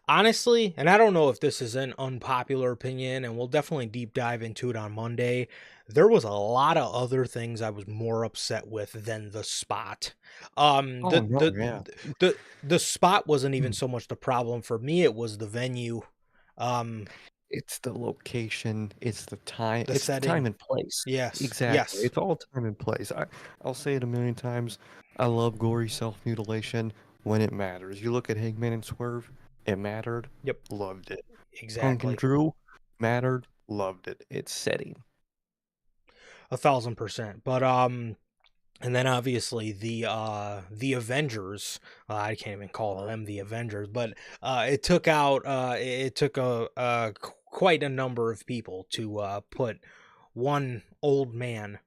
honestly, and I don't know if this is an unpopular opinion, and we'll definitely deep dive into it on Monday. There was a lot of other things I was more upset with than the spot. Um, Oh the no, the yeah. the spot wasn't even Mm. so much the problem for me. It was the venue, um, It's the location, the it's the time setting. and place. Yes, Exactly. yes, It's all time and place. I'll say it a million times. I love gory self-mutilation when it matters. You look at Hangman and Swerve, it mattered, yep, loved it. Punk and exactly, Drew, mattered, loved it. It's setting. 1,000%. But and then obviously the Avengers, I can't even call them the Avengers, but it took quite a number of people to put one old man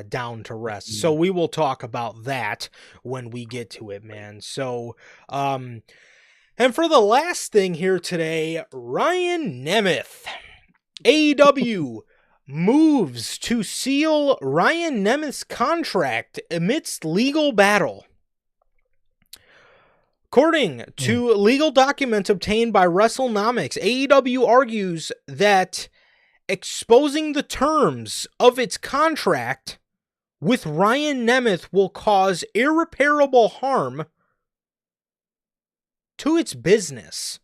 down to rest. So Mm, we will talk about that when we get to it, man. So and for the last thing here today, Ryan Nemeth, AEW moves to seal Ryan Nemeth's contract amidst legal battle. According mm, to legal documents obtained by WrestleNomics, AEW argues that exposing the terms of its contract with Ryan Nemeth will cause irreparable harm to its business,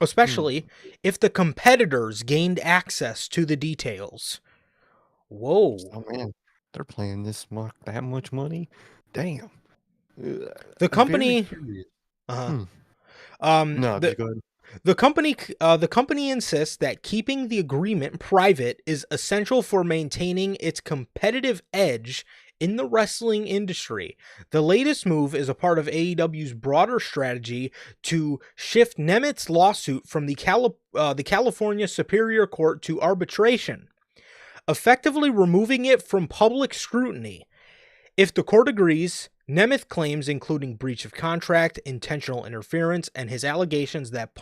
mm. especially if the competitors gained access to the details. Whoa. Oh man, they're playing this that much money? Damn. The I'm very company curious. uh Hmm. um No, the just go ahead. the company insists that keeping the agreement private is essential for maintaining its competitive edge in the wrestling industry. The latest move is a part of AEW's broader strategy to shift Nemeth's lawsuit from the California Superior Court to arbitration, effectively removing it from public scrutiny. If the court agrees, Nemeth claims, including breach of contract, intentional interference, and his allegations that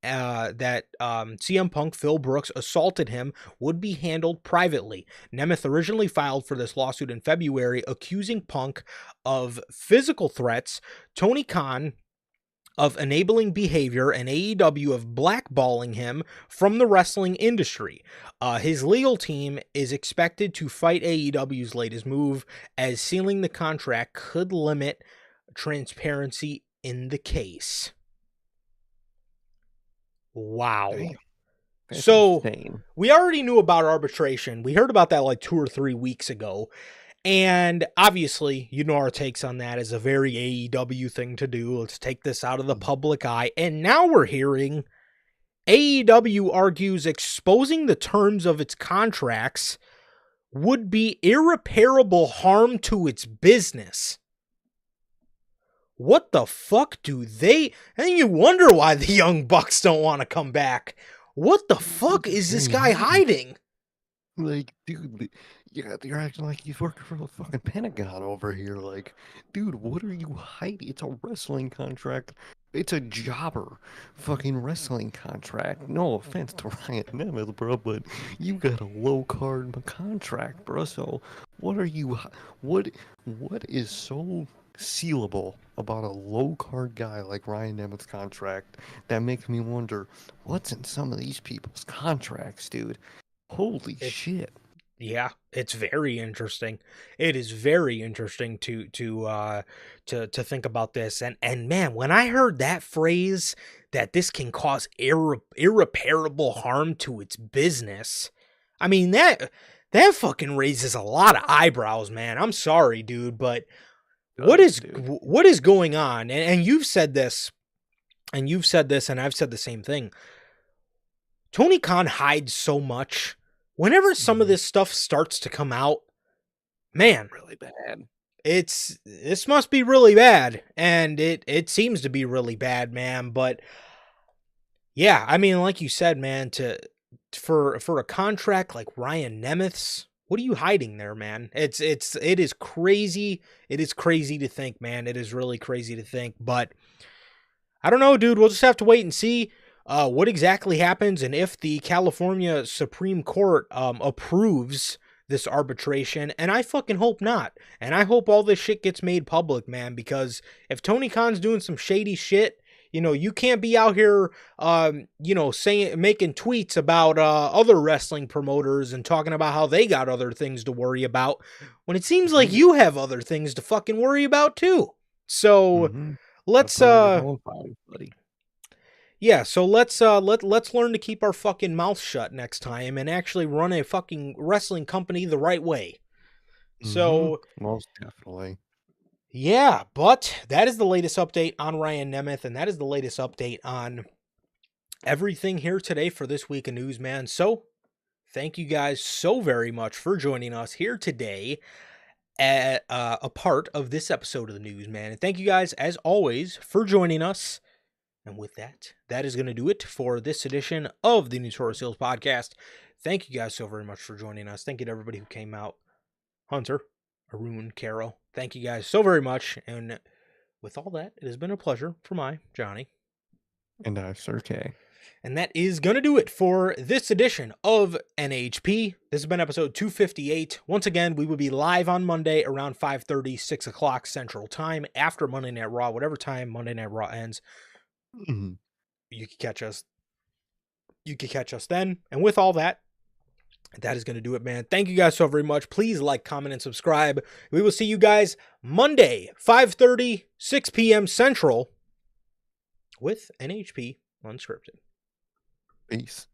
CM Punk Phil Brooks assaulted him, would be handled privately. Nemeth originally filed for this lawsuit in February, accusing Punk of physical threats, Tony Khan of enabling behavior, and AEW of blackballing him from the wrestling industry. His legal team is expected to fight AEW's latest move, as sealing the contract could limit transparency in the case. Wow. Damn, that's So, insane. we already knew about arbitration. We heard about that like 2 or 3 weeks ago. And obviously, our takes on that is a very AEW thing to do. Let's take this out of the public eye. And now we're hearing AEW argues exposing the terms of its contracts would be irreparable harm to its business. What the fuck do they... And you wonder why the Young Bucks don't want to come back. What the fuck is this guy hiding? Like, dude, yeah, you're acting like he's working for the fucking Pentagon over here. Like, dude, what are you hiding? It's a wrestling contract. It's a jobber fucking wrestling contract. No offense to Ryan Nemeth, bro, but you got a low card contract, bro. So, what are you? What is so sealable about a low card guy like Ryan Nemeth's contract that makes me wonder what's in some of these people's contracts, dude? Holy It, shit. yeah, it's very interesting. It is very interesting to think about this. And man, when I heard that phrase that this can cause irreparable harm to its business, I mean that fucking raises a lot of eyebrows, man. I'm sorry, dude, but Does, dude. what is going on? And you've said this, and I've said the same thing. Tony Khan hides so much whenever some of Mhm. this stuff starts to come out, man, Really bad. this must be really bad, and it seems to be really bad, man. But yeah, I mean, like you said, man, for a contract like Ryan Nemeth's, what are you hiding there, man? It is crazy. It is crazy to think, man. It is really crazy to think. But I don't know, dude. We'll just have to wait and see what exactly happens, and if the California Supreme Court approves this arbitration. And I fucking hope not. And I hope all this shit gets made public, man. Because if Tony Khan's doing some shady shit, you can't be out here, making tweets about other wrestling promoters and talking about how they got other things to worry about when it seems like Mhm. you have other things to fucking worry about too. So Mhm. Gotta let's put out your own fire, buddy. yeah, so let's learn to keep our fucking mouth shut next time and actually run a fucking wrestling company the right way. Mhm. So Most definitely. yeah, but that is the latest update on Ryan Nemeth, and that is the latest update on everything here today for this week of news, man. So thank you guys so very much for joining us here today at a part of this episode of the news, man. And thank you guys, as always, for joining us. And with that, that is going to do it for this edition of the Notorious podcast. Thank you guys so very much for joining us. Thank you to everybody who came out. Hunter, Arun, Carol, thank you guys so very much. And with all that, it has been a pleasure for my Johnny. And Sir K. And that is going to do it for this edition of NHP. This has been episode 258. Once again, we will be live on Monday around 5:30, 6 o'clock Central Time after Monday Night Raw, whatever time Monday Night Raw ends. Mhm. You can catch us. You can catch us then. And with all that, that is going to do it, man. Thank you guys so very much. Please like, comment, and subscribe. We will see you guys Monday, 5:30, 6 p.m. Central with NHP Unscripted. Peace.